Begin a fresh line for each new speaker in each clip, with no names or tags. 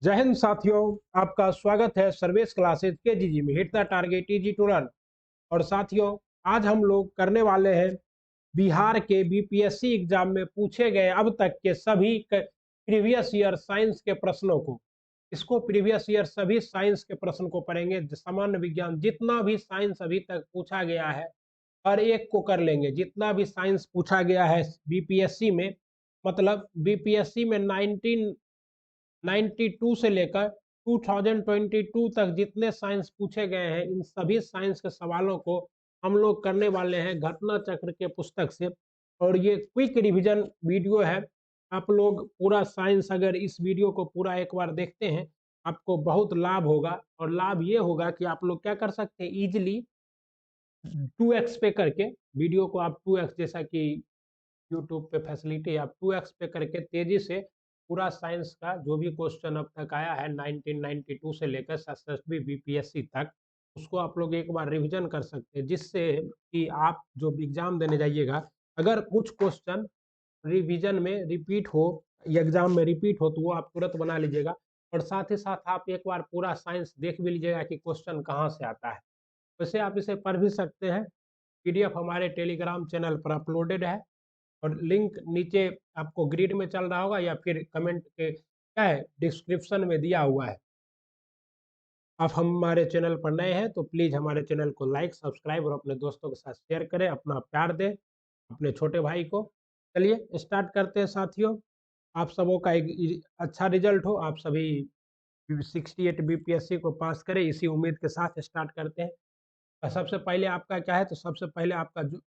जय हिंद साथियों। आपका स्वागत है सर्वेश क्लासेज केजीजी में। Hit the target easy to run. और साथियों, आज हम लोग करने वाले हैं बिहार के बीपीएससी एग्जाम में पूछे गए अब तक के सभी प्रीवियस ईयर साइंस के प्रश्नों को। इसको प्रीवियस ईयर सभी साइंस के प्रश्न को पढ़ेंगे। सामान्य विज्ञान जितना भी साइंस अभी तक पूछा गया है हर एक को कर लेंगे। जितना भी साइंस पूछा गया है बीपीएससी में, मतलब बीपीएससी में 1992 से लेकर 2022 तक जितने साइंस पूछे गए हैं, इन सभी साइंस के सवालों को हम लोग करने वाले हैं घटना चक्र के पुस्तक से। और ये क्विक रिवीजन वीडियो है। आप लोग पूरा साइंस अगर इस वीडियो को पूरा एक बार देखते हैं, आपको बहुत लाभ होगा। और लाभ ये होगा कि आप लोग क्या कर सकते हैं, इजिली 2x पे करके वीडियो को आप 2x, जैसा कि यूट्यूब पे फैसिलिटी, आप 2x पे करके तेजी से पूरा साइंस का जो भी क्वेश्चन अब तक आया है 1992 से लेकर 67वीं बीपीएससी तक, उसको आप लोग एक बार रिवीजन कर सकते हैं। जिससे कि आप जो एग्जाम देने जाइएगा, अगर कुछ क्वेश्चन रिवीजन में रिपीट हो, एग्जाम में रिपीट हो, तो वो आप तुरंत बना लीजिएगा। और साथ ही साथ आप एक बार पूरा साइंस देख भी लीजिएगा कि क्वेश्चन कहाँ से आता है। वैसे आप इसे पढ़ भी सकते हैं। पीडीएफ हमारे टेलीग्राम चैनल पर अपलोडेड है और लिंक नीचे आपको ग्रिड में चल रहा होगा या फिर कमेंट के क्या है, डिस्क्रिप्शन में दिया हुआ है। आप हमारे चैनल पर नए हैं तो प्लीज़ हमारे चैनल को लाइक, सब्सक्राइब और अपने दोस्तों के साथ शेयर करें। अपना प्यार दें अपने छोटे भाई को। चलिए स्टार्ट करते हैं साथियों। आप सबों का एक अच्छा रिजल्ट हो, आप सभी 68 बीपीएससी को पास करें, इसी उम्मीद के साथ स्टार्ट करते हैं। सबसे पहले आपका क्या है, तो सबसे पहले आपका जो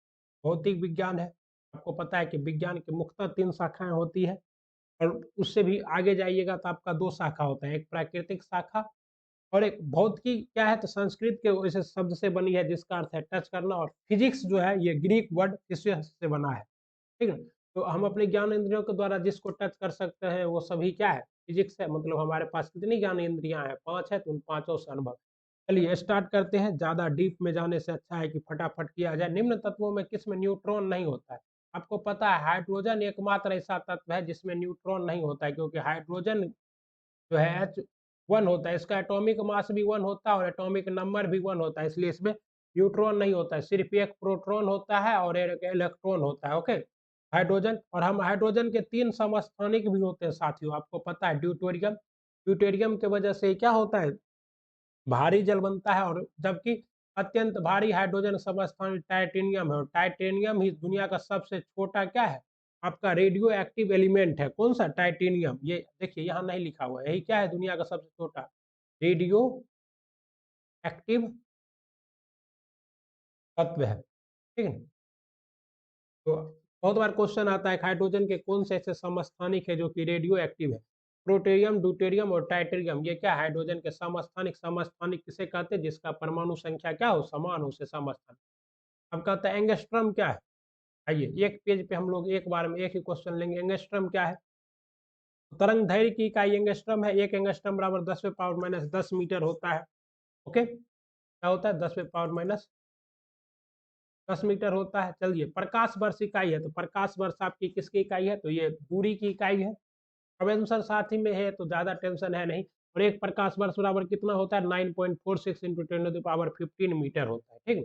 भौतिक विज्ञान है। आपको पता है कि विज्ञान की मुख्यतः 3 शाखाएं होती है। और उससे भी आगे जाइएगा तो आपका 2 शाखा होता है, एक प्राकृतिक शाखा और एक भौतिकी। क्या है, तो संस्कृत के वैसे शब्द से बनी है जिसका अर्थ है टच करना। और फिजिक्स जो है ये ग्रीक वर्ड इससे से बना है, ठीक है। तो हम अपने ज्ञान इंद्रियों के द्वारा जिसको टच कर सकते हैं वो सभी क्या है, फिजिक्स है। मतलब हमारे पास कितनी ज्ञान इंद्रियां हैं, 5 है, तो उन पांचों से अनुभव। चलिए स्टार्ट करते हैं। ज्यादा डीप में जाने से अच्छा है कि फटाफट किया जाए। निम्न तत्वों में किसमें न्यूट्रॉन नहीं होता है? आपको पता है हाइड्रोजन एकमात्र ऐसा तत्व है जिसमें न्यूट्रॉन नहीं होता है, क्योंकि हाइड्रोजन जो है H1 होता है, इसका एटॉमिक मास भी 1 होता है और एटॉमिक नंबर भी 1 होता है, इसलिए इसमें न्यूट्रॉन नहीं होता है। सिर्फ एक प्रोटॉन होता है और एक इलेक्ट्रॉन होता है। Okay, hydrogen. और हम हाइड्रोजन के 3 समस्थानिक भी होते हैं साथियों, आपको पता है। ड्यूटेरियम, ड्यूटेरियम के वजह से क्या होता है, भारी जल बनता है। और जबकि अत्यंत भारी हाइड्रोजन समस्थानिक टाइटेनियम है, और टाइटेनियम ही दुनिया का सबसे छोटा क्या है, आपका रेडियो एक्टिव एलिमेंट है। कौन सा? टाइटेनियम। ये देखिए यहाँ नहीं लिखा हुआ है, यही क्या है, दुनिया का सबसे छोटा रेडियो एक्टिव तत्व है, ठीक है। तो बहुत बार क्वेश्चन आता है हाइड्रोजन के कौन से ऐसे समस्थानिक है जो कि रेडियो एक्टिव है। प्रोटेरियम, ड्यूटेरियम और टाइटेरियम, ये क्या है, हाइड्रोजन के समस्थानिक। समस्थानिक किसे कहते हैं? जिसका परमाणु संख्या क्या हो, समान हो, उसे समस्थानिक। अब कहता है एंगस्ट्रम क्या है। आइए एक पेज पे हम लोग एक बार में एक ही क्वेश्चन लेंगे। एंगस्ट्रम क्या है? तरंग दैर्घ्य की इकाई एंगस्ट्रम है। एक एंगस्ट्रम बराबर 10⁻⁻10 मीटर होता है। ओके, क्या होता है, 10⁻⁻10 मीटर होता है। चलिए प्रकाश वर्ष इकाई है, तो प्रकाश वर्ष आपकी किसकी इकाई है, तो ये दूरी की इकाई है। अब आंसर साथ ही में है तो ज्यादा टेंशन है नहीं। और एक प्रकाश वर्ष बराबर कितना होता है, 9.46 इंटू 10⁻15 मीटर होता है, ठीक है।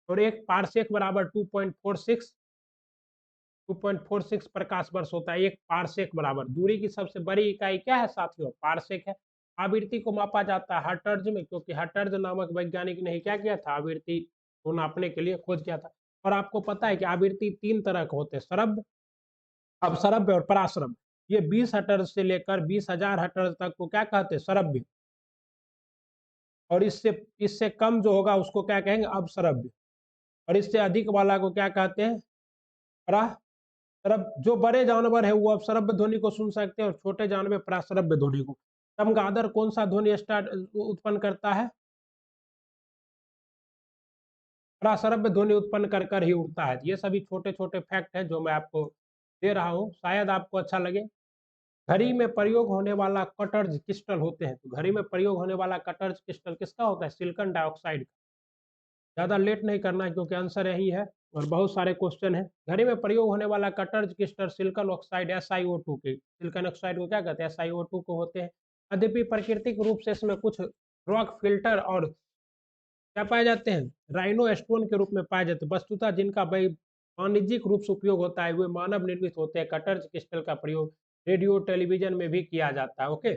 और एक पारसेक बराबर 2.46 प्रकाश वर्ष होता है। एक पारसेक बराबर, दूरी की सबसे बड़ी इकाई क्या है साथियों, पारसेक है। आवृत्ति को मापा जाता है हर्ट्ज में, क्योंकि हर्ट्ज नामक वैज्ञानिक ने क्या किया था, आवृत्ति को नापने के लिए खोज किया था। और आपको पता है कि आवृत्ति 3 तरह के होते हैं, श्रव्य, अपश्रव्य और पराश्रव्य। ये 20 हर्ट्ज से लेकर 20,000 हर्ट्ज तक को क्या कहते हैं, श्रव्य। और इससे इससे कम जो होगा उसको क्या कहेंगे, अपश्रव्य। और इससे अधिक वाला को क्या कहते हैं, परा तरफ। जो बड़े जानवर है वो अपश्रव्य ध्वनि को सुन सकते हैं और छोटे जानवर पराश्रव्य ध्वनि को। चमगादड़ कौन सा ध्वनि स्टार्ट उत्पन्न करता है, पराश्रव्य ध्वनि उत्पन्न कर कर ही उड़ता है। ये सभी छोटे छोटे फैक्ट हैं जो मैं आपको दे रहा हूँ, शायद आपको अच्छा लगे। घड़ी में प्रयोग होने वाला कटर्ज क्रिस्टल होते हैं, तो घड़ी में प्रयोग होने वाला कटर्ज क्रिस्टल किसका होता है, सिलिकॉन डाइऑक्साइड। ज़्यादा लेट नहीं करना है क्योंकि आंसर यही है और बहुत सारे क्वेश्चन हैं। घड़ी में प्रयोग होने वाला कटर्ज क्रिस्टल सिलिकॉन ऑक्साइड SiO2 के, सिलिकॉन ऑक्साइड को क्या कहते हैं, SiO2 को होते हैं। यद्यपि प्राकृतिक रूप से इसमें कुछ रॉक फिल्टर और क्या पाए जाते हैं, राइनो स्टोन के रूप में पाए जाते हैं। वस्तुतः जिनका वाणिज्यिक रूप से उपयोग होता है वे मानव निर्मित होते हैं। कटर्स क्रिस्टल का प्रयोग रेडियो टेलीविजन में भी किया जाता है। ओके,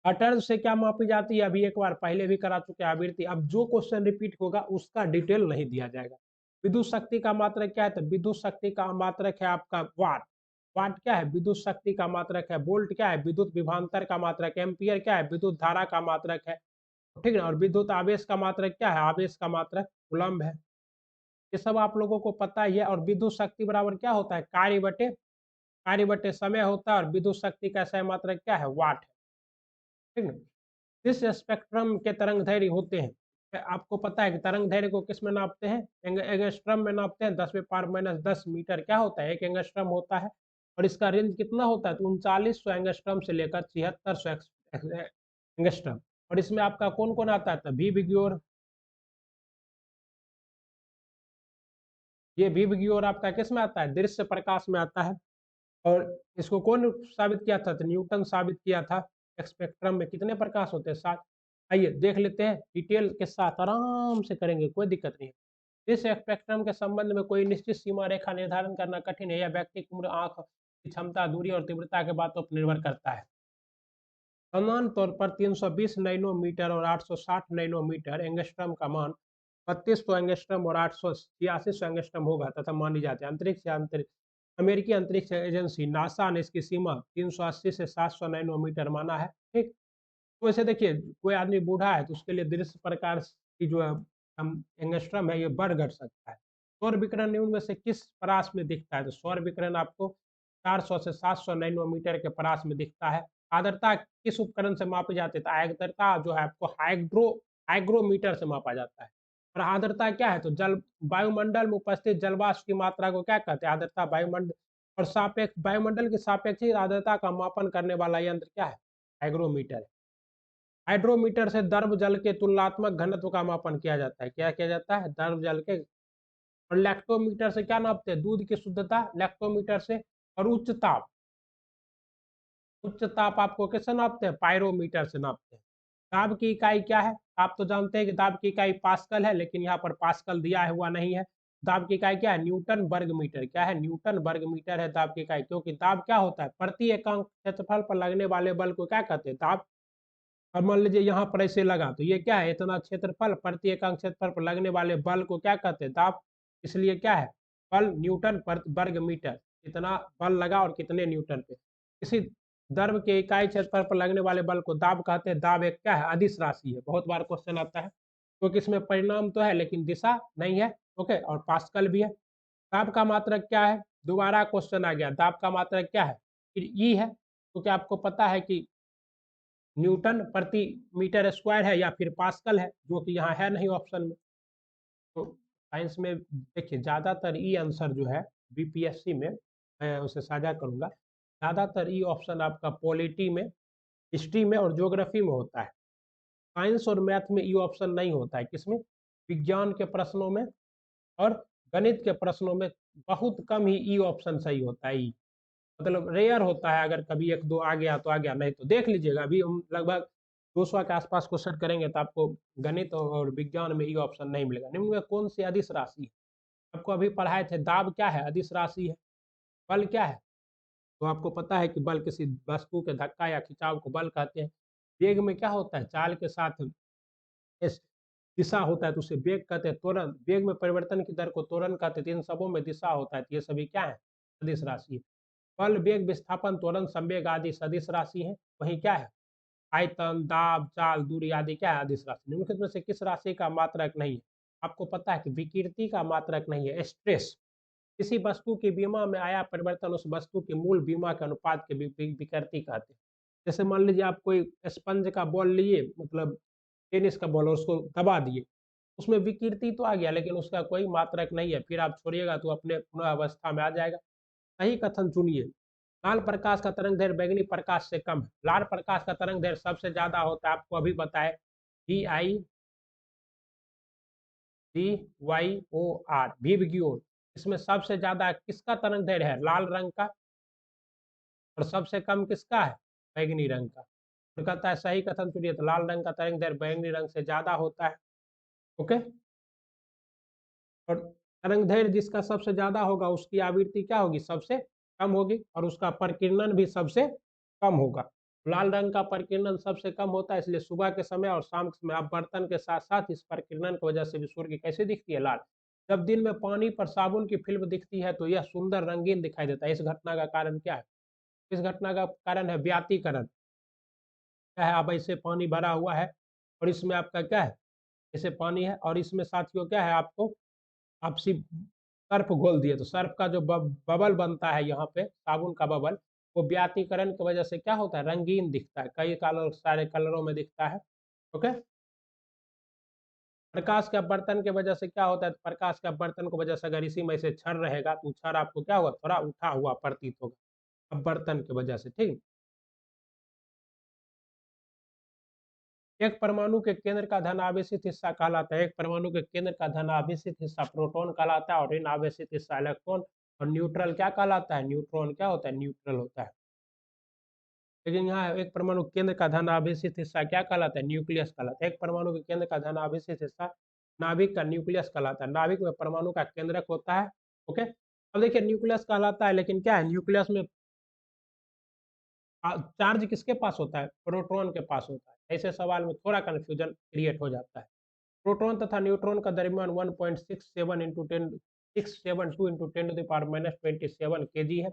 कटर्स से क्या मापी जाती है, अभी एक बार पहले भी करा चुके हैं आवृत्ति। अब जो क्वेश्चन रिपीट होगा उसका डिटेल नहीं दिया जाएगा। विद्युत शक्ति का मात्रक क्या है, तो विद्युत शक्ति का मात्रक है आपका वाट। वाट क्या है, विद्युत शक्ति का मात्रक है। वोल्ट क्या है, विद्युत विभवांतर का मात्रक। एम्पियर क्या है, विद्युत धारा का मात्रक है। ठीक है, और विद्युत आवेश का मात्रक क्या है, आवेश का मात्रक कूलम्ब है। ये सब आप लोगों को पता ही है। और विद्युत शक्ति बराबर क्या होता है, कार्य बटे समय होता है। और विद्युत शक्ति का सही मात्रक क्या है, वाट है। ठीक है, किस स्पेक्ट्रम के तरंग दैर्घ्य होते हैं, आपको पता है कि तरंग दैर्घ्य को किस में नापते हैं, एंगस्ट्रम में नापते हैं। 10⁻⁻10 मीटर क्या होता है, एक एंगस्ट्रम होता है। और इसका रेंज कितना होता है, तो 3900 एंगस्ट्रम से लेकर 7600 एंगस्ट्रम। और इसमें आपका कौन कौन आता है, तो वी विग्योर, ये वी विग्योर आपका किस में आता है, दृश्य प्रकाश में आता है। और इसको कौन साबित किया था, तो न्यूटन साबित किया था। स्पेक्ट्रम में कितने प्रकाश होते हैं, 7। आइए देख लेते हैं डिटेल के साथ, आराम से करेंगे, कोई दिक्कत नहीं है। इस स्पेक्ट्रम के संबंध में कोई निश्चित सीमा रेखा निर्धारण करना कठिन है। यह व्यक्ति की उम्र, आंख की क्षमता, दूरी और तीव्रता के बातों पर निर्भर करता है। समान तौर पर 320 नैनोमीटर और 860 नैनोमीटर एंगस्ट्रम का मान 3200 एंगस्ट्रम और 886 एंगस्ट्रम होगा तथा मानी जाती है। अमेरिकी अंतरिक्ष एजेंसी नासा ने इसकी सीमा 380 से 700 नैनोमीटर माना है। ठीक, तो वैसे देखिए कोई आदमी बूढ़ा है तो उसके लिए दृश्य प्रकाश की जो हम एंगस्ट्रम है ये बढ़ घट सकता है। सौर विकिरण इनमें से किस परास में दिखता है, तो सौर विकिरण आपको 400 से 700 नैनोमीटर के परास में दिखता है। आर्द्रता किस उपकरण से मापी जाती है, तो आर्द्रता जो है आपको हाइग्रोमीटर से मापा जाता है। और आर्द्रता क्या है, तो जल वायुमंडल में उपस्थित जलवाष्प की मात्रा को क्या कहते हैं, आर्द्रता। वायुमंडल और सापेक्ष वायुमंडल की सापेक्षिक आर्द्रता का मापन करने वाला यंत्र क्या है, हाइग्रोमीटर है। हाइड्रोमीटर से द्रव जल के तुलनात्मक घनत्व का मापन किया जाता है। क्या किया जाता है, द्रव जल के। और लैक्टोमीटर से क्या नापते हैं, दूध की शुद्धता, लैक्टोमीटर से। और उच्च ताप आपको किससे नापते हैं, पायरोमीटर से नापते हैं। दाब की इकाई क्या है, आप तो जानते हैं कि दाब की इकाई पास्कल है, लेकिन यहाँ पर पास्कल दिया हुआ नहीं है। दाब की इकाई क्या है, न्यूटन वर्ग मीटर। क्या है, न्यूटन वर्ग मीटर है दाब की इकाई। क्योंकि दाब क्या होता है, प्रति एकांक क्षेत्रफल पर लगने वाले बल को क्या कहते हैं, दाब। और मान लीजिए यहाँ पर ऐसे लगा तो ये क्या है, इतना क्षेत्रफल, प्रति एकांक क्षेत्रफल पर लगने वाले बल को क्या कहते हैं, दाब। इसलिए क्या है, बल न्यूटन पर वर्ग मीटर, कितना बल लगा और कितने न्यूटन पे। इसी द्रव के इकाई क्षेत्रफल पर लगने वाले बल को दाब कहते हैं। दाब एक क्या है, अदिश राशि है। बहुत बार क्वेश्चन आता है, क्योंकि इसमें परिणाम तो है लेकिन दिशा नहीं है। ओके, और पास्कल भी है। दाब का मात्रक क्या है, दोबारा क्वेश्चन आ गया, दाब का मात्रक क्या है, फिर ई है। क्योंकि आपको पता है कि न्यूटन प्रति मीटर स्क्वायर है या फिर पास्कल है, जो कि यहाँ है नहीं ऑप्शन में। तो साइंस में देखिए ज़्यादातर ई आंसर जो है बीपीएससी में, मैं उसे साझा करूँगा, ज़्यादातर ई ऑप्शन आपका पॉलिटी में, हिस्ट्री में और ज्योग्राफी में होता है। साइंस और मैथ में ई ऑप्शन नहीं होता है। किसमें, विज्ञान के प्रश्नों में और गणित के प्रश्नों में बहुत कम ही ई ऑप्शन सही होता है। ई मतलब रेयर होता है, अगर कभी एक दो आ गया तो आ गया, नहीं तो देख लीजिएगा। अभी हम लगभग 200 के आसपास क्वेश्चन करेंगे तो आपको गणित और विज्ञान में ये ऑप्शन नहीं मिलेगा। निम्न में कौन सी अदिश राशि है, आपको अभी पढ़ाए थे, दाब क्या है, अदिश राशि है। बल क्या है, तो आपको पता है कि बल किसी वस्तु के धक्का या खिंचाव को बल कहते हैं। वेग में क्या होता है, चाल के साथ इस दिशा होता है तो उसे वेग कहते हैं। त्वरण, वेग में परिवर्तन की दर को त्वरण कहते हैं। इन सबों में दिशा होता है, तो ये सभी क्या है, अदिश राशि है। बल, वेग, विस्थापन, त्वरण, संवेग आदि सदिश राशि है। वहीं क्या है, आयतन, दाब, चाल, दूरी आदि क्या है, अदिश राशि। निम्नलिखित में से किस राशि का मात्रक नहीं है, आपको पता है कि विकृति का मात्रक नहीं है, स्ट्रेस। किसी वस्तु की बीमा में आया परिवर्तन उस वस्तु की मूल बीमा के अनुपात के विकृति कहते हैं। जैसे मान लीजिए आप कोई स्पंज का बॉल लिए, मतलब टेनिस का बॉल, और उसको दबा दिए, उसमें विकृति तो आ गया लेकिन उसका कोई मात्रक नहीं है। फिर आप छोड़िएगा तो अपने पुनः अवस्था में आ जाएगा। सही कथन चुनिए। लाल प्रकाश का तरंग दैर्घ्य बैंगनी प्रकाश से कम है। लाल प्रकाश का तरंग दैर्घ्य सबसे ज्यादा होता है, आपको अभी बताए, VIGOR, विवग्योर। इसमें सबसे ज्यादा किसका तरंग दैर्घ्य है, लाल रंग का। और सबसे कम किसका है, बैंगनी रंग का। तो कहता है सही कथन चुनिए, तो लाल रंग का तरंग दैर्ध्य बैंगनी रंग से ज्यादा होता है। ओके, और तरंग दैर्ध्य जिसका सबसे ज्यादा होगा उसकी आवृत्ति क्या होगी, सबसे कम होगी, और उसका प्रकीर्णन भी सबसे कम होगा। लाल रंग का प्रकीर्णन सबसे कम होता है, इसलिए सुबह के समय और शाम के समय अपवर्तन के साथ साथ इस प्रकीर्णन की वजह से भी सूर्य की कैसे दिखती है, लाल। जब दिन में पानी पर साबुन की फिल्म दिखती है तो यह सुंदर रंगीन दिखाई देता है। इस घटना का कारण क्या है, इस घटना का कारण है व्यातीकरण। क्या है, अब ऐसे पानी भरा हुआ है और इसमें आपका क्या है, जैसे पानी है और इसमें साथियों क्या है, आपको आपसी सर्फ घोल दिए, तो सर्फ का जो बबल बनता है यहाँ पे, साबुन का बबल, वो व्यातीकरण की वजह से क्या होता है, रंगीन दिखता है, कई कलर, सारे कलरों में दिखता है। ओके, प्रकाश के अपवर्तन की वजह से क्या होता है, तो प्रकाश के अपवर्तन की वजह से अगर इसी में से क्षण रहेगा तो क्षण आपको क्या होगा, थोड़ा उठा हुआ प्रतीत होगा अपवर्तन की वजह से। ठीक, एक परमाणु के केंद्र का धन आवेशित हिस्सा कहलाता है, एक परमाणु के केंद्र का धन आवेशित हिस्सा प्रोटॉन कहलाता है, और ऋण आवेशित हिस्सा इलेक्ट्रॉन, और न्यूट्रल क्या कहलाता है, न्यूट्रॉन क्या होता है, न्यूट्रल होता है। लेकिन यहाँ एक परमाणु केंद्र का धन आवेशित हिस्सा क्या कहलाता है, न्यूक्लियस कहलाता है। एक परमाणु के केंद्र का धन आवेशित हिस्सा नाभिक का न्यूक्लियस कहलाता है। नाभिक में परमाणु का केंद्रक होता है। ओके, अब देखिए न्यूक्लियस कहलाता है, लेकिन क्या है, न्यूक्लियस में चार्ज किसके पास होता है, प्रोटॉन के पास होता है। ऐसे सवाल में थोड़ा कंफ्यूजन क्रिएट हो जाता है। प्रोटॉन तथा न्यूट्रॉन का द्रव्यमान 1.67 इंटू 10 672 इंटू 10⁻27 kg है।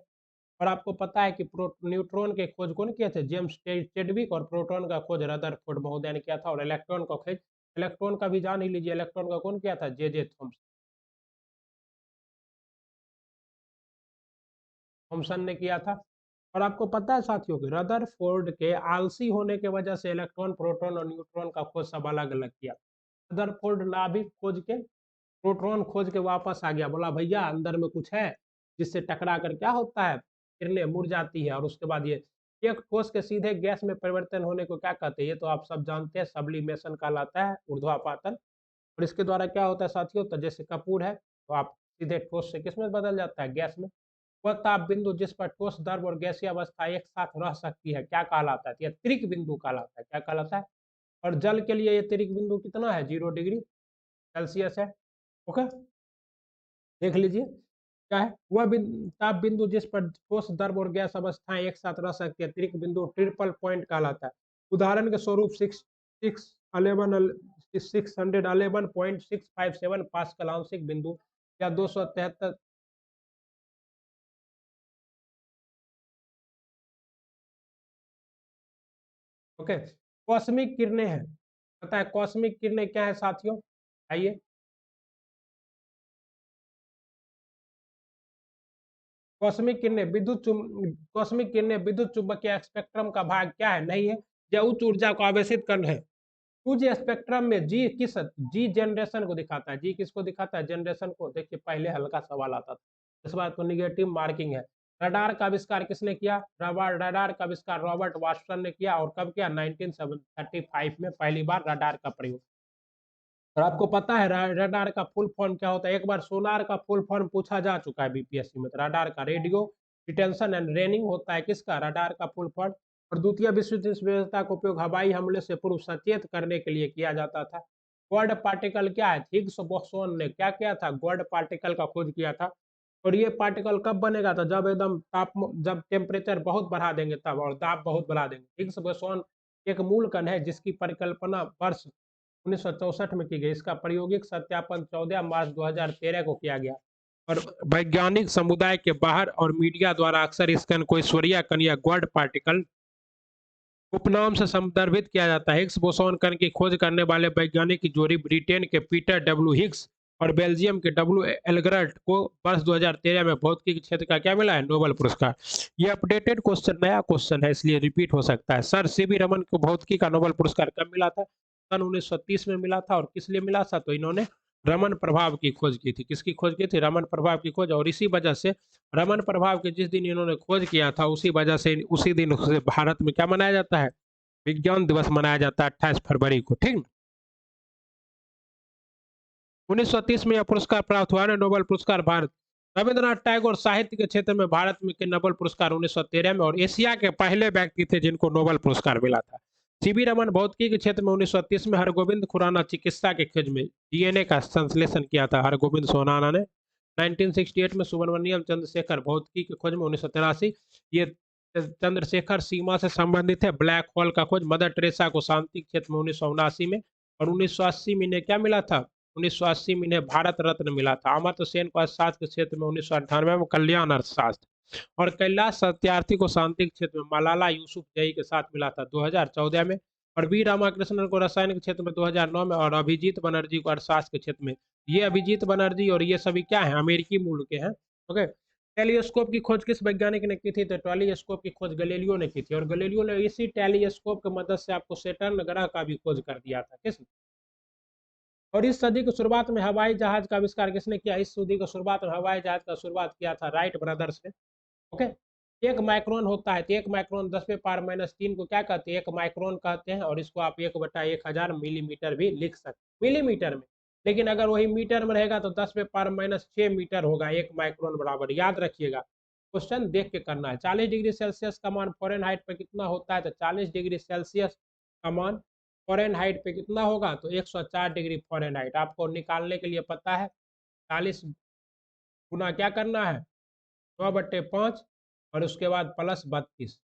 और आपको पता है कि न्यूट्रॉन के खोज कौन किए थे, जेम्स चेडविक, और प्रोटॉन का खोज रदरफोर्ड महोदय ने किया था, और इलेक्ट्रॉन का खोज, इलेक्ट्रॉन का भी जान ही लीजिए, इलेक्ट्रॉन का कौन किया था, जे थॉम्सन, थॉम्सन ने किया था। और आपको पता है साथियों कि रदरफोर्ड के आलसी होने की वजह से इलेक्ट्रॉन, प्रोटॉन और न्यूट्रॉन का खोज सब अलग अलग किया। रदरफोर्ड नाभिक खोज के, प्रोटॉन खोज के वापस आ गया, बोला भैया अंदर में कुछ है, जिससे टकरा कर क्या होता है, किरणें मुड़ जाती है, और उसके बाद ये एक ठोस के सीधे गैस में परिवर्तन होने को क्या कहते हैं, ये तो आप सब जानते हैं, सब्लिमेशन कहलाता है, ऊर्ध्वापातन। और इसके द्वारा क्या होता है साथियों, तो जैसे कपूर है तो आप सीधे ठोस से किसमें बदल जाता है, गैस में। वह ताप बिंदु जिस पर ठोस, द्रव और गैसीय अवस्था एक साथ रह सकती है क्या कहलाता है, यह त्रिक बिंदु कहलाता है। क्या कहलाता है, और जल के लिए ये त्रिक बिंदु कितना है, 0 डिग्री सेल्सियस है। ओके, देख लीजिए क्या है, वह ताप बिंदु जिस पर ठोस, द्रव और गैस अवस्थाएं एक साथ रह सकती है, त्रिक बिंदु ट्रिपल पॉइंट कहलाता है। उदाहरण के स्वरूप 611.657 पास्कल आंशिक बिंदु, या 273। ओके, कॉस्मिक किरणें हैं, पता है कॉस्मिक किरणें क्या है साथियों, आइए। कॉस्मिक किरणें विद्युत चुंबकीय स्पेक्ट्रम का भाग क्या है, नहीं है, या उच्च ऊर्जा को आवेशित करना है। कुछ स्पेक्ट्रम में जी किस, जी जनरेशन को दिखाता है, जी किसको दिखाता है, जनरेशन को। देखिए पहले हल्का सवाल आता था, इस बार तो निगेटिव मार्किंग है। रडार का आविष्कार किसने किया, रडार का आविष्कार रॉबर्ट वाटसन ने किया, और कब किया, 1935 में पहली बार रडार का प्रयोग। और आपको पता है रडार का फुल फॉर्म क्या होता है, एक बार सोनार का फुल फॉर्म पूछा जा चुका है बीपीएससी में। तो रडार का रेडियो डिटेंशन एंड रेनिंग होता है, किसका, रडार का फुल फॉर्म। और द्वितीय विश्व युद्ध इस व्यवस्था का उपयोग हवाई हमले से पूर्व सचेत करने के लिए किया जाता था। गॉड पार्टिकल क्या है, हिग्स बोसोन ने क्या किया था, गॉड पार्टिकल का खोज किया था। और ये पार्टिकल कब बनेगा था, जब एकदम जब टेम्परेचर बहुत बढ़ा देंगे तब, और दाब बहुत बढ़ा देंगे। हिग्स बोसोन एक मूल कण है जिसकी परिकल्पना वर्ष 1964 में की गई। इसका प्रायोगिक सत्यापन 14 मार्च 2013 को किया गया। और वैज्ञानिक समुदाय के बाहर और मीडिया द्वारा अक्सर इस कण को ईश्वरीय कण या गॉड पार्टिकल उपनाम से संदर्भित किया जाता है। हिग्स बोसोन कण की खोज करने वाले वैज्ञानिक की जोड़ी ब्रिटेन के पीटर डब्ल्यू हिग्स और बेल्जियम के डब्ल्यू एलगर्ट को वर्ष 2013 में भौतिकी क्षेत्र का क्या मिला है, नोबेल पुरस्कार। ये अपडेटेड क्वेश्चन, नया क्वेश्चन है, इसलिए रिपीट हो सकता है। सर सीवी रमन को भौतिकी का नोबेल पुरस्कार कब मिला था, सन 1930 में मिला था। और किस लिए मिला था, तो इन्होंने रमन प्रभाव की खोज की थी। किसकी खोज की थी, रमन प्रभाव की खोज। और इसी वजह से रमन प्रभाव के जिस दिन इन्होंने खोज किया था, उसी वजह से उसी दिन भारत में क्या मनाया जाता है, विज्ञान दिवस मनाया जाता है 28 फरवरी को। ठीक, 1930 में यह पुरस्कार प्राप्त हुआ, नोबेल पुरस्कार भारत। रविंद्रनाथ टैगोर साहित्य के क्षेत्र में भारत में के नोबेल पुरस्कार 1913 में, और एशिया के पहले व्यक्ति थे जिनको नोबेल पुरस्कार मिला था। सीवी रमन भौतिकी के क्षेत्र में 1930 में, हरगोविंद खुराना चिकित्सा के खोज में डीएनए का संश्लेषण किया था हरगोविंद सोनाना ने। 1968 में सुब्रमण्यम चंद्रशेखर भौतिकी की खोज में। 1983 ये चंद्रशेखर सीमा से संबंधित है। ब्लैक होल का खोज मदर टेरेसा को शांति क्षेत्र में 1979 में। और 1980 में इन्हें क्या मिला था? 1980 में इन्हें भारत रत्न मिला था। अमर्त्य सेन को अर्थशास्त्र के क्षेत्र में 1998 में कल्याण अर्थशास्त्र। और कैलाश सत्यार्थी को शांति के क्षेत्र में मलाला यूसुफजई के साथ मिला था 2014 में। और वी रामाकृष्णन को रसायन के क्षेत्र में 2009 में। और अभिजीत बनर्जी को अर्थशास्त्र के क्षेत्र में। ये अभिजीत बनर्जी और ये सभी क्या है? अमेरिकी मूल के हैं। ओके। टेलीस्कोप की खोज किस वैज्ञानिक ने की थी? तो टेलीस्कोप की खोज गैलीलियो ने की थी। और गैलीलियो ने इसी टेलीस्कोप की मदद से आपको सैटर्न ग्रह का भी खोज कर दिया था। किस? और इस सदी की शुरुआत में हवाई जहाज का आविष्कार किसने किया? इस सदी की शुरुआत में हवाई जहाज का शुरुआत किया था राइट ब्रदर्स ने। ओके। एक माइक्रोन होता है तो एक माइक्रोन 10⁻³ को क्या कहते हैं? एक माइक्रोन कहते हैं। और इसको आप 1/1000 मिलीमीटर भी लिख सकते, मिलीमीटर में। लेकिन अगर वही मीटर में रहेगा तो 10⁻6 मीटर होगा एक माइक्रोन बराबर। याद रखिएगा, क्वेश्चन देख के करना है। 40 डिग्री सेल्सियस का मान फ़ारेनहाइट पे कितना होता है? तो 40 डिग्री सेल्सियस का मान फ़ारेनहाइट पे कितना होगा? तो 104 डिग्री फ़ारेनहाइट। आपको निकालने के लिए पता है 40 गुना क्या करना है? 9/5 और उसके बाद +32।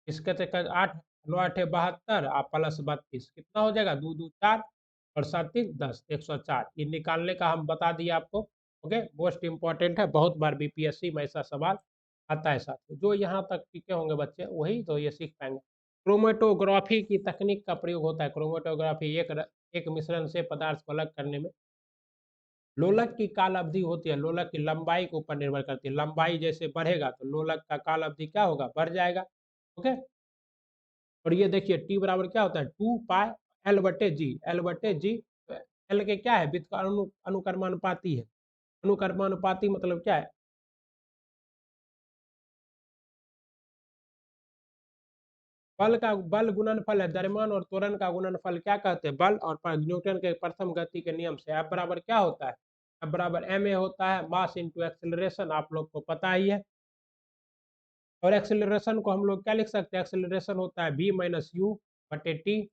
इसके चक्कर 8 9 8 72 आप +32 कितना हो जाएगा? 2 2 4 और 7 3 10 104। ये निकालने का हम बता दिए आपको। ओके, मोस्ट इंपॉर्टेंट है, बहुत बार बीपीएससी में ऐसा सवाल आता है साथियों। जो यहाँ तक टिके होंगे बच्चे वही तो ये सीख पाएंगे। क्रोमेटोग्राफी की तकनीक का प्रयोग होता है। क्रोमेटोग्राफी एक मिश्रण से पदार्थ को अलग करने में। लोलक की काल अवधि होती है, लोलक की लंबाई के ऊपर निर्भर करती है। लंबाई जैसे बढ़ेगा तो लोलक का काल अवधि क्या होगा? बढ़ जाएगा। ओके। और ये देखिए टी बराबर क्या होता है? 2 पाई एल बटे जी। एल के क्या है? वृत्त का अनुकर्मानुपाती है। अनुकर्मानुपाती मतलब क्या है? बल गुणनफल है। द्रव्यमान और त्वरण का गुणनफल क्या कहते हैं? बल। और न्यूटन के प्रथम गति के नियम से एफ बराबर क्या होता है? एफ बराबर एम ए होता है, मास इंटू एक्सेलरेशन, आप लोग को पता ही है। और एक्सेलरेशन को हम लोग क्या लिख सकते हैं? एक्सेलरेशन होता है v-u/t।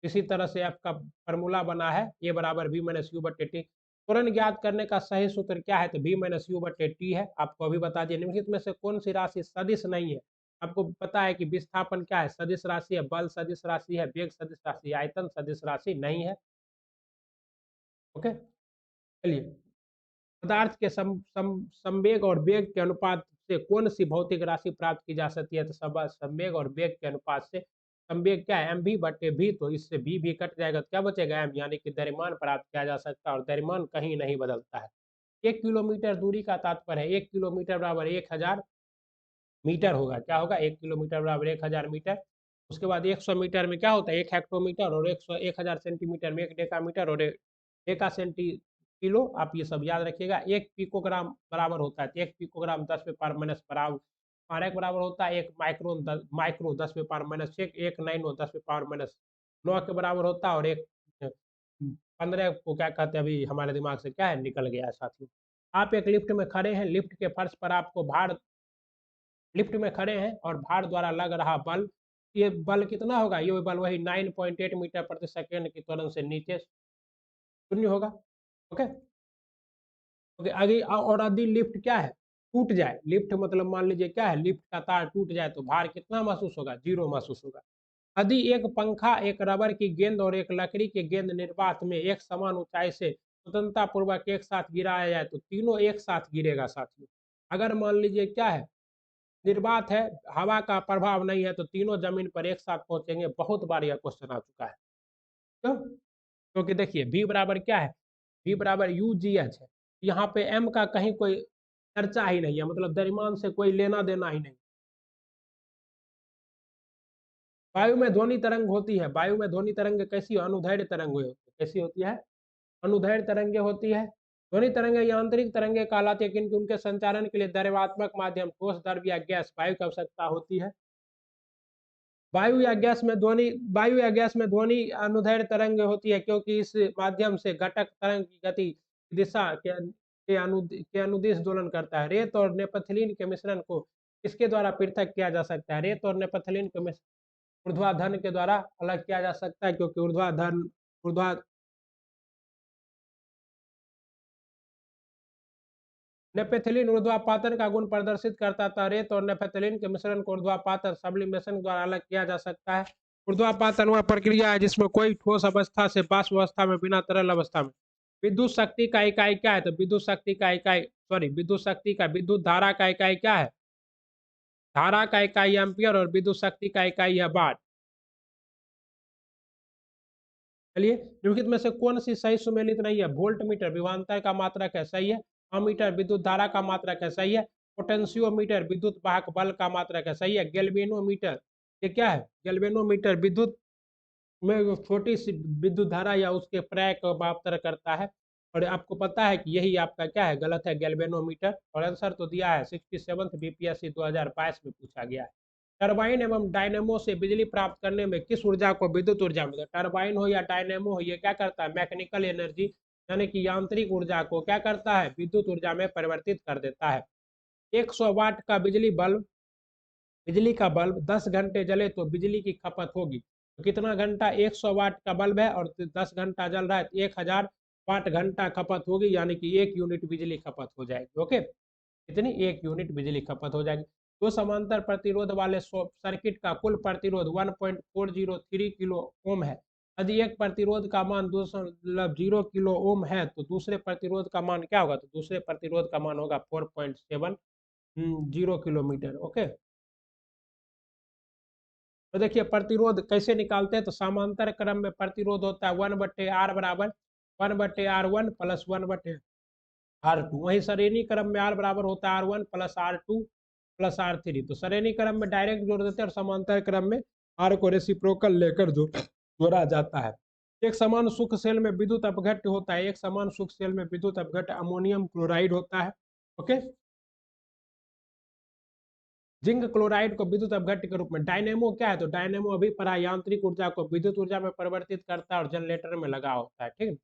इसी तरह से आपका फॉर्मूला बना है a बराबर v-u/t। त्वरण ज्ञात करने का सही सूत्र क्या है? तो v-u/t है। आपको अभी बता दिया। निम्नलिखित में से कौन सी राशि सदिश नहीं है? आपको पता है कि विस्थापन क्या है? सदिश राशि है, बल सदिश राशि है, वेग सदिश राशि, आयतन सदिश राशि नहीं है। ओके, चलिए। पदार्थ के संवेग और वेग के अनुपात से कौन सी भौतिक राशि प्राप्त की जा सकती है? तो संवेग और वेग के अनुपात से संवेग क्या है? mv/v। तो इससे v भी कट जाएगा तो क्या बचेगा? m, यानी कि द्रव्यमान प्राप्त किया जा सकता है। और द्रव्यमान कहीं नहीं बदलता है। 1 किलोमीटर दूरी का तात्पर्य है 1 किलोमीटर बराबर 1000 मीटर होगा। क्या होगा? 1 किलोमीटर बराबर 1000 मीटर। उसके बाद 100 मीटर में क्या होता है? 1 हेक्टोमीटर। और 1000 सेंटीमीटर में 1 डेकामीटर। और डेका सेंटी किलो। आप ये सब याद रखिएगा। 1 पिकोग्राम बराबर होता है। 1 पिकोग्राम 10⁻⁻ बराबर 12 के बराबर होता है। 1 माइक्रोन माइक्रो 10⁻⁻6, 1 नैनो 10⁻⁻9 के बराबर होता है। और 15 को क्या कहते हैं? अभी हमारे दिमाग से क्या है? निकल गया है साथियों। आप एक लिफ्ट में खड़े हैं, लिफ्ट के फर्श पर आपको भार, लिफ्ट में खड़े हैं और भार द्वारा लग रहा बल, ये बल कितना होगा? ये बल वही 9.8 मीटर प्रति सेकेंड की त्वरण से नीचे शून्य होगा। ओके। ओके, आगे और यदि लिफ्ट क्या है? टूट जाए। लिफ्ट मतलब मान लीजिए क्या है? लिफ्ट का तार टूट जाए तो भार कितना महसूस होगा? 0 महसूस होगा। यदि एक पंखा, एक रबर की गेंद और एक लकड़ी की गेंद निर्वात में एक समान ऊंचाई से स्वतंत्रता पूर्वक एक साथ गिराया जाए तो तीनों एक साथ गिरेगा साथियों। अगर मान लीजिए क्या है? निर्वात है, हवा का प्रभाव नहीं है, तो तीनों जमीन पर एक साथ पहुंचेंगे। बहुत बार यह क्वेश्चन आ चुका है। क्यों? क्योंकि देखिए v बराबर क्या है? v बराबर UGH है। यहाँ पे m का कहीं कोई चर्चा ही नहीं है, मतलब द्रव्यमान से कोई लेना देना ही नहीं। वायु में ध्वनि तरंग होती है। वायु में ध्वनि तरंग कैसी? अनुदैर्ध्य तरंग होती है। कैसी होती है? अनुदैर्ध्य तरंगे होती है। ध्वनि तरंगे या आंतरिक तरंगे कहलाती है, क्योंकि उनके संचारण के लिए द्रव्यात्मक माध्यम ठोस, द्रव या गैस, वायु की आवश्यकता होती है। वायु या गैस में ध्वनि अनुदैर्ध्य तरंग होती है, क्योंकि इस माध्यम से घटक तरंग की गति दिशा के अनुदिश दोलन करता है। रेत और नेपथलीन के मिश्रण को किसके द्वारा पृथक किया जा सकता है? रेत और नेपथलीन के मिश्रण ऊर्ध्वाधर के द्वारा अलग किया जा सकता है, क्योंकि ऊर्ध्वा नेपेथिलीन ऊर्ध्वापातन का गुण प्रदर्शित करता था। रेत और नेपेथिलीन के मिश्रण को ऊर्ध्वापातन सब्लिमेशन द्वारा अलग किया जा सकता है। ऊर्ध्वापातन वह प्रक्रिया है जिसमें कोई ठोस अवस्था से वाष्प अवस्था में बिना तरल अवस्था में। विद्युत शक्ति का इकाई क्या है? तो विद्युत शक्ति का इकाई विद्युत शक्ति का विद्युत धारा का इकाई क्या है? धारा का इकाई एम्पियर और विद्युत शक्ति का इकाई है वाट। चलिए, निम्नलिखित में से कौन सी सही सुमेलित नहीं है? वोल्ट मीटर विभवांतर का मात्रक है, सही है। अमीटर विद्युत धारा का मात्रक है, सही है। पोटेंशियोमीटर विद्युत वाहक बल का मात्रक है, सही है। गैल्वेनोमीटर ये क्या है? गैल्वेनोमीटर विद्युत में छोटी सी विद्युत धारा या उसके पर्याय का मापन करता है। और आपको पता है कि यही आपका क्या है? गलत है, गैल्वेनोमीटर। और आंसर तो दिया है 67th बीपीएससी 2022 में पूछा गया है। टरबाइन एवं डायनेमो से बिजली प्राप्त करने में किस ऊर्जा को विद्युत ऊर्जा में? टरबाइन हो या डायनेमो हो, ये क्या करता है? मैकेनिकल एनर्जी यानी कि यांत्रिक ऊर्जा को क्या करता है? विद्युत ऊर्जा में परिवर्तित कर देता है। 100 वाट का बिजली का बल्ब 10 घंटे जले तो बिजली की खपत होगी। तो कितना घंटा? 100 वाट का बल्ब है और 10 घंटा जल रहा है, 1000 वाट घंटा खपत होगी, यानी कि 1 यूनिट बिजली खपत हो जाएगी। ओके, कितनी? 1 यूनिट बिजली खपत हो जाएगी। दो समांतर प्रतिरोध वाले सर्किट का कुल प्रतिरोध 1.403 किलो ओम है। यदि एक प्रतिरोध का मान 0 किलो ओम है तो दूसरे प्रतिरोध का मान क्या होगा? तो दूसरे प्रतिरोध का मान होगा 4.70 किलोमीटर। ओके, तो देखिए प्रतिरोध कैसे निकालते हैं? तो समांतर क्रम में प्रतिरोध होता है 1/r बराबर 1/r1 प्लस 1/r2। वहीं श्रेणी क्रम में R बराबर होता है R1 plus R2 plus R3। तो श्रेणी क्रम में डायरेक्ट जोड़ देते हैं और समांतर क्रम में R को रेसिप्रोकल लेकर जोड़ा जाता है। एक समान सुख सेल में विद्युत अपघट्य होता है। एक समान सुख सेल में विद्युत अपघट्य अमोनियम क्लोराइड होता है। ओके, जिंक क्लोराइड को विद्युत अपघट्य के रूप में। डायनेमो क्या है? तो डायनेमो अभी पढ़ा, यांत्रिक ऊर्जा को विद्युत ऊर्जा में परिवर्तित करता है और जनरेटर में लगा होता है। ठीक है,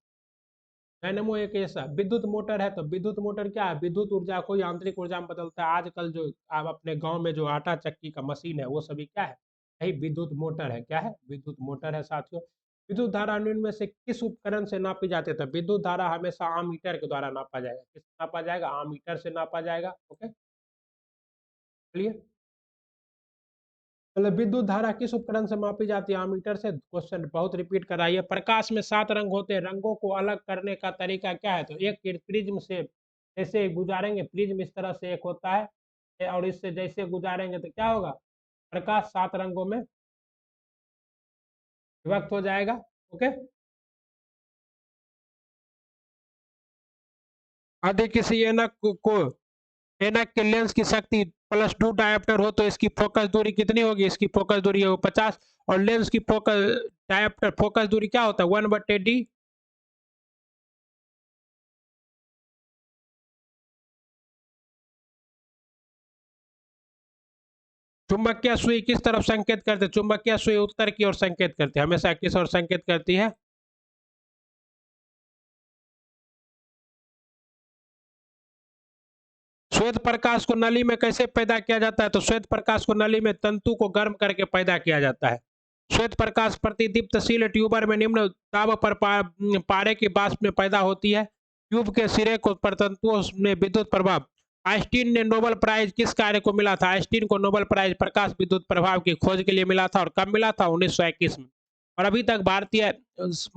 डायनेमो एक ऐसा। विद्युत मोटर है तो विद्युत मोटर क्या है? विद्युत ऊर्जा को यांत्रिक ऊर्जा में बदलता है। आजकल जो आप अपने गांव में जो आटा चक्की का मशीन है वो सभी क्या है? यही विद्युत मोटर है। क्या है? विद्युत मोटर है साथियों। विद्युत धारा निम्न में से किस उपकरण से नापी जाती है? तो विद्युत धारा हमेशा आमीटर के द्वारा नापा जाएगा। किस नापा जाएगा? आमीटर से नापा जाएगा। ओके, चलिए, मतलब विद्युत धारा किस उपकरण से मापी जाती है? एमीटर से। क्वेश्चन बहुत रिपीट कराइए। प्रकाश में 7 रंग होते हैं, रंगों को अलग करने का तरीका क्या है? तो एक प्रिज्म से जैसे गुजारेंगे, प्रिज्म इस तरह से एक होता है और इससे जैसे गुजारेंगे तो क्या होगा? प्रकाश 7 रंगों में विभक्त हो जाएगा। ओके, यदि किसी ऐनक के लेंस की शक्ति +2 डायोप्टर हो तो इसकी फोकस दूरी कितनी होगी? इसकी फोकस दूरी होगी 50। और लेंस की फोकस दूरी क्या होता है? 1/d। चुंबकीय सुई किस तरफ संकेत करते हैं? चुंबकीय सुई उत्तर की ओर संकेत करती है। हमेशा किस ओर संकेत करती है? श्वेत प्रकाश को नली में कैसे पैदा किया जाता है? तो श्वेत प्रकाश को नली में तंतु को गर्म करके पैदा किया जाता है। श्वेत प्रकाश प्रतिदीप्तशील ट्यूबर में निम्न दाब पर पारे की वाष्प में पैदा होती है। ट्यूब के सिरे को परतंतुओं में विद्युत प्रभाव। आइंस्टीन ने नोबेल प्राइज किस कार्य को मिला था? आइंस्टीन को नोबेल प्राइज प्रकाश विद्युत प्रभाव की खोज के लिए मिला था। और कब मिला था? 1921 में। और अभी तक भारतीय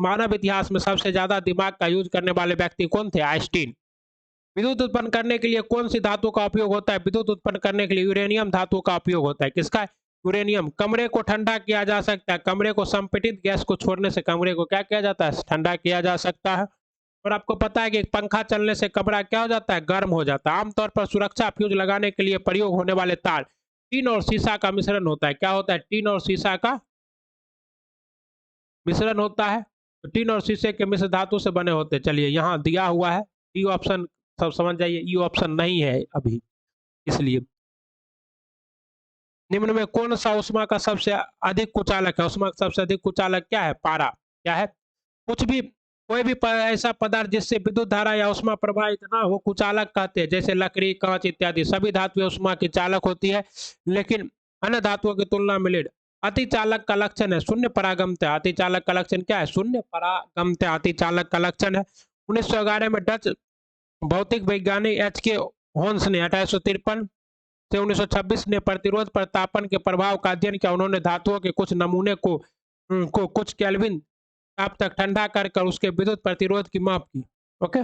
मानव इतिहास में सबसे ज्यादा दिमाग का यूज करने वाले व्यक्ति कौन थे? आइंस्टीन। विद्युत उत्पन्न करने के लिए कौन सी धातु का उपयोग होता है? विद्युत उत्पन्न करने के लिए यूरेनियम धातु का उपयोग होता है। किसका? यूरेनियम। कमरे को ठंडा किया जा सकता है। कमरे को संपीड़ित गैस को छोड़ने से कमरे को क्या किया जाता है? ठंडा किया जा सकता है। और आपको पता है कि पंखा चलने से कमरा क्या हो जाता है? गर्म हो जाता है। आमतौर पर सुरक्षा फ्यूज लगाने के लिए प्रयोग होने वाले तार टीन और शीशा का मिश्रण होता है। क्या होता है? टीन और शीशा का मिश्रण होता है। तो टीन और शीशे के मिश्र धातु से बने होते हैं। चलिए, यहाँ दिया हुआ है डी ऑप्शन, सब समझ जाइए। ई ऑप्शन नहीं है अभी, इसलिए। निम्न में कौन सा उष्मा का सबसे अधिक कुचालक है? उष्मा का सबसे अधिक कुचालक क्या है? पारा। क्या है? कुछ भी कोई भी ऐसा पदार्थ जिससे विद्युत धारा या उष्मा प्रवाहित ना हो कुचालक कहते हैं। जैसे लकड़ी, कांच इत्यादि सभी धातुएं उष्मा की चालक होती है, लेकिन अन्य धातुओं की तुलना में लीड। अतिचालक का लक्षण है शून्य परागमता। अतिचालक का लक्षण क्या है? शून्य परागमता अतिचालक का लक्षण है। 1911 में डच भौतिक वैज्ञानिक एच के होन्स ने 1853 से 1926 ने प्रतिरोध पर तापन के प्रभाव का अध्ययन किया। उन्होंने धातुओं के कुछ नमूने को कुछ केल्विन ताप तक ठंडा कर उसके विद्युत प्रतिरोध की माप की। ओके,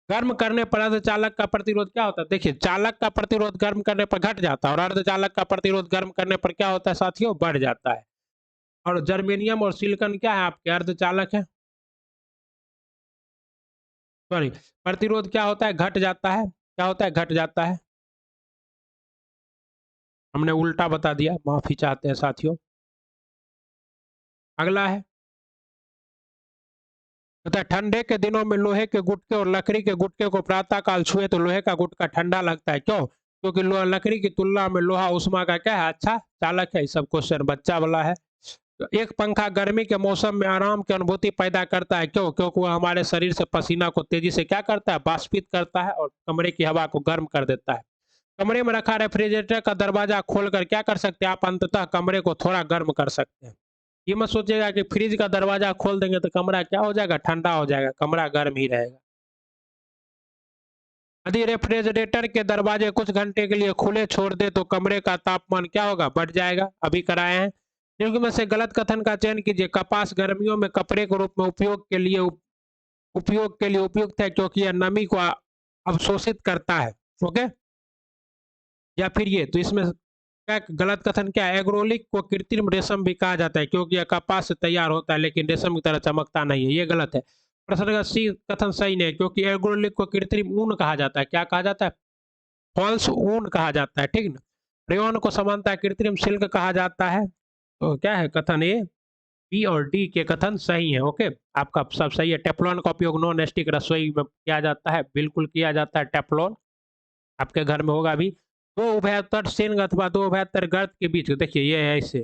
गर्म करने पर अर्धचालक का प्रतिरोध क्या होता है? देखिए, चालक का प्रतिरोध गर्म करने पर घट जाता है और अर्धचालक का प्रतिरोध गर्म करने पर क्या होता है साथियों? बढ़ जाता है। और जर्मेनियम और सिलिकॉन क्या है? आपके अर्धचालक है। सॉरी, प्रतिरोध क्या होता है? घट जाता है। क्या होता है? घट जाता है। हमने उल्टा बता दिया, माफी चाहते हैं साथियों। अगला है, तथा ठंडे के दिनों में लोहे के गुटके और लकड़ी के गुटके को प्रातः काल छुए तो लोहे का गुटका ठंडा लगता है। क्यों? क्योंकि लकड़ी की तुलना में लोहा उष्मा का क्या है? अच्छा चालक है। सब क्वेश्चन बच्चा वाला है। तो एक पंखा गर्मी के मौसम में आराम की अनुभूति पैदा करता है। क्यों? क्योंकि वह हमारे शरीर से पसीना को तेजी से क्या करता है? बाष्पित करता है और कमरे की हवा को गर्म कर देता है। कमरे में रखा रेफ्रिजरेटर का दरवाजा खोलकर क्या कर सकते हैं आप? अंततः कमरे को थोड़ा गर्म कर सकते हैं। ये मत सोचिएगा कि फ्रिज का दरवाजा खोल देंगे तो कमरा क्या हो जाएगा? ठंडा हो जाएगा। कमरा गर्म ही रहेगा। यदि रेफ्रिजरेटर के दरवाजे कुछ घंटे के लिए खुले छोड़ दे तो कमरे का तापमान क्या होगा? बढ़ जाएगा। अभी कराए हैं। निम्न में से गलत कथन का चयन कीजिए। कपास गर्मियों में कपड़े के रूप में उपयोग के लिए उपयुक्त है क्योंकि यह नमी को अवशोषित करता है। ओके, या फिर ये तो इसमें क्या गलत कथन क्या है? एग्रोलिक को कृत्रिम रेशम भी कहा जाता है क्योंकि यह कपास से तैयार होता है लेकिन रेशम की तरह चमकता नहीं है। ये गलत है। प्रश्न का सी कथन सही नहीं है क्योंकि एग्रोलिक को कृत्रिम ऊन कहा जाता है। क्या कहा जाता है? फॉल्स ऊन कहा जाता है। ठीक ना। रेयन को समानता कृत्रिम सिल्क कहा जाता है। तो क्या है कथन? ए, बी और डी के कथन सही है। ओके, आपका सब सही है। टेफ्लॉन का उपयोग नॉन स्टिक रसोई में किया जाता है। बिल्कुल किया जाता है। टेफ्लॉन आपके घर में होगा भी। दो उभयतर सिंग अथवा दो उभयतर गर्त के बीच, देखिए ये है ऐसे,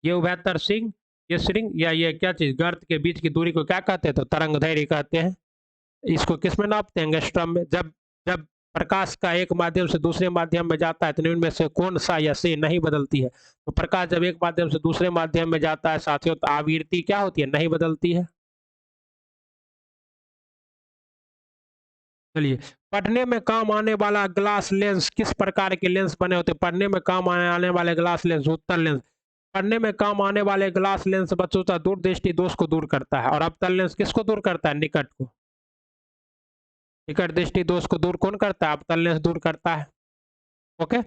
ये उभयतर सिंग, ये श्रृंग या ये क्या चीज गर्त के बीच की दूरी को क्या कहते हैं? तो तरंग दैर्घ्य कहते हैं। इसको किस में नापते हैं? एंगस्ट्रॉम में। जब जब प्रकाश का एक माध्यम से दूसरे माध्यम में जाता है तो इनमें से कौन सा या से नहीं बदलती है? तो प्रकाश जब एक माध्यम से दूसरे माध्यम में जाता है साथियों तो आवृत्ति क्या होती है? नहीं बदलती है। चलिए, पढ़ने में काम आने वाला ग्लास लेंस किस प्रकार के लेंस बने होते हैं? पढ़ने में काम आने वाले ग्लास लेंस उत्तल लेंस। पढ़ने में काम आने वाले ग्लास लेंस बच्चों का दूरदृष्टि दोष को दूर करता है और अवतल लेंस किसको दूर करता है? निकट को। निकट दृष्टि दोष को दूर कौन करता है? अवतल लेंस दूर करता है। ओके,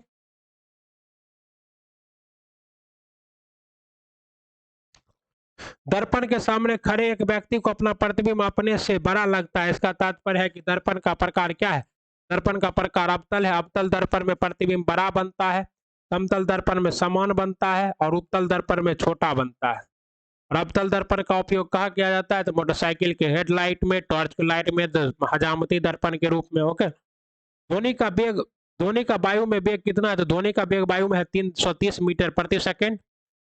दर्पण के सामने खड़े एक व्यक्ति को अपना प्रतिबिंब अपने से बड़ा लगता है। इसका तात्पर्य है कि दर्पण का प्रकार क्या है? दर्पण का प्रकार अवतल है। अवतल दर्पण में प्रतिबिंब बड़ा बनता है, समतल दर्पण में समान बनता है और उत्तल दर्पण में छोटा बनता है। और अवतल दर्पण का उपयोग कहाँ किया जाता है? तो मोटरसाइकिल के हेडलाइट में, टॉर्च की लाइट में, हजामती दर्पण के रूप में। ओके, ध्वनि का वेग, ध्वनि का वायु में वेग कितना है? तो ध्वनि का वेग वायु में है 330 मीटर प्रति सेकेंड।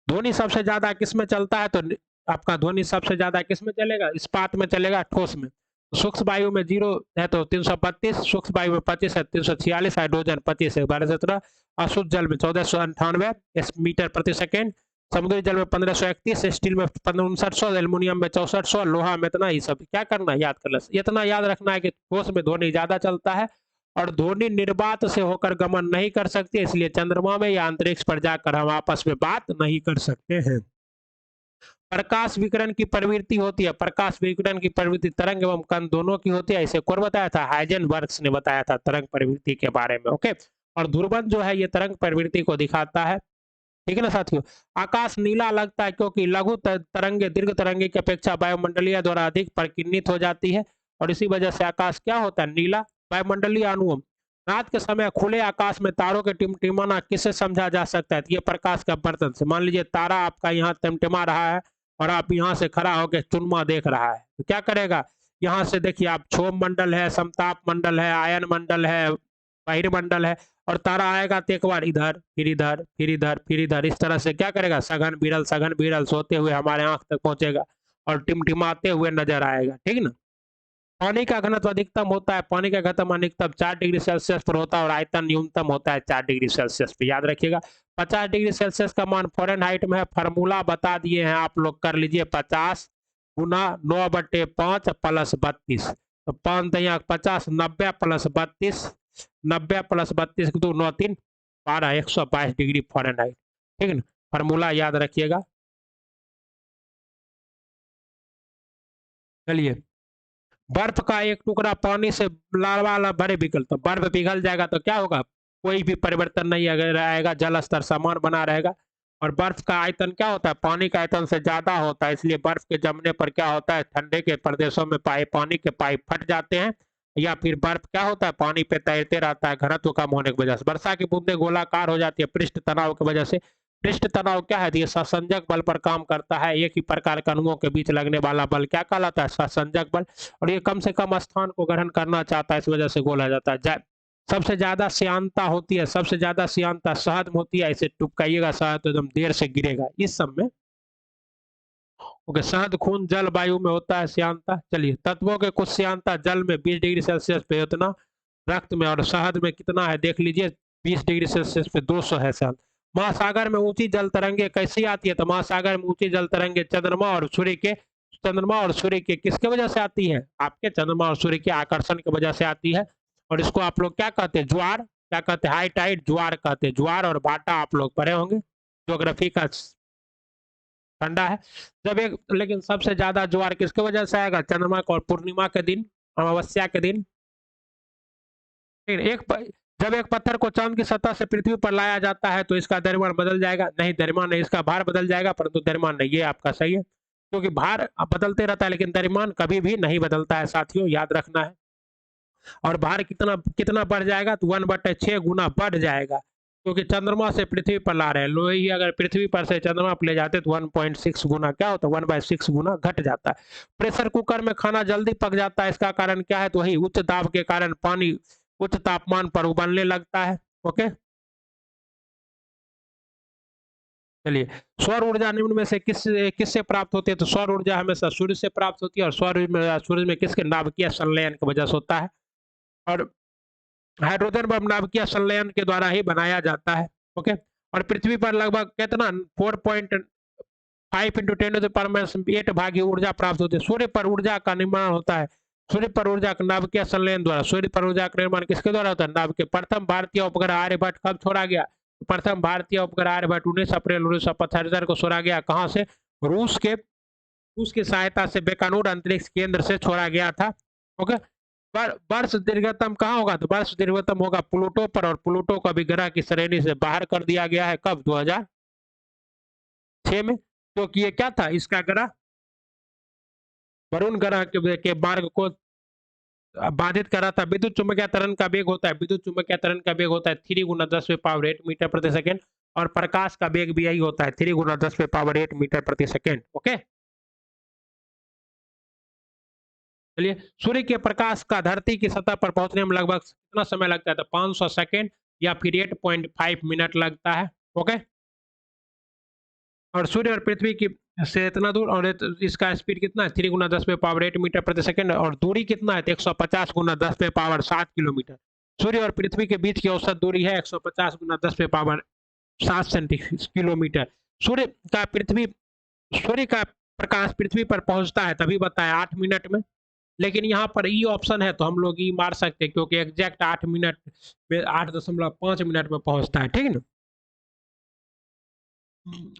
ध्वनि सबसे ज्यादा किस में चलता है? तो आपका ध्वनि सबसे ज्यादा किस में चलेगा? इस्पात में चलेगा, ठोस में। सूक्ष्म वायु में 0 है तो 332, सूक्ष्म वायु में 25 है 346, हाइड्रोजन 25 है 1217, अशुद्ध जल में 1498 मीटर प्रति सेकेंड, समुद्री जल में 1531, स्टील में 5900, एल्युमिनियम में 6400, लोहा में इतना ही। सब क्या करना है? याद करना। इतना याद रखना है कि ठोस में ध्वनि ज्यादा चलता है और ध्वनि निर्वात से होकर गमन नहीं कर सकती, इसलिए चंद्रमा में या अंतरिक्ष पर जाकर हम आपस में बात नहीं कर सकते हैं। प्रकाश विकिरण की प्रवृत्ति होती है। प्रकाश विकिरण की प्रवृत्ति तरंग एवं कण दोनों की होती है। इसे कौन बताया था? हाइजेनबर्ग ने बताया था तरंग प्रवृत्ति के बारे में। ओके, और ध्रुवन जो है ये तरंग प्रवृत्ति को दिखाता है। ठीक है ना साथियों। आकाश नीला लगता है क्योंकि लघु तरंगे दीर्घ तरंगे की अपेक्षा वायुमंडलीय द्वारा अधिक परिकिन्नित हो जाती है और इसी वजह से आकाश क्या होता है? नीला। वायुमंडलीय अणुओं, रात के समय खुले आकाश में तारों के टिमटिमाना किससे समझा जा सकता है? ये प्रकाश का बर्तन से। मान लीजिए तारा आपका यहाँ टिमटिमा रहा है और आप यहाँ से खड़ा होकर चुनमा देख रहा है तो क्या करेगा? यहाँ से देखिए आप, क्षोभ मंडल है, समताप मंडल है, आयन मंडल है, बहिर्मंडल है, और तारा आएगा तो एक बार इधर, फिर इधर, फिर इधर, फिर इधर, इस तरह से क्या करेगा? सघन विरल सोते हुए हमारे आंख तक पहुंचेगा और टिमटिमाते हुए नजर आएगा। ठीक ना। पानी का घनत्व अधिकतम होता है, पानी का घनत्व अधिकतम 4 डिग्री सेल्सियस पर होता है और आयतन न्यूनतम होता है 4 डिग्री सेल्सियस पे, याद रखिएगा। 50 डिग्री सेल्सियस का मान फ़ारेनहाइट में है, फार्मूला बता दिए हैं, आप लोग कर लीजिए। 50 गुना 9/5 प्लस 32, तो 5 तिया 50, 90 प्लस 32, 90 प्लस 32 2 9 3 12, 122 डिग्री फ़ारेनहाइट, ठीक है ना। फार्मूला याद रखिएगा। चलिए, बर्फ का एक टुकड़ा पानी से लावा भरे पिघल, तो बर्फ पिघल जाएगा तो क्या होगा, कोई भी परिवर्तन नहीं अगर आएगा, जल स्तर समान बना रहेगा। और बर्फ का आयतन क्या होता है, पानी के आयतन से ज्यादा होता है, इसलिए बर्फ के जमने पर क्या होता है, ठंडे के प्रदेशों में पानी के पाइप फट जाते हैं, या फिर बर्फ क्या होता है, पानी पे तैरते रहता है घनत्व कम होने की वजह से। वर्षा की बूंदें गोलाकार हो जाती है पृष्ठ तनाव की वजह से। पृष्ठ तनाव क्या है, ये ससंजक बल पर काम करता है, एक ही प्रकार के अणुओं के बीच लगने वाला बल क्या कहलाता है, ससंजक बल। और ये कम से कम स्थान को ग्रहण करना चाहता है, इस वजह से बोला जाता है। सबसे ज्यादा श्यानता होती है, सबसे ज्यादा श्यानता शहद में होती है, इसे टुपकाइएगा, शहद तो एकदम देर से गिरेगा इस सब में। ओके, शहद खून जल वायु में होता है श्यानता। चलिए, तत्वों के कुछ श्यानता जल में 20 डिग्री सेल्सियस पे उतना, रक्त में और शहद में कितना है देख लीजिए, 20 डिग्री सेल्सियस पे 200 है शहद। महासागर में ऊंची जल तरंगे कैसी आती है, तो महासागर में ऊंची जल तरंगे चंद्रमा और सूर्य के किसके वजह से आती है, आपके चंद्रमा और सूर्य के आकर्षण की वजह से आती है। और इसको आप लोग क्या कहते हैं, ज्वार, क्या कहते हैं, हाई टाइड ज्वार कहते हैं। ज्वार और भाटा आप लोग पढ़े होंगे, ज्योग्राफी का ठंडा है। जब एक, लेकिन सबसे ज्यादा ज्वार किसके वजह से आएगा, चंद्रमा को और पूर्णिमा के दिन, अमावस्या के दिन। जब एक पत्थर को चांद की सतह से पृथ्वी पर लाया जाता है तो इसका द्रव्यमान बदल जाएगा, नहीं द्रव्यमान नहीं, इसका भार बदल जाएगा, परंतु द्रव्यमान नहीं, ये आपका सही है, क्योंकि भार बदलते रहता है लेकिन द्रव्यमान कभी भी नहीं बदलता है साथियों, याद रखना है। और भार कितना कितना बढ़ जाएगा, तो 1/6 गुना बढ़ जाएगा, क्योंकि चंद्रमा से पृथ्वी पर ला रहे हैं, लोहे ही अगर पृथ्वी पर से चंद्रमा पर ले जाते तो 1.6 गुना क्या होता है, 1/6 गुना घट जाता है। प्रेशर कुकर में खाना जल्दी पक जाता है, इसका कारण क्या है, तो वही उच्च दाब के कारण पानी उच्च तापमान पर उबलने लगता है। ओके, चलिए, सौर ऊर्जा निम्न में से किससे प्राप्त होती है, तो सौर ऊर्जा हमेशा सूर्य से प्राप्त होती है, और सूर्य में किसके नाभिकीय संलयन की वजह से होता है, और हाइड्रोजन बम नाभिकीय संलयन के द्वारा ही बनाया जाता है। ओके, और पृथ्वी पर लगभग कितना 4.5 इंटू 10⁻8 भागी ऊर्जा प्राप्त होती है। सूर्य पर ऊर्जा का निर्माण होता है, सूर्य पर ऊर्जा का नाभिकीय संलयन द्वारा। सूर्य पर ऊर्जा का निर्माण किसके द्वारा होता है, नाभिकीय। प्रथम भारतीय उपग्रह आर्यभट्ट कब छोड़ा गया, प्रथम भारतीय उपग्रह आर्यभट्ट 19 अप्रैल 1975 को छोड़ा गया, कहाँ से, रूस की सहायता से बेकानूर अंतरिक्ष केंद्र से छोड़ा गया था। ओके, वर्ष दीर्घतम कहाँ होगा, तो वर्ष दीर्घतम होगा प्लूटो पर, और प्लूटो को अभी ग्रह की श्रेणी से बाहर कर दिया गया है, कब, 2006 में, क्योंकि ये क्या था, इसका ग्रह वरुण ग्रह के मार्ग को बाधित कर रहा था। विद्युत चुम्बकीय तरंग का वेग होता है, विद्युत चुम्बकीय तरंग का वेग होता है 3 गुना 10⁸ मीटर प्रति सेकेंड, और प्रकाश का वेग भी यही होता है 3 गुना 10⁸ मीटर प्रति सेकेंड। ओके, चलिए, सूर्य के प्रकाश का धरती की सतह पर पहुंचने में लगभग कितना समय लगता है, तो 500 सेकेंड या फिर 8.5 मिनट लगता है। ओके, और सूर्य और पृथ्वी की से इतना दूर, और इसका स्पीड कितना है, 3 गुना 10⁸ मीटर प्रति सेकेंड, और दूरी कितना है, 150 गुना 10⁻7 किलोमीटर। सूर्य और पृथ्वी के बीच की औसत दूरी है 150 गुना 10⁻7 किलोमीटर। सूर्य का पृथ्वी सूर्य का प्रकाश पृथ्वी पर पहुंचता है, तभी बताया 8 मिनट में, लेकिन यहाँ पर ई ऑप्शन है तो हम लोग ई मार सकते हैं, क्योंकि एग्जैक्ट 8 मिनट में 8.5 मिनट में पहुंचता है, ठीक है ना।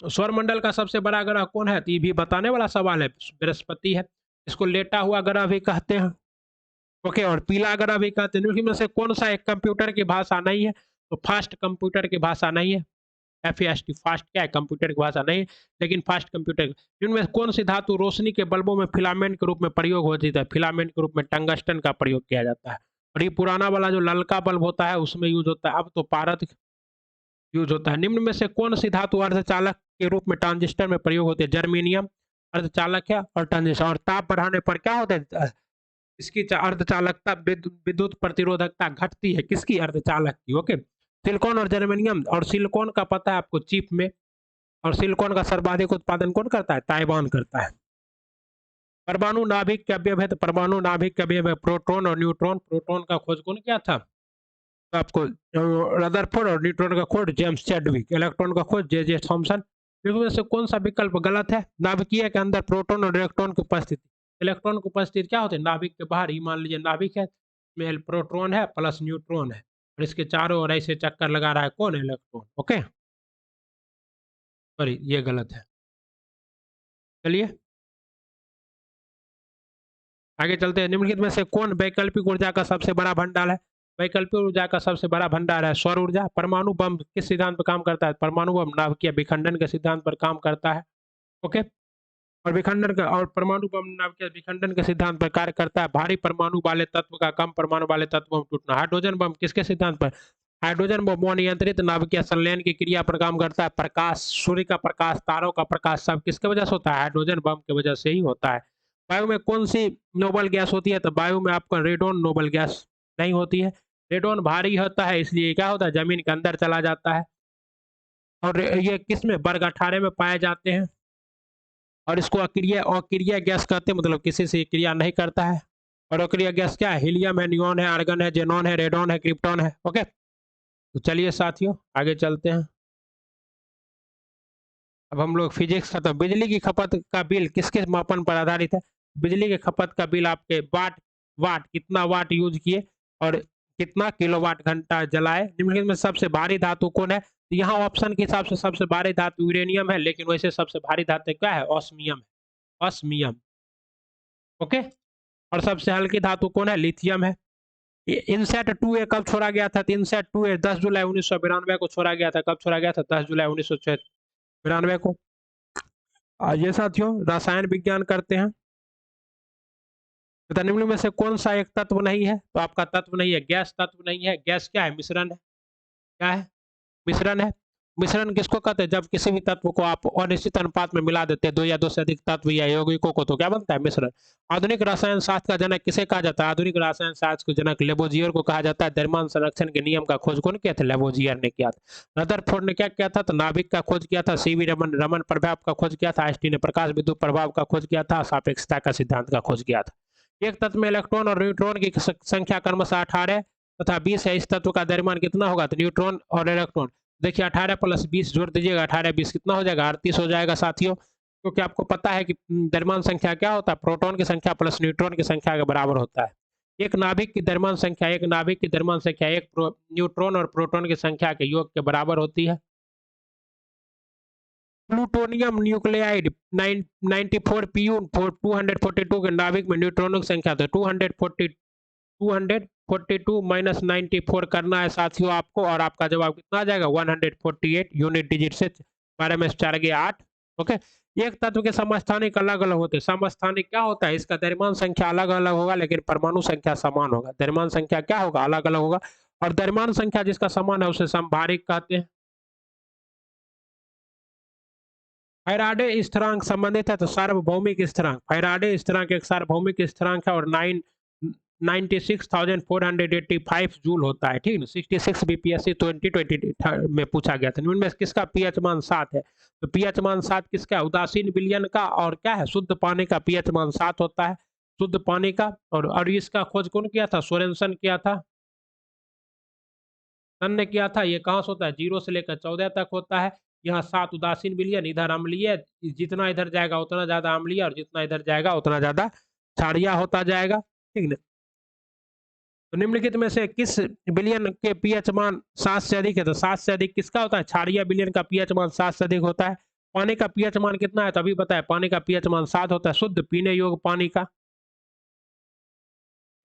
सौर मंडल का सबसे बड़ा ग्रह कौन है, तो ये भी बताने वाला सवाल है, बृहस्पति है, इसको लेटा हुआ ग्रह भी कहते हैं। ओके, और पीला ग्रह भी कहते हैं। इनमें से कौन सा एक कंप्यूटर की भाषा नहीं है, तो फास्ट कंप्यूटर की भाषा नहीं है, FAST, फास्ट क्या है, कंप्यूटर की भाषा नहीं है, लेकिन फास्ट कंप्यूटर। इनमें कौन सी धातु रोशनी के बल्बों में फिलामेंट के रूप में प्रयोग होती है, फिलामेंट के रूप में टंगस्टन का प्रयोग किया जाता है। और ये पुराना वाला जो ललका बल्ब होता है उसमें यूज होता है, अब तो पारद यूज होता है। निम्न में से कौन सी धातु अर्धचालक के रूप में ट्रांजिस्टर में प्रयोग होती है, जर्मेनियम अर्धचालक है, और ट्रांजिस्टर। और ताप बढ़ाने पर क्या होता है, इसकी अर्धचालकता विद्युत प्रतिरोधकता घटती है, किसकी, अर्धचालक की। ओके, सिलिकॉन और जर्मेनियम, और सिलिकॉन का पता है आपको चिप में, और सिलिकॉन का सर्वाधिक उत्पादन कौन करता है, ताइवान करता है। परमाणु नाभिक के अवयव है, तो परमाणु नाभिक के अवयव है प्रोटॉन और न्यूट्रॉन। प्रोटॉन का खोज कौन किया था? तो आपको रदरफोर्ड, और न्यूट्रॉन का खोज जेम्स चैडविक, इलेक्ट्रॉन का खोज जे जे थॉमसन। इनमें से कौन सा विकल्प गलत है? नाभिकीय के अंदर प्रोटॉन और इलेक्ट्रॉन की उपस्थिति। इलेक्ट्रॉन की उपस्थिति क्या होती है? नाभिक के बाहर ही, मान लीजिए नाभिक है, में प्रोटॉन है प्लस न्यूट्रॉन है, और इसके चारों ओर ऐसे चक्कर लगा रहा है कौन? इलेक्ट्रॉन। ओके, सॉरी ये गलत है। चलिए आगे चलते हैं। निम्नलिखित में से कौन वैकल्पिक ऊर्जा का सबसे बड़ा भंडार है? वैकल्पिक ऊर्जा का सबसे बड़ा भंडार है सौर ऊर्जा। परमाणु बम किस सिद्धांत पर काम करता है? परमाणु बम नाभिकीय विखंडन के सिद्धांत पर काम करता है। ओके, और विखंडन का, और परमाणु बम नाभिकीय विखंडन के सिद्धांत पर कार्य करता है। भारी परमाणु वाले तत्व का कम परमाणु वाले तत्व में टूटना। हाइड्रोजन बम किसके सिद्धांत पर? हाइड्रोजन बम अनियंत्रित नाभिकीय संलयन की क्रिया पर काम करता है। प्रकाश, सूर्य का प्रकाश, तारों का प्रकाश, सब किसके वजह से होता है? हाइड्रोजन बम की वजह से ही होता है। वायु में कौन सी नोबल गैस होती है? तो वायु में आपका रेडोन नोबल गैस नहीं होती है। रेडोन भारी होता है, इसलिए क्या होता है? जमीन के अंदर चला जाता है। और ये किस में? वर्ग 18 में पाए जाते हैं। और इसको अक्रिय अक्रिय गैस कहते हैं, मतलब किसी से क्रिया नहीं करता है। और अक्रिय गैस क्या है? हीलियम है, नियॉन है, आर्गन है, जेनॉन है, रेडॉन है, क्रिप्टॉन है। ओके, तो चलिए साथियों आगे चलते हैं। अब हम लोग फिजिक्स का, तो बिजली की खपत का बिल किसके मापन पर आधारित है? बिजली के खपत का बिल आपके वाट, वाट कितना वाट यूज किए और कितना किलोवाट घंटा जलाए। निम्नलिखित में सबसे भारी धातु कौन है? तो यहाँ ऑप्शन के हिसाब से सबसे भारी धातु यूरेनियम है, लेकिन वैसे सबसे भारी धातु क्या है? ऑस्मियम है, ऑस्मियम। ओके, और सबसे हल्की धातु कौन है? लिथियम है। इनसेट 2A कब छोड़ा गया था? तो इनसेट 2A 10 जुलाई 1992 को छोड़ा गया था। कब छोड़ा गया था? 10 जुलाई 1992 को। आइए साथियों रसायन विज्ञान करते हैं। तो निम्न में से कौन सा एक तत्व नहीं है? तो आपका तत्व नहीं है, गैस तत्व नहीं है। गैस क्या है? मिश्रण है। क्या है? मिश्रण है। मिश्रण किसको कहते हैं? जब किसी भी तत्व को आप अनिश्चित अनुपात में मिला देते हैं, दो या दो से अधिक तत्व या यौगिकों को, तो क्या बनता है? मिश्रण। आधुनिक रसायन शास्त्र का जनक किसे कहा जाता है? आधुनिक रसायन शास्त्र के जनक लेबोजियर को कहा जाता है। द्रव्यमान संरक्षण के नियम का खोज कौन किया था? लेबोजियर ने किया था। रदरफोर्ड ने क्या किया था? तो नाभिक का खोज किया था। सीवी रमन रमन प्रभाव का खोज किया था। आइंस्टीन ने प्रकाश विद्युत प्रभाव का खोज किया था। सापेक्षता का सिद्धांत का खोज किया था। एक तत्व में इलेक्ट्रॉन और न्यूट्रॉन की संख्या क्रमशः 18 तथा 20 है। इस तत्व का द्रव्यमान कितना होगा? तो न्यूट्रॉन और इलेक्ट्रॉन, देखिए 18 प्लस 20 जोड़ दीजिएगा, 18 20 कितना हो जाएगा? 38 हो जाएगा साथियों। क्योंकि आपको पता है कि द्रव्यमान संख्या क्या होता है? प्रोटॉन की संख्या प्लस न्यूट्रॉन की संख्या के बराबर होता है। एक नाभिक की द्रव्यमान संख्या, एक नाभिक की द्रव्यमान संख्या एक न्यूट्रॉन और प्रोटॉन की संख्या के योग के बराबर होती है। प्लूटोनियम न्यूक्लियाइड 94 पीयू 242 के नाभिक में न्यूट्रॉनों की संख्या, तो 242 माइनस 94 करना है साथियों आपको, और आपका जवाब कितना आ जाएगा? 148 यूनिट डिजिट से 12 में 4 गए 8। ओके, एक तत्व के समस्थानिक अलग अलग होते हैं। समस्थानिक क्या होता है? इसका द्रव्यमान संख्या अलग अलग होगा, लेकिन परमाणु संख्या समान होगा। द्रव्यमान संख्या क्या होगा? अलग अलग होगा, और द्रव्यमान संख्या जिसका समान है उसे समभारिक कहते हैं। फैराडे स्थिरांक संबंधित है, तो सार्वभौमिक स्थिरांक। फैराडे स्थिरांक एक सार्वभौमिक स्थिरांक है, और 96,485 जूल होता है। ठीक है, 66 बीपीएससी 2020 में पूछा गया था। इनमें किसका पीएच मान 7 है? तो पीएच मान 7 किसका? उदासीन विलयन का, और क्या है? शुद्ध पानी का पीएच मान 7 होता है, शुद्ध पानी का। और इसका खोज कौन किया था? सोरेनसन किया था। सन ने किया था। ये कहाँ से होता है? 0 से लेकर 14 तक होता है। यहाँ 7 उदासीन विलयन, इधर अम्लीय, जितना इधर जाएगा उतना ज्यादा अम्लीय, और जितना इधर जाएगा उतना ज्यादा क्षारीय होता जाएगा। ठीक है, तो निम्नलिखित में से किस विलयन के पीएच मान 7 से अधिक है? तो 7 से अधिक किसका होता है? क्षारीय विलयन का पीएच मान 7 से अधिक होता है। पानी का पीएच मान कितना है? तो अभी बताया, पानी का पीएच मान 7 होता है, शुद्ध पीने योग्य पानी का।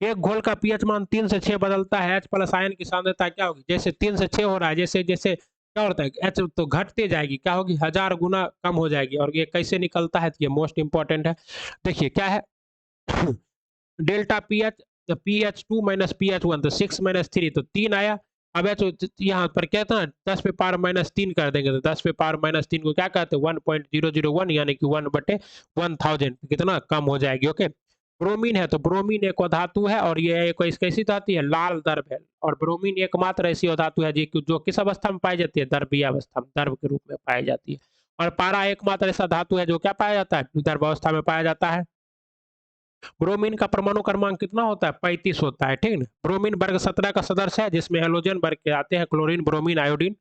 एक घोल का पीएच मान 3 से 6 बदलता है। H प्लस आयन की सांद्रता क्या होगी? जैसे 3 से 6 हो रहा है, जैसे जैसे क्या होता है? H तो घटते जाएगी, क्या होगी? 1000 गुना कम हो जाएगी। और ये कैसे निकलता है? ये मोस्ट इंपॉर्टेंट है। देखिए क्या है delta pH, pH2 minus pH1, तो 6 माइनस 3 तो 3 आया। अब एच यहाँ पर कहता है 10 पे पावर माइनस 3 कर देंगे, तो 10 पे पावर माइनस 3 को क्या कहते हैं? 1.001, यानी कि 1/1000 कितना कम हो जाएगी। ओके, ब्रोमीन है, तो ब्रोमीन एक धातु है, और ये एक कैसी धातु है? लाल द्रव है। और ब्रोमीन एकमात्र ऐसी धातु है जो किस अवस्था में पाई जाती है? द्रव्य अवस्था में, द्रव के रूप में पाई जाती है। और पारा एकमात्र ऐसा धातु है जो क्या पाया जाता है? द्रव अवस्था में पाया जाता है। ब्रोमीन का परमाणु क्रमांक कितना होता है? 35 होता है, ठीक ना? ब्रोमीन वर्ग 17 का सदस्य है, जिसमें हैलोजन वर्ग के आते हैं, क्लोरीन, ब्रोमीन, आयोडीन।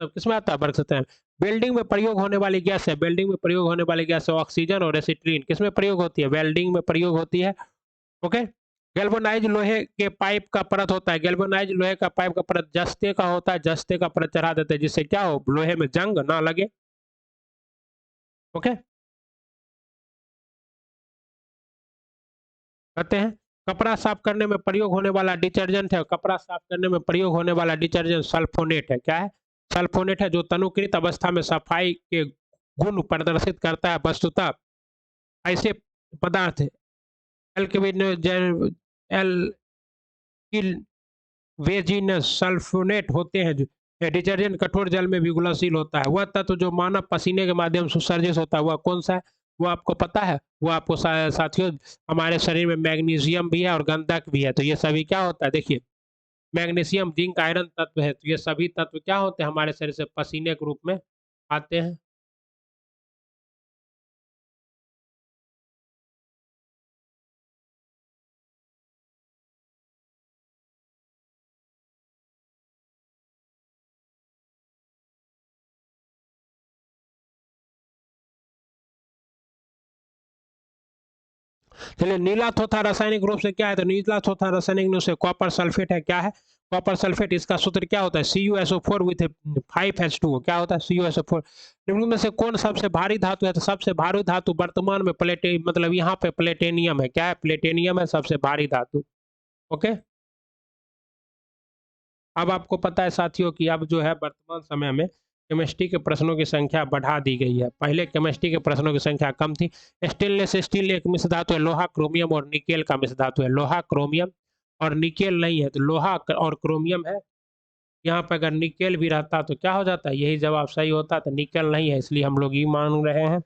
सब किसमें आता है? वर्ग 17 में। वेल्डिंग में प्रयोग होने वाली गैस है, वेल्डिंग में प्रयोग होने वाली गैस है ऑक्सीजन और एसिट्रीन। किसमें प्रयोग होती है? वेल्डिंग में प्रयोग होती है। ओके। गैल्वेनाइज लोहे के पाइप का परत होता है, गैल्वेनाइज लोहे का पाइप का परत जस्ते का होता है, जस्ते का परत चढ़ा देते हैं, जिससे क्या हो? लोहे में जंग ना लगे। ओके। कहते हैं कपड़ा साफ करने में प्रयोग होने वाला डिटर्जेंट है, कपड़ा साफ करने में प्रयोग होने वाला डिटर्जेंट सल्फोनेट है। क्या है? सल्फोनेट है, जो तनुकृत अवस्था में सफाई के गुण प्रदर्शित करता है। वस्तुतः ऐसे पदार्थ वेजिनस सल्फोनेट होते हैं, जो डिटर्जेंट कठोर जल में भी घुलनशील होता है। वह तत्व जो मानव पसीने के माध्यम से उत्सर्जित होता है, वह कौन सा है? वो आपको पता है? वो आपको साथियों, हमारे शरीर में मैग्नीशियम भी है और गंधक भी है। तो ये सभी क्या होता है? देखिए, मैग्नीशियम, जिंक, आयरन तत्व है। तो ये सभी तत्व क्या होते हैं? हमारे शरीर से पसीने के रूप में आते हैं। चलिए, नीला थोथा रासायनिक रूप से क्या है? तो नीला थोथा रासायनिक रूप से कॉपर सल्फेट है। क्या है? Copper sulphate. इसका सूत्र क्या होता है? CuSO4 with 5H2O। क्या होता है? CuSO4। निम्न में से कौन सबसे भारी धातु है? तो सबसे भारी धातु वर्तमान में मतलब यहाँ पे प्लेटेनियम है। क्या है? प्लेटेनियम है सबसे भारी धातु। ओके। अब आपको पता है साथियों कि अब जो है वर्तमान समय में केमिस्ट्री के प्रश्नों की संख्या बढ़ा दी गई है। पहले केमिस्ट्री के प्रश्नों की संख्या कम थी। स्टेनलेस स्टील एक मिश्र धातु है, लोहा, क्रोमियम और निकेल का मिश्र धातु है। लोहा, क्रोमियम और निकेल नहीं है, तो लोहा और क्रोमियम है। यहाँ पर अगर निकेल भी रहता तो क्या हो जाता? यही जवाब सही होता। तो निकेल नहीं है, इसलिए हम लोग ये मान रहे हैं।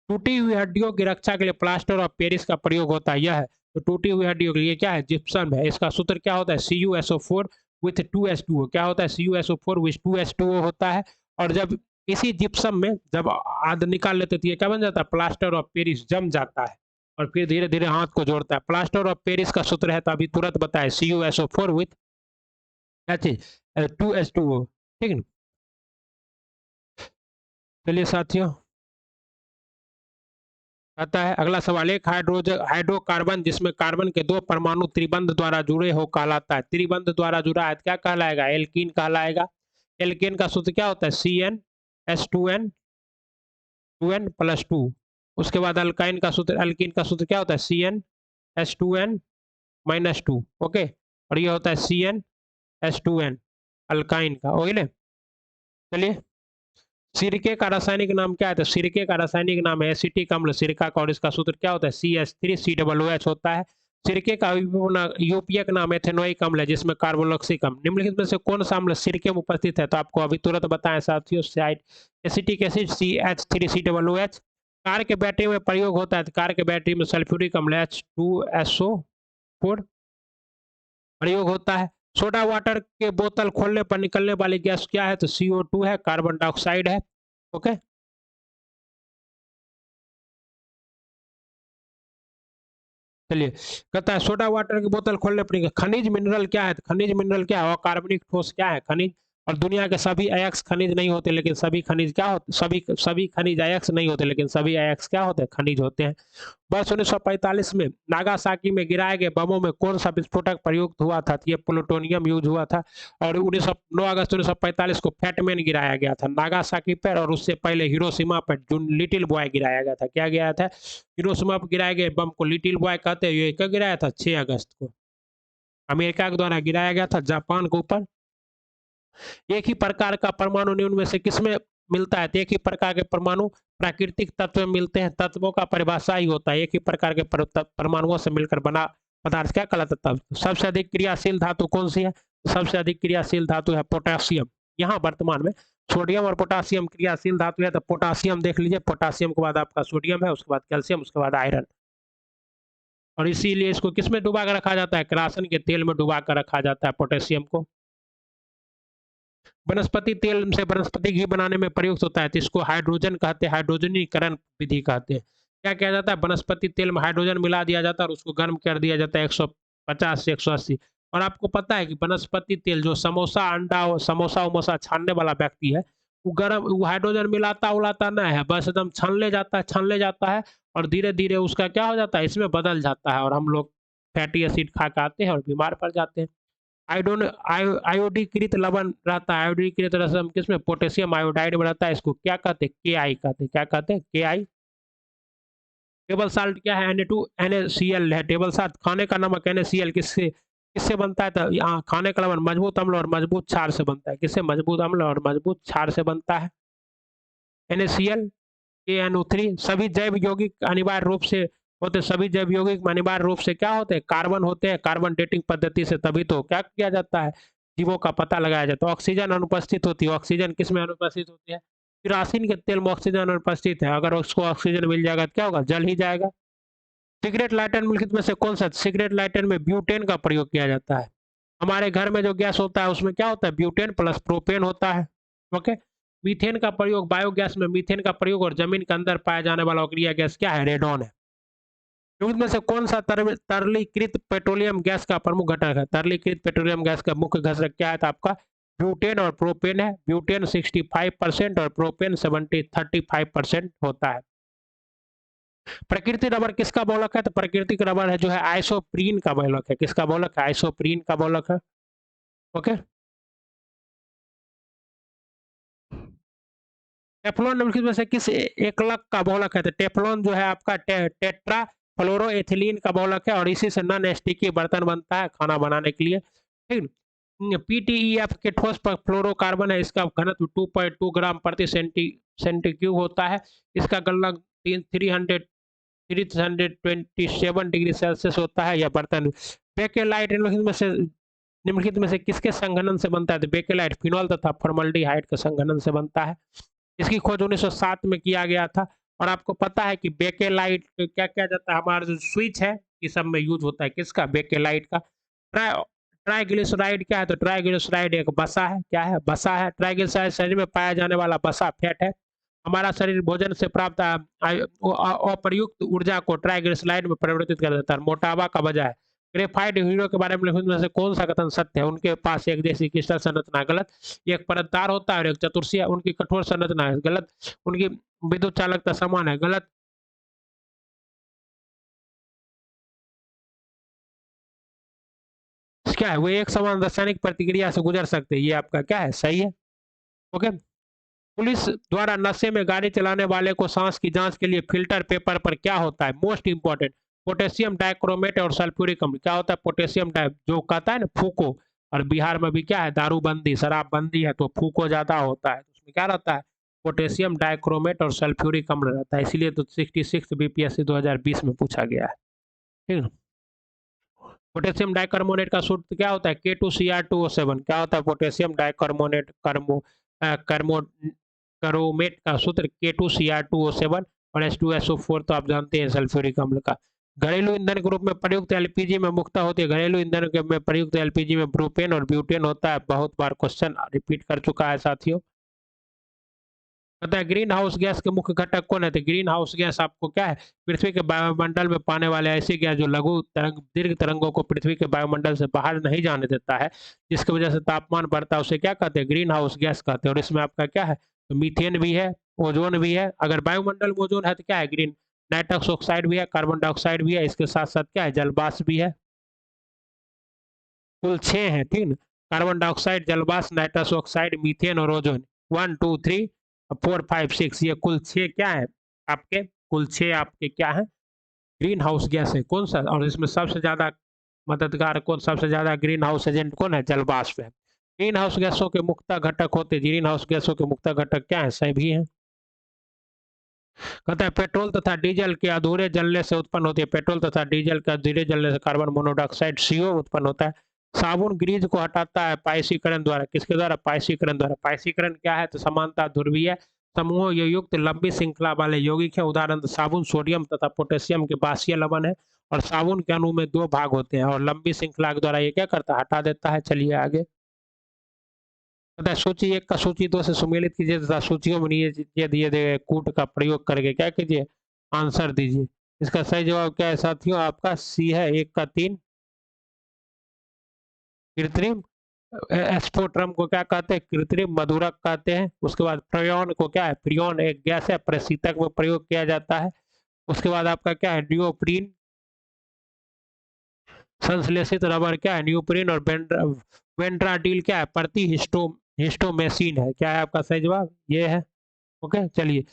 टूटी हुई हड्डियों की रक्षा के लिए प्लास्टर ऑफ पेरिस का प्रयोग होता है। यह है, तो टूटी हुई हड्डियों के लिए क्या है? जिप्सम है। इसका सूत्र क्या होता है? CuSO4 with 2H2O। क्या होता है? CuSO4 विथ 2H2O होता है। और जब इसी जिप्सम में जब आद निकाल लेते तो ये क्या बन जाता है? प्लास्टर ऑफ पेरिस जम जाता है और फिर धीरे धीरे हाथ को जोड़ता है। प्लास्टर ऑफ पेरिस का सूत्र है, तो अभी तुरंत बताए, CuSO4 विथ क्या चीज? 2H2O। ठीक है। चलिए साथियों, आता है अगला सवाल। एक हाइड्रोकार्बन जिसमें कार्बन के दो परमाणु त्रिबंध द्वारा जुड़े हो कहलाता है। त्रिबंध द्वारा जुड़ा है, क्या कहलाएगा? एल्कीन कहलाएगा। एल्केन का सूत्र क्या होता है? CnH2n, 2n+2। उसके बाद अल्काइन का सूत्र, अल्कीन का सूत्र क्या होता है? CnH2n-2। ओके। और ये होता है CnH2n अल्काइन का। ओके ना? चलिए, सिरके का रासायनिक नाम क्या है? तो सिरके का रासायनिक नाम है एसिटिक अम्ल सिरका का, और इसका सूत्र क्या होता है? CH3COOH होता है। सिरके का यूपीएक नाम एथेनोइक अम्ल है, जिसमें कार्बोक्सिलिक अम्ल। निम्नलिखित में से कौन सा अम्ल सिरके में उपस्थित है? तो आपको अभी तुरंत बताएं साथियों, एसिटिक एसिड CH3COOH। कार के बैटरी में प्रयोग होता है, तो कार के बैटरी में सल्फ्यूरिक अम्ल H2SO4 प्रयोग होता है। सोडा वाटर के बोतल खोलने पर निकलने वाली गैस क्या है? तो CO2 है, कार्बन डाइऑक्साइड है। ओके। चलिए, कहता है सोडा वाटर की बोतल खोलने पर खनिज मिनरल क्या है? तो खनिज मिनरल क्या है? कार्बनिक ठोस क्या है? खनिज। और दुनिया के सभी अयस्क खनिज नहीं होते, लेकिन सभी खनिज क्या होते? सभी सभी खनिज अयस्क नहीं होते, लेकिन सभी अयस्क क्या होते हैं? खनिज होते हैं। वर्ष 1945 में नागासाकी में गिराए गए बमों में कौन सा विस्फोटक प्रयुक्त हुआ था? तो ये प्लूटोनियम यूज हुआ था। और 9 अगस्त 1945 को फैटमैन गिराया गया था नागासाकी पर, और उससे पहले हिरोशिमा पर जो लिटिल बॉय गिराया गया था। क्या गिराया था? हिरोशिमा पर गिराए गए बम को लिटिल बॉय कहते हैं। ये कब गिराया था? 6 अगस्त को अमेरिका के द्वारा गिराया गया था जापान के ऊपर। एक ही प्रकार का परमाणु निम्न में से किसमें मिलता है? तो एक ही प्रकार के परमाणु प्राकृतिक तत्व में मिलते हैं। तत्वों का परिभाषा ही होता है, एक ही प्रकार के परमाणुओं से मिलकर बना पदार्थ क्या कहलाता है? तत्व। सबसे अधिक क्रियाशील धातु कौन सी है? सबसे अधिक क्रियाशील धातु है पोटेशियम। यहाँ वर्तमान में सोडियम और पोटासियम क्रियाशील धातु है, तो पोटासियम देख लीजिए। पोटासियम के बाद आपका सोडियम है, उसके बाद कैल्शियम, उसके बाद आयरन। और इसीलिए इसको किसमें डुबा कर रखा जाता है? किरासन के तेल में डुबा कर रखा जाता है पोटेशियम को। वनस्पति तेल से वनस्पति घी बनाने में प्रयुक्त होता है, तो इसको हाइड्रोजन कहते हैं, हाइड्रोजनीकरण विधि कहते हैं। क्या किया जाता है, वनस्पति तेल में हाइड्रोजन मिला दिया जाता है और उसको गर्म कर दिया जाता है 150 से 180। और आपको पता है कि वनस्पति तेल जो समोसा अंडा और समोसा उमोसा छानने वाला व्यक्ति है, वो हाइड्रोजन मिलाता उलाता ना है, बस एकदम छान ले जाता है और धीरे धीरे उसका क्या हो जाता है, इसमें बदल जाता है और हम लोग फैटी एसिड खा के आते हैं और बीमार पड़ जाते हैं। आयोडीकृत लवण रहता है, आयोडीकृत रसम किसमें, पोटेशियम आयोडाइड में रहता है। इसको क्या कहते हैं, के आई कहते हैं। क्या कहते हैं, के आई। टेबल साल्ट क्या है, NaCl है। टेबल साल्ट खाने का नमक NaCl किससे किससे बनता है, तो यहाँ खाने का लवण मजबूत अम्ल और मजबूत क्षार से बनता है। किससे, मजबूत अम्ल और मजबूत क्षार से बनता है। NaCl, KNO3 सभी जैव यौगिक अनिवार्य रूप से होते, सभी जैव यौगिक में अनिवार्य रूप से क्या होते हैं, कार्बन होते हैं। कार्बन डेटिंग पद्धति से तभी तो क्या किया जाता है, जीवों का पता लगाया जाता है। ऑक्सीजन अनुपस्थित होती है, ऑक्सीजन किस में अनुपस्थित होती है, किरोसिन के तेल में ऑक्सीजन अनुपस्थित है। अगर उसको ऑक्सीजन मिल जाएगा तो क्या होगा, जल ही जाएगा। सिगरेट लाइटर निम्नलिखित में से कौन सा, सिगरेट लाइटर में ब्यूटेन का प्रयोग किया जाता है। हमारे घर में जो गैस होता है उसमें क्या होता है, ब्यूटेन प्लस प्रोपेन होता है। ओके। मीथेन का प्रयोग, बायोगैस में मीथेन का प्रयोग और जमीन के अंदर पाया जाने वाला अक्रिया गैस क्या है, रेडॉन है। में से कौन सा तरलीकृत पेट्रोलियम गैस का प्रमुख घटक है, तरलीकृत पेट्रोलियम गैस का मुख्य घटक क्या है, तो आपका ब्यूटेन और प्रोपेन है। ब्यूटेन 65% और प्रोपेन 35% होता है। प्रकृति रबर किसका बहुलक है, तो प्राकृतिक रबर है जो है आइसोप्रीन का बहुलक है। किसका बहुलक है, आइसोप्रीन का बहुलक है। ओके। टेफ्लॉन निम्नलिखित में से किस एकलक का बहुलक है, तो टेफ्लॉन जो है आपका टेट्रा फ्लोरोएथिलीन का बहुलक है और इसी से नॉन स्टिकी बर्तन बनता है खाना बनाने के लिए। ठीक। PTEF के ठोस पर फ्लोरोकार्बन है, इसका घनत्व 2.2 ग्राम प्रति सेंटीक्यूब होता है। इसका गलनांक 327 डिग्री सेल्सियस होता है यह बर्तन। बेकेलाइट निम्नलिखित में से किसके संघनन से बनता है, तो बेकेलाइट फिनॉल तथा फॉर्मल्डिहाइड के संघनन से बनता है। इसकी खोज 1907 में किया गया था। और आपको पता है कि बेकेलाइट क्या किया जाता है, हमारा जो स्विच है ये सब में यूज होता है, किसका, बेकेलाइट का। ट्राइग्लिसराइड क्या है, तो ट्राइग्लिसराइड एक बसा है, क्या है, बसा है। ट्राइग्लिसराइड शरीर में पाया जाने वाला बसा फैट है। हमारा शरीर भोजन से प्राप्त अप्रयुक्त ऊर्जा को ट्राइग्लिसराइड में परिवर्तित कर देता है, मोटापा का वजह है। ग्रेफाइट हीरो के बारे में से कौन सा कथन सत्य है, उनके पास एक जैसी क्रिस्टल संरचना, गलत। एक परतदार होता है और एक चतुर्सीय, उनकी कठोर संरचना है, गलत। उनकी विद्युत चालकता समान है, गलत। क्या है, वो एक समान रासायनिक प्रतिक्रिया से गुजर सकते हैं, ये आपका क्या है, सही है। ओके। पुलिस द्वारा नशे में गाड़ी चलाने वाले को सांस की जांच के लिए फिल्टर पेपर पर क्या होता है, मोस्ट इंपॉर्टेंट, पोटेशियम डाइक्रोमेट और सल्फ्यूरिक अम्ल। क्या होता है, पोटेशियम डाइ, जो कहता है ना फूको। और बिहार में भी क्या है, दारूबंदी शराबबंदी है तो फूको ज्यादा होता है, तो उसमें क्या रहता है, पोटेशियम डाइक्रोमेट और सल्फ्यूरिक अम्ल रहता है। इसलिए तो 66 BPSC 2020 में पूछा गया है। ठीक है। पोटेशियम डाइकार्बोनेट का सूत्र क्या होता है, K2Cr2O7। क्या होता है, पोटेशियम डाइकार्बोनेट कर्मो करोमेट का सूत्र K2Cr2O7 और H2SO4 तो आप जानते हैं सल्फ्यूरिक अम्ल का। घरेलू ईंधन के रूप में प्रयुक्त एलपीजी में मुख्यतः होती है, घरेलू ईंधन में प्रयुक्त एलपीजी में प्रोपेन और ब्यूटेन होता है। बहुत बार क्वेश्चन रिपीट कर चुका है साथियों। पता है ग्रीन हाउस गैस के मुख्य घटक कौन है, तो ग्रीन हाउस गैस आपको क्या है, पृथ्वी के वायुमंडल में पाने वाले ऐसी गैस जो लघु तरंग दीर्घ तरंगों को पृथ्वी के वायुमंडल से बाहर नहीं जाने देता है, जिसकी वजह से तापमान बढ़ता है, उसे क्या कहते हैं, ग्रीन हाउस गैस कहते हैं। और इसमें आपका क्या है, तो मीथेन भी है, ओजोन भी है। अगर वायुमंडल में ओजोन है तो क्या है, ग्रीन नाइट्रस ऑक्साइड भी है, कार्बन डाइऑक्साइड भी है, इसके साथ साथ क्या है, जलवाष्प भी है। कुल 6 हैं, ठीक ना। कार्बन डाइऑक्साइड, जलवाष्प, नाइट्रस ऑक्साइड, मीथेन और ओजोन। 1 2 3 4 5 6, ये कुल 6 क्या है आपके, कुल 6 आपके क्या है, ग्रीन हाउस गैस है। कौन सा, और इसमें सबसे ज्यादा मददगार कौन, सबसे ज्यादा ग्रीन हाउस एजेंट कौन है, जलवाष्प है। ग्रीन हाउस गैसों के मुख्य घटक होते, ग्रीन हाउस गैसों के मुख्य घटक क्या है, सभी हैं। कहता है पेट्रोल तथा डीजल के अधूरे जलने से उत्पन्न होती है, पेट्रोल तथा डीजल के अधूरे जलने से कार्बन मोनोऑक्साइड CO उत्पन्न होता है। साबुन ग्रीज को हटाता है पाइसीकरण द्वारा, किसके द्वारा, पाइसीकरण द्वारा। पाइसीकरण क्या है, तो समानता ध्रुवीय समूहों ये युक्त लंबी श्रृंखला वाले यौगिक है। उदाहरण साबुन सोडियम तथा पोटेशियम के बासीय लवण है। और साबुन के अणु में 2 भाग होते हैं और लंबी श्रृंखला के द्वारा ये क्या करता है, हटा देता है। चलिए आगे। तथा सूची 1 का सूची 2 से सुमेलित कीजिए तथा सूचियों में ये दिए गए कूट का प्रयोग करके क्या कीजिए, आंसर दीजिए। इसका सही जवाब क्या है साथियों? आपका सी है, 1 का 3। कृत्रिम एस्पोट्रम को क्या कहते हैं? कृत्रिम मधुरक कहते हैं। उसके बाद फ्रेयॉन को क्या है? फ्रियोन एक गैस है, प्रशीतक में प्रयोग किया जाता है। उसके बाद आपका क्या है? नियोप्रीन। संश्लेषित रबर क्या है? न्यूप्रीन। और वेंड्राडील क्या है? प्रति हिस्टोमेसिन है। क्या है आपका सही जवाब? ये है। ओके, चलिए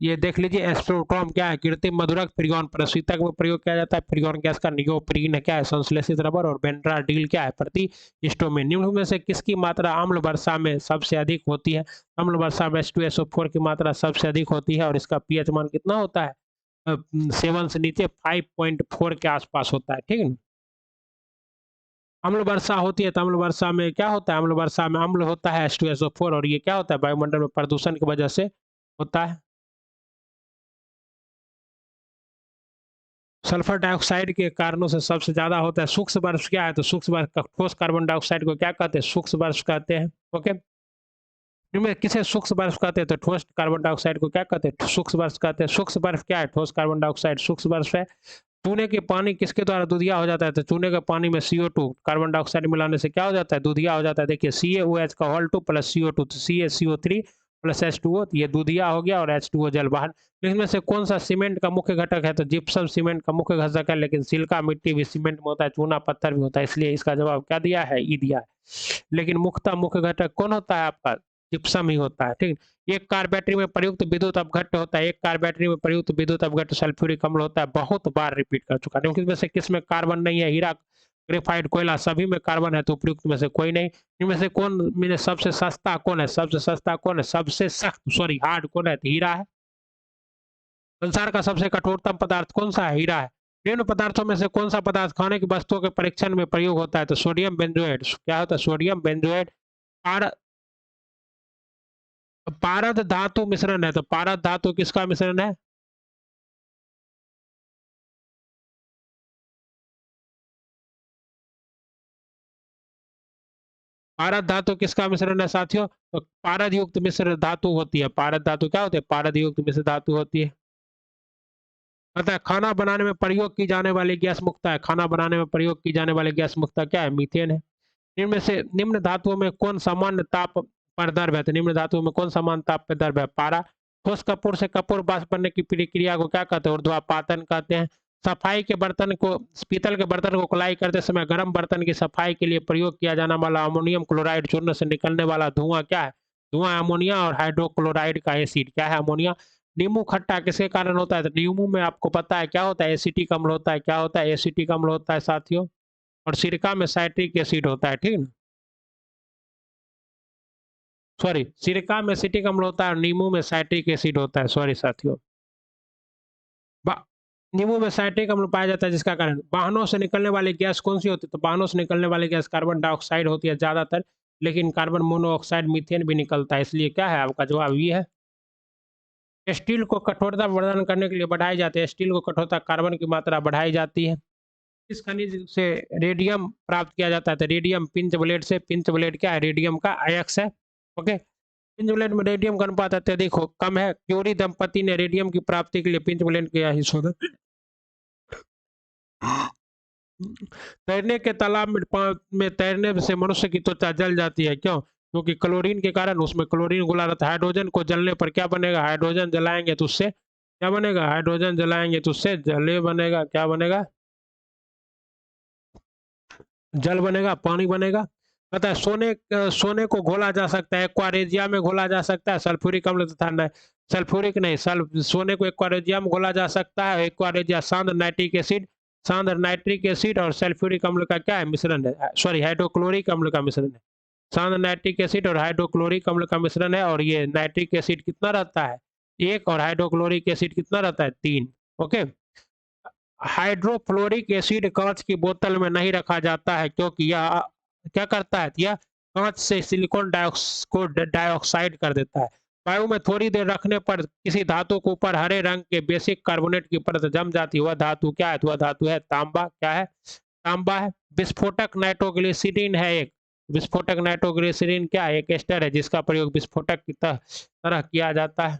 ये देख लीजिए। एस्ट्रोट्रॉम क्या है? कृत्रिम मधुरक। फ्रिगॉन प्रशीतक में प्रयोग किया जाता है। फ्रिगॉन गैस का नियोप्रीन है क्या है? संश्लेषित रबर। और बेंड्राडील क्या है? प्रति हिस्टोमेन। निम्न में से किसकी मात्रा अम्ल वर्षा में सबसे अधिक होती है? अम्ल वर्षा में H2SO4 की मात्रा सबसे अधिक होती है और इसका पीएच मान कितना होता है? 7 से नीचे 5.4 के आसपास होता है। ठीक है। अम्ल वर्षा होती है तो अम्ल वर्षा में क्या होता है? अम्ल वर्षा में अम्ल होता है H2SO4 और ये क्या होता है? वायुमंडल में प्रदूषण की वजह से होता है। सल्फर डाइऑक्साइड के कारणों से सबसे ज्यादा होता है। सूक्ष्म बर्फ क्या है? तो सूक्ष्म बर्फ ठोस कार्बन डाइऑक्साइड को क्या कहते हैं? सूक्ष्म बर्फ कहते हैं। ओके, इनमें किसे सूक्ष्म बर्फ कहते हैं? तो ठोस कार्बन डाइऑक्साइड को क्या कहते हैं? सूक्ष्म बर्फ कहते हैं। सूक्ष्म बर्फ क्या है? ठोस कार्बन डाइऑक्साइड सूक्ष्म बर्फ है। चूने के पानी किसके द्वारा दूधिया हो जाता है? तो चूने के पानी में CO2 कार्बन डाइऑक्साइड मिलाने से क्या हो जाता है? दूधिया हो जाता है। देखिए CaOH का होल 2 प्लस CO2 तो CaCO3 प्लस H2O, तो ये दूधिया हो गया और H2O जल बाहर। तो इसमें से कौन सा सीमेंट का मुख्य घटक है? तो जिप्सम सीमेंट का मुख्य घटक है, लेकिन सिलिका मिट्टी भी सीमेंट में होता है, चूना पत्थर भी होता है, इसलिए इसका जवाब क्या दिया है? ई दिया है। लेकिन मुख्य घटक कौन होता है आपका? जिप्सम ही होता है। ठीक। एक कार बैटरी में प्रयुक्त विद्युत अपघट्ट होता है। एक कार बैटरी में प्रयुक्त विद्युत अपघट्ट सल्फ्यूरिक अम्ल होता है। बहुत बार रिपीट कर चुका है। इनमें से किसमें कार्बन नहीं है? हीरा, ग्रेफाइट, कोयला सभी में कार्बन है, तो उपयुक्त में से कोई नहीं। इनमें से कौन में सबसे सस्ता कौन है? सबसे सस्ता कौन है? सबसे सख्त सॉरी हार्ड कौन है? तो हीरा है। संसार का सबसे कठोरतम पदार्थ कौन सा है? हीरा है। निम्न पदार्थों में से कौन सा पदार्थ खाने की वस्तुओं के परीक्षण में प्रयोग होता है? तो सोडियम बेंजोएट। क्या होता है? Sodium benzoate. पारद धातु मिश्रण है, तो पारद धातु किसका मिश्रण है? पारद धातु किसका मिश्रण है साथियों? तो पारद युक्त मिश्र धातु होती है। पारद धातु क्या होती है? पारद युक्त मिश्र धातु होती है। अतः खाना बनाने में प्रयोग की जाने वाली गैस मुक्ता है। खाना बनाने में प्रयोग की जाने वाली गैस मुक्ता क्या है? मीथेन है। इनमें से निम्न धातुओं में कौन सामान्य ताप पर द्रव है? तो निम्न धातुओं में कौन समान ताप पर द्रव है? पारा। ठोस कपूर से कपूर वाष्प बनने की प्रक्रिया को क्या कहते हैं? ऊर्ध्वापातन कहते हैं। सफाई के बर्तन को, पीतल के बर्तन को कुलाई करते समय गर्म बर्तन की सफाई के लिए प्रयोग किया जाने वाला अमोनियम क्लोराइड चूर्ण से निकलने वाला धुआं क्या है? धुआं अमोनिया और हाइड्रोक्लोराइड का एसिड। क्या है? अमोनिया। नींबू खट्टा किसके कारण होता है? तो नींबू में आपको पता है क्या होता है? एसिटिक अम्ल होता है। क्या होता है? एसिटिक अम्ल होता है साथियों। और सिरका में साइट्रिक एसिड होता है। ठीक है। सॉरी, सिरका में एसिटिक अम्ल होता है और नींबू में साइट्रिक एसिड होता है। सॉरी साथियों। नींबू में साइट्रिक अम्ल पाया जाता है, जिसका कारण वाहनों से निकलने वाली गैस कौन सी होती है? तो वाहनों से निकलने वाली गैस कार्बन डाइऑक्साइड होती है ज्यादातर, लेकिन कार्बन मोनोऑक्साइड मीथेन भी निकलता है। इसलिए क्या है आपका जवाब? ये है। स्टील को कठोरता प्रदान करने के लिए बढ़ाई जाती है। स्टील को कठोरता कार्बन की मात्रा बढ़ाई जाती है। इस खनिज से रेडियम प्राप्त किया जाता है। तो रेडियम पिंच ब्लेड से। पिंच ब्लेड क्या है? रेडियम का अयस्क है। ओके। पिंच ब्लेड में रेडियम का अनुपात अत्यधिक कम है। क्यूरी दंपति ने रेडियम की प्राप्ति के लिए पिंच ब्लेड किया ही शोधन। तैरने के तालाब में में तैरने से मनुष्य की त्वचा जल जाती है। क्यों? क्योंकि क्लोरीन के कारण उसमें क्लोरीन घुला रहता है। हाइड्रोजन को जलने पर क्या बनेगा? हाइड्रोजन जलाएंगे तो उससे क्या बनेगा? हाइड्रोजन जलाएंगे तो उससे जले बनेगा। क्या बनेगा? जल बनेगा, पानी बनेगा। पता है सोने को घोला जा सकता है, एक्वारेजिया में घोला जा सकता है। सल्फ्यूरिक अम्ल तथा सल्फ्यूरिक नहीं, सोने को एक्वारेजिया में घोला जा सकता है। एक्वारेजिया सांद्र नाइट्रिक एसिड, सांद्र नाइट्रिक एसिड और सल्फ्यूरिक अम्ल का क्या है? मिश्रण है। सॉरी, हाइड्रोक्लोरिक अम्ल का मिश्रण है। सांद्र नाइट्रिक एसिड और हाइड्रोक्लोरिक अम्ल का मिश्रण है। और ये नाइट्रिक एसिड कितना रहता है? 1। और हाइड्रोक्लोरिक एसिड कितना रहता है? 3। ओके। हाइड्रोफ्लोरिक एसिड कांच की बोतल में नहीं रखा जाता है, क्योंकि यह क्या करता है? यह कांच से सिलिकॉन डाइऑक्साइड कर देता है। वायु में थोड़ी देर रखने पर किसी धातु के ऊपर हरे रंग के बेसिक कार्बोनेट की परत जम जाती है। वह धातु क्या है? तो वह धातु है तांबा। क्या है? तांबा है। विस्फोटक नाइट्रोग्लिसरीन है एक। विस्फोटक नाइट्रोग्लिसरीन क्या है? एक एस्टर है जिसका प्रयोग विस्फोटक की तरह किया जाता है।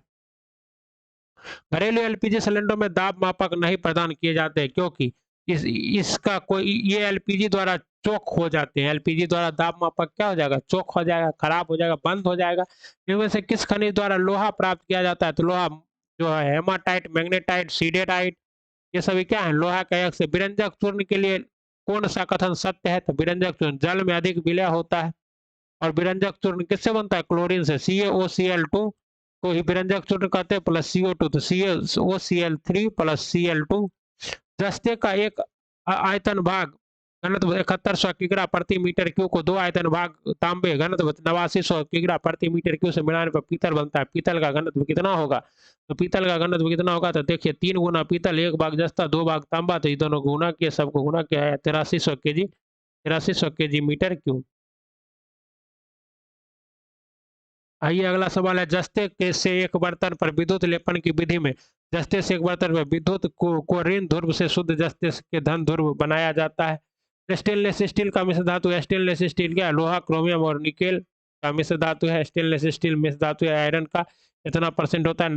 घरेलू एलपीजी सिलेंडरों में दाब मापक नहीं प्रदान किए जाते क्योंकि इसका कोई ये एलपीजी द्वारा चोक हो जाते हैं। एलपीजी द्वारा दाब मापक क्या हो जाएगा? चोक हो जाएगा, खराब हो जाएगा, बंद हो जाएगा। इनमें से किस खनिज द्वारा लोहा प्राप्त किया जाता है? तो लोहा जो है हेमाटाइट, मैग्नेटाइट, सीडेटाइट, ये सभी क्या है? लोहा का अयस्क से। विरंजक चूर्ण के लिए कौन सा कथन सत्य है? तो विरंजक चूर्ण जल में अधिक विलय होता है। और विरंजक चूर्ण किससे बनता है? क्लोरीन से। CaOCl2 को ही विरंजक चूर्ण कहते हैं, प्लस CO2, तो CaOCl3 प्लस Cl2। जस्ते का एक आयतन भाग घनत्व 7100 किग्रा प्रति मीटर क्यू को दो आयतन भाग तांबे घनत्व 8900 किग्रा प्रति मीटर क्यू से मिलाने पर पीतल बनता है। पीतल का घनत्व कितना होगा? तो पीतल का घनत्व कितना होगा? तो देखिए 3 गुना पीतल, 1 भाग जस्ता, 2 भाग तांबा, तो ये दोनों गुना किया, सबको गुना किया है 8300 केजी, 8300 केजी मीटर क्यूब। आइए अगला सवाल है, जस्ते के से एक बर्तन पर विद्युत लेपन की विधि में जस्ते से एक बर्तन पर विद्युत को ऋण ध्रुव से शुद्ध जस्ते के धन ध्रुव बनाया जाता है। स्टेनलेस स्टील का मिश्र धातु है। स्टेनलेस स्टील क्या है? लोहा, क्रोमियम और निकेल का मिश्र धातु है। स्टेनलेस स्टील मिश्र धातु है। आयरन का इतना परसेंट होता है?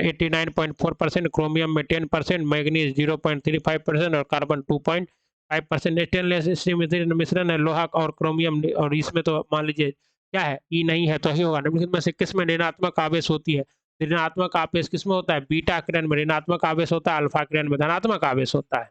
89.4%, क्रोमियम में 10%, मैग्नीज 0.35% और कार्बन 2.5%। स्टेनलेस स्टील मिश्रण है लोहा और क्रोमियम, और इसमें तो मान लीजिए क्या है? ई नहीं है तो ही होगा। निम्नलिखित में से किस में ऋणात्मक आवेश होती है? ऋणात्मक आवेश किस में होता है? बीटा किरण में ऋणात्मक आवेश होता है, अल्फा किरण में धनात्मक आवेश होता है।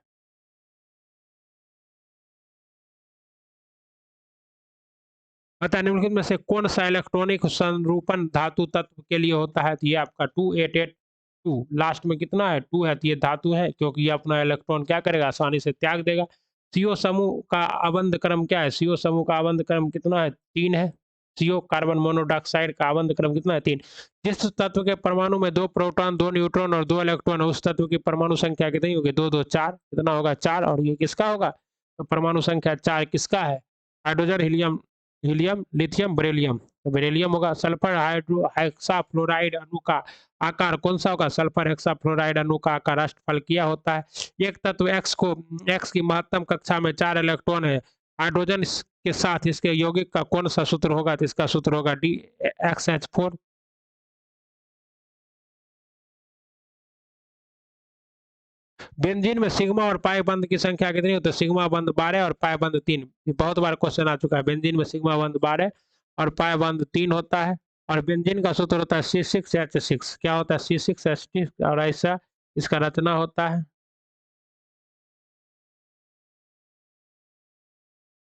अतः निम्नलिखित में से कौन सा इलेक्ट्रॉनिक संरूपण धातु तत्व के लिए होता है? तो ये आपका 2882, लास्ट में कितना है? 2 है, तो ये धातु है क्योंकि ये अपना इलेक्ट्रॉन क्या करेगा? आसानी से त्याग देगा। CO समूह का आबंध क्रम क्या है? CO समूह का आबंध क्रम कितना है? 3 है। CO कार्बन मोनोऑक्साइड का आबंध क्रम कितना है? 3। जिस तत्व के परमाणु में 2 प्रोटॉन, 2 न्यूट्रॉन और 2 इलेक्ट्रॉन है, उस तत्व की परमाणु संख्या कितनी होगी? 2 2 4, कितना होगा? 4। और ये किसका होगा? तो परमाणु संख्या 4 किसका है? Hydrogen, helium, lithium, beryllium. तो बेरिलियम होगा। सल्फर हाइड्रो हेक्साफ्लोराइड अणु का आकार कौन सा होगा? सल्फर हेक्साफ्लोराइड अणु का आकार अष्टफलकीय होता है। एक तत्व एक्स की महत्तम कक्षा में 4 इलेक्ट्रॉन है। हाइड्रोजन के साथ इसके यौगिक का कौन सा सूत्र होगा? तो इसका सूत्र होगा DXH4। बेंजीन में सिग्मा और पाई बंध की संख्या कितनी होती है? सिग्मा बंध 12 और पाई बंध 3। बहुत बार क्वेश्चन आ चुका है। बेंजीन में सिग्मा बंध 12 और पाई बंध 3 होता है। और बेंजीन का सूत्र होता है C6H6। क्या होता है? C6H6, और ऐसा इसका रचना होता है।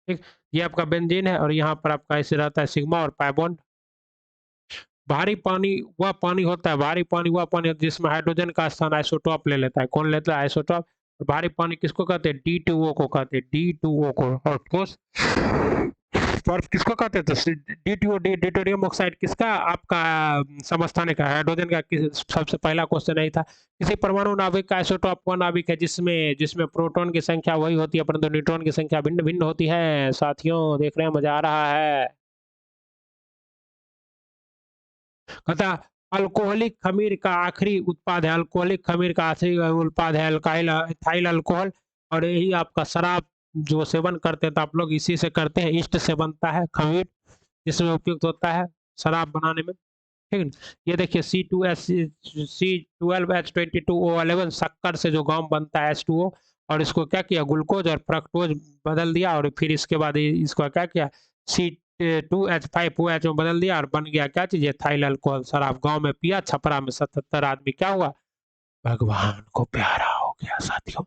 ठीक, ये आपका बेंजीन है और यहाँ पर आपका ऐसे रहता है सिग्मा और पाई बॉन्ड। भारी पानी वह पानी होता है, भारी पानी वह पानी होता है जिसमें हाइड्रोजन का स्थान आइसोटोप ले लेता है। कौन लेता है? आइसोटोप। और भारी पानी किसको कहते हैं? D2O को कहते हैं, D2O को। और ठोस बर्फ किसको कहते हैं? तो D2O, डिटोरियम ऑक्साइड किसका आपका समस्थानिक है? हाइड्रोजन का। सबसे पहला क्वेश्चन यही था। किसी परमाणु नाभिक का आइसोटोप वह नाभिक है जिसमें जिसमें प्रोटॉन की संख्या वही होती है परंतु न्यूट्रॉन की संख्या भिन्न भिन्न होती है। साथियों देख रहे हैं, मजा आ रहा है। कहता अल्कोहलिक खमीर का आखिरी उत्पाद है। अल्कोहलिक खमीर का आखिरी उत्पाद है अल्काइल इथाइल अल्कोहल। और यही आपका शराब जो सेवन करते हैं तो आप लोग इसी से करते हैं। ईस्ट से बनता है खमीर, जिसमें उपयुक्त होता है शराब बनाने में। ठीक है। ये देखिए C12H22O11 शक्कर से जो गम बनता है H2O, और इसको क्या किया? ग्लूकोज और फ्रक्टोज बदल दिया, और फिर इसके बाद इसको क्या किया? C2H5OH में बदल दिया और बन गया क्या चीज? Ethyl alcohol. शराब गांव में पिया, छपरा में 77 आदमी क्या हुआ? भगवान को प्यारा हो गया। साथियों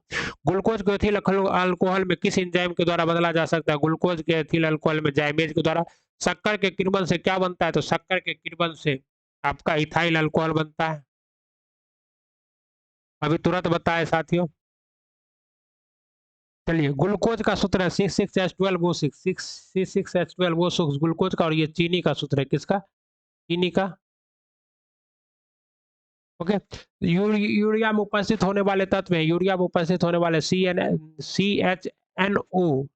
ग्लूकोज को एथिल अल्कोहल में किस एंजाइम के द्वारा बदला जा सकता है? ग्लूकोज के एथिल अल्कोहल में जाइमेज के द्वारा। शक्कर के किण्वन से क्या बनता है? तो शक्कर के किण्वन से आपका इथाइल अल्कोहल बनता है। अभी तुरंत बताए साथियों। चलिए ग्लूकोज का सूत्र है C6H12O6, C6H12O6 ग्लूकोज का, और ये चीनी का सूत्र है। किसका? चीनी का। ओके। यूरिया में उपस्थित होने वाले तत्व हैं। यूरिया में उपस्थित होने वाले CHNO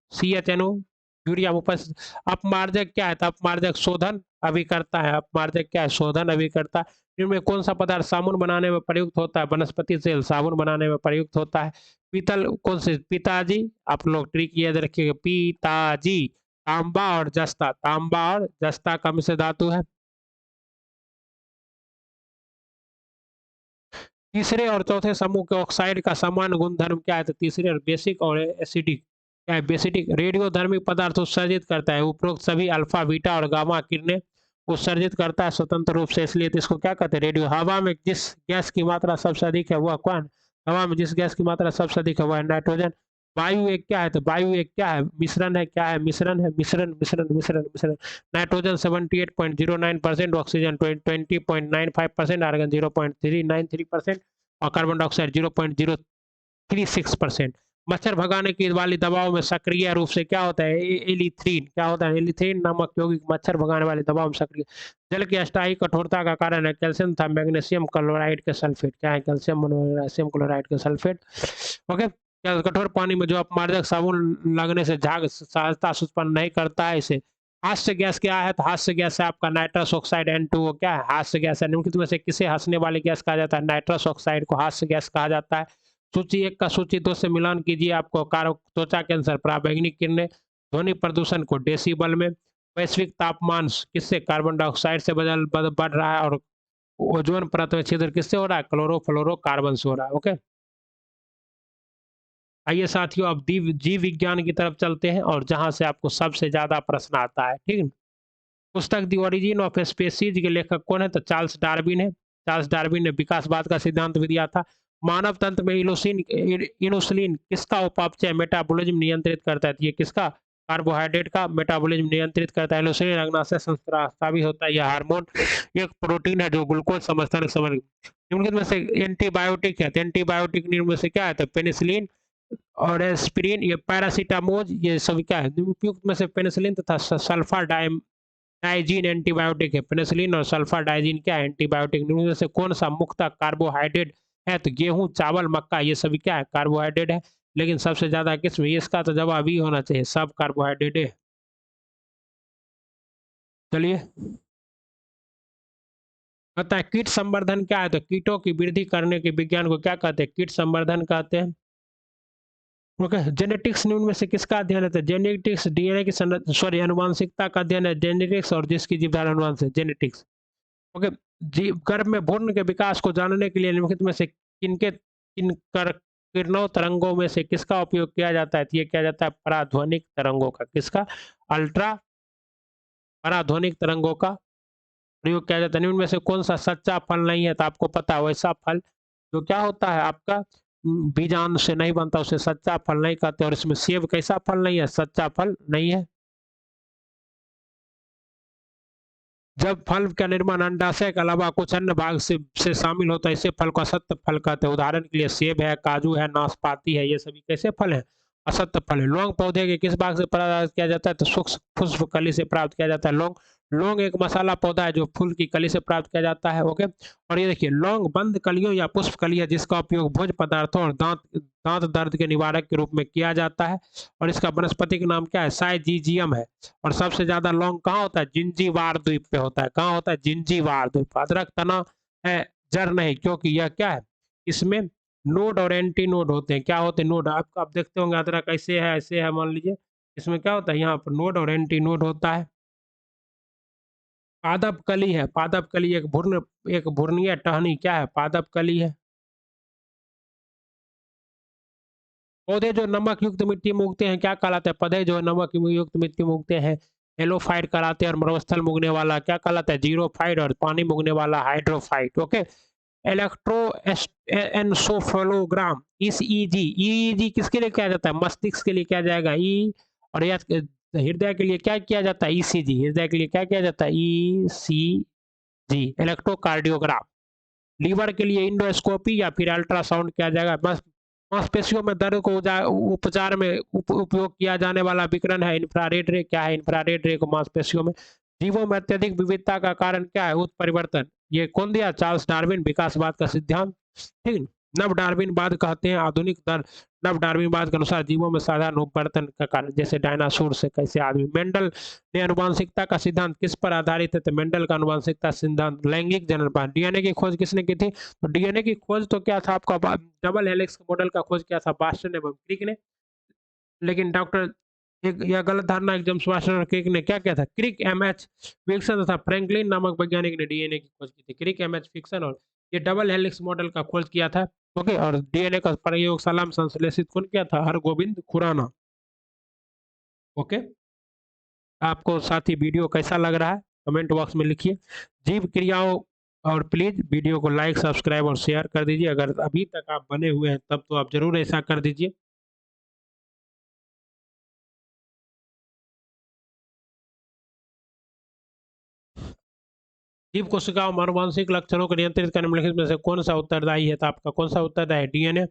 यूरिया में उपस्थित। अपमार्जक क्या है? तो अपमार्जक शोधन अभिकर्ता है। अपमार्जक क्या है? शोधन अभिकर्ता। इनमें कौन सा पदार्थ साबुन बनाने में प्रयुक्त होता है? वनस्पति तेल साबुन बनाने में प्रयुक्त होता है। पीतल कौन से? पिताजी, आप लोग ट्रिक याद रखिएगा, पिताजी। तांबा और जस्ता, तांबा और जस्ता का मिश्र धातु है। तीसरे और चौथे समूह के ऑक्साइड का सामान्य गुणधर्म क्या है? तो तीसरे और बेसिक और एसिडिक क्या है? बेसिडिक। रेडियोधर्मी पदार्थ उत्सर्जित करता है। उपरोक्त सभी अल्फा, बीटा और गामा किरणें उत्सर्जित करता है स्वतंत्र रूप से, इसलिए तो इसको क्या कहते हैं? रेडियो। हवा में जिस गैस की मात्रा सबसे अधिक है वह कौन? हवा में जिस गैस की मात्रा सबसे अधिक है वह है नाइट्रोजन। वायु एक क्या है? तो वायु एक क्या है? मिश्रण है। क्या है? मिश्रण है। मिश्रण मिश्रण मिश्रण मिश्रण। नाइट्रोजन 78.09%, ऑक्सीजन 20.95%, आर्गन 0.393% और कार्बन डाइऑक्साइड 0.036%। मच्छर भगाने की वाली दवाओं में सक्रिय रूप से क्या होता है? एलिथ्रीन। क्या होता है? एलिथ्रीन नामक यौगिक मच्छर भगाने वाली दवाओं में सक्रिय। जल की अस्थायी कठोरता का कारण है कैल्शियम तथा मैग्नीशियम क्लोराइड के सल्फेट। क्या है? कैल्शियम मैग्नीशियम क्लोराइड के सल्फेट। ओके। कठोर पानी में जो अपमार्जक साबुन लगने से झाग सहजता से उत्पन्न नहीं करता है इसे। हास्य गैस क्या है? तो हास्य गैस है आपका नाइट्रस ऑक्साइड N2O। क्या है? हास्य गैस है। निम्नलिखित में से किसे हंसने वाली गैस कहा जाता है? नाइट्रस ऑक्साइड को हास्य गैस कहा जाता है। सूची 1 का सूची 2 से मिलान कीजिए। आपको कारक त्वचा कैंसर, पराबैंगनी किरणें, ध्वनि प्रदूषण को डेसिबल में, वैश्विक तापमान किससे? कार्बन डाइऑक्साइड से बढ़ रहा है, और ओजोन परत में छिद्र किससे हो रहा है? क्लोरोफ्लोरोकार्बन से हो रहा है। ओके। आइए साथियों, अब जीव विज्ञान की तरफ चलते हैं और जहां से आपको सबसे ज्यादा प्रश्न आता है। ठीक है। पुस्तक द ओरिजिन ऑफ स्पेसीज के लेखक कौन है? तो चार्ल्स डार्विन है। चार्ल्स डार्विन ने विकासवाद का सिद्धांत भी दिया था। मानव तंत्र में इनुसुलिन किसका उपापचय मेटाबॉलिज्म नियंत्रित करता है? ये किसका? कार्बोहाइड्रेट का मेटाबॉलिज्म नियंत्रित करता है। इनुसुलिन अग्नाशय संस्था भी होता है। यह हार्मोन एक प्रोटीन है जो ग्लूकोज समस्थानिक समझ। निम्नलिखित में से एंटीबायोटिक है, तो एंटीबायोटिक निम्न में से क्या है? तो पेनिसिलिन और एस्पिरिन, ये पैरासीटामोल, ये सभी क्या है? उपयुक्त में से पेनिसिलिन तथा सल्फर डाइजीन एंटीबायोटिक है। पेनिसिलिन और सल्फर डाइजीन क्या है? एंटीबायोटिक। निम्न में से कौन सा मुक्त कार्बोहाइड्रेट है? तो गेहूं, चावल, मक्का, ये सभी क्या है? कार्बोहाइड्रेट है। लेकिन सबसे ज्यादा किसमें? इसका तो जवाब ही होना चाहिए, सब कार्बोहाइड्रेट है। चलिए, कहता है कीट संवर्धन क्या है? तो कीटों की वृद्धि करने के विज्ञान को क्या कहते हैं? कीट संवर्धन कहते हैं। ओके। जेनेटिक्स निम्न में से किसका अध्ययन है? तो जेनेटिक्स डीएनए की सॉरी अनुवांशिकता का अध्ययन है जेनेटिक्स, और जिसकी जीवधारा अनुवांश है जेनेटिक्स। ओके। जीव गर्भ में भ्रूण के विकास को जानने के लिए निम्नलिखित में से किरणों तरंगों में से किसका उपयोग किया जाता है? तो ये किया जाता है पराध्वनिक तरंगों का। किसका? अल्ट्रा पराध्वनिक तरंगों का प्रयोग किया जाता है। निम्न में से कौन सा सच्चा फल नहीं है? तो आपको पता है वैसा फल जो क्या होता है आपका बीजाणु से नहीं बनता, उसे सच्चा फल नहीं कहते। और इसमें सेब कैसा फल नहीं है? सच्चा फल नहीं है। जब फल का निर्माण अंडाशय के अलावा कुछ अन्य भाग से शामिल होता है, इसे फल को असत्य फल कहते हैं। उदाहरण के लिए सेब है, काजू है, नाशपाती है, ये सभी कैसे फल हैं? असत्य फल है। लौंग पौधे के किस भाग से प्राप्त किया जाता है? तो सूक्ष्म पुष्प कली से प्राप्त किया जाता है। लौंग लौंग एक मसाला पौधा है जो फूल की कली से प्राप्त किया जाता है। ओके। और ये देखिए, लौंग बंद कलियों या पुष्प कली है जिसका उपयोग भोज्य पदार्थों और दांत दांत दर्द के निवारक के रूप में किया जाता है। और इसका वनस्पतिक नाम क्या है? साइजीजियम है। और सबसे ज्यादा लौंग कहाँ होता है? जिंजीवार द्वीप पे होता है। कहाँ होता है? जिंजीवार द्वीप। अदरक तना है, जड़ नहीं, क्योंकि यह क्या है? इसमें नोड और एंटी नोड होते हैं। क्या होते हैं? नोड। आपको आप देखते होंगे अदरक ऐसे है मान लीजिए, इसमें क्या होता है? यहाँ पर नोड और एंटी नोड होता है। पादप कली है। पादप कली एक भुर्णीय टहनी क्या है? पादप कली है। पौधे जो नमक युक्त मिट्टी में उगते हैं क्या कहलाते हैं? पौधे जो नमक युक्त मिट्टी में उगते हैं हेलोफाइट कहलाते हैं। और मरुस्थल में उगने वाला क्या कहलाता है? जीरोफाइट। और पानी में उगने वाला हाइड्रोफाइट। ओके। इलेक्ट्रो एनसोफेलोग्राम इस ईजी ईजी किसके लिए किया जाता है? मस्तिष्क के लिए किया जाएगा ई। और यह हृदय के लिए क्या किया जाता है? ईसीजी। हृदय के लिए क्या किया जाता है? ईसीजी। इलेक्ट्रोकार्डियोग्राम। लीवर के लिए इंडोस्कोपी या फिर अल्ट्रासाउंड किया जाएगा। बस मांसपेशियों में दर्द को उपचार में उपयोग किया जाने वाला विकिरण है इंफ्रारेड रे। क्या है? इंफ्रारेड रे को मांसपेशियों में। जीवों में अत्यधिक विविधता का कारण क्या है? उत्परिवर्तन। ये कौन दिया? चार्ल्स डार्विन, विकासवाद का सिद्धांत। ठीक है। नव डार्विनवाद कहते हैं आधुनिक दर नव डार्विनवाद के अनुसार जीवों में साधारण उपवर्तन का कारण, जैसे डायनासोर से कैसे आदमी। मेंडल ने आनुवंशिकता का सिद्धांत किस पर आधारित है? तो मेंडल का आनुवंशिकता सिद्धांत लैंगिक जनन। डीएनए की खोज किसने की थी? तो डीएनए की खोज तो क्या था आपका? डबल हेलिक्स मॉडल का खोज किया था बास्टन एवं क्रिक ने। लेकिन डॉक्टर एक यह गलत धारणा एक जेम्स वाटसन और क्रिक ने क्या किया था? क्रिक एमएच विल्सन तथा फ्रैंकलिन नामक वैज्ञानिक ने डीएनए की खोज की थी। क्रिक एमएच विल्सन और ये डबल हेलिक्स मॉडल का खोज किया था। ओके, और डीएनए का प्रयोगशाला में संश्लेषित कौन किया था? हरगोविंद खुराना। ओके, आपको साथ ही वीडियो कैसा लग रहा है कमेंट बॉक्स में लिखिए। जीव क्रियाओं और प्लीज वीडियो को लाइक सब्सक्राइब और शेयर कर दीजिए। अगर अभी तक आप बने हुए हैं तब तो आप जरूर ऐसा कर दीजिए। जीव कोशिकाओं में आनुवंशिक लक्षणों को नियंत्रित करने में निम्नलिखित में से कौन सा उत्तरदायी है? तो आपका कौन सा उत्तरदायी है? डीएनए।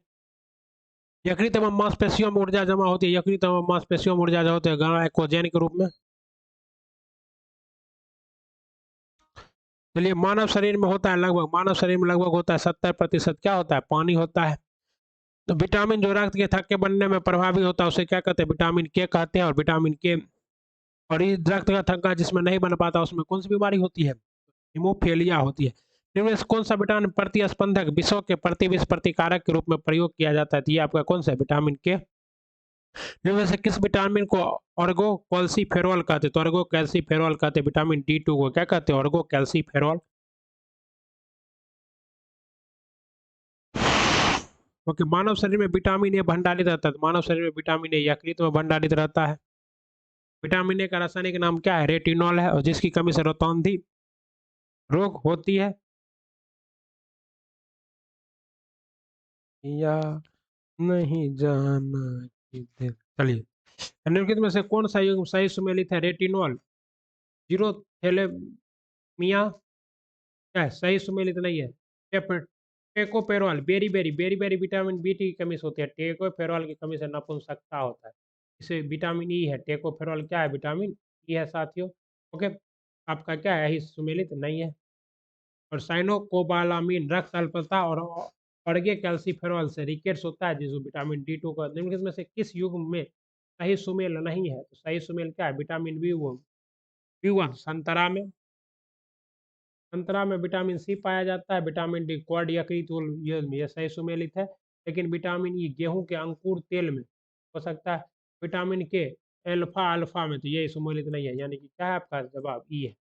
यकृत एवं मांसपेशियों में ऊर्जा जमा होती है, यकृत एवं मांसपेशियों में ऊर्जा जमा होती है ग्लाइकोजन के रूप में। चलिए, मानव शरीर में होता है लगभग, मानव शरीर में लगभग होता है 70% क्या होता है? पानी होता है। तो विटामिन जो रक्त के थक्के बनने में प्रभावी होता है उसे क्या कहते हैं? विटामिन के कहते हैं। और विटामिन के और ये रक्त का थक्का जिसमें नहीं बन पाता उसमें कौन सी बीमारी होती है? हीमोफीलिया होती है। इनमें से कौन सा विटामिन प्रतिस्पंदक विषों के प्रतिविष प्रतिकारक के रूप में प्रयोग किया जाता है? तो ये आपका कौन सा है? विटामिन के। इनमें से किस विटामिन को ऑर्गो कैल्सीफेरॉल कहते हैं? तो ऑर्गो कैल्सीफेरॉल कहते हैं। विटामिन D2 को क्या कहते हैं? ऑर्गो कैल्सीफेरॉल। क्योंकि मानव शरीर में विटामिन ए भंडारित रहता है, तो मानव शरीर में विटामिन ए यकृत में भंडारित रहता है। विटामिन ए का रासायनिक नाम क्या है? रेटिनॉल है। और जिसकी कमी से रतौंधी रोग होती है या नहीं जाना किधर। चलिए, निम्नलिखित में से कौन सा युग्म सही सुमेलित है? रेटिनॉल। जीरो थैलेमिया क्या है? सही सुमेलित नहीं है। टेकोपेरोल, बेरी बेरी विटामिन बी की कमी से होती है। टेकोपेरोल की कमी से नपुंसकता होता है। इसे विटामिन ई है। टेकोपेरोल क्या है? विटामिन ई है साथियों। ओके, आपका क्या है? यही सुमेलित नहीं है। और साइनोकोबालामिन रक्त अल्पता और अर्गे कैल्सीफेरॉल से रिकेट्स होता है, जिसको विटामिन D2 का। निम्नलिखित में से किस युग्म में सही सुमेल नहीं है? तो सही सुमेल क्या है? विटामिन बी वन संतरा में। संतरा में विटामिन सी पाया जाता है। विटामिन डी क्वाड यकृत ये सही सुमेलित है। लेकिन विटामिन ई गेहूं के अंकुर तेल में हो सकता है। विटामिन के अल्फा अल्फा में, तो ये सुमेलित नहीं है। यानी कि क्या है आपका जवाब? ई है।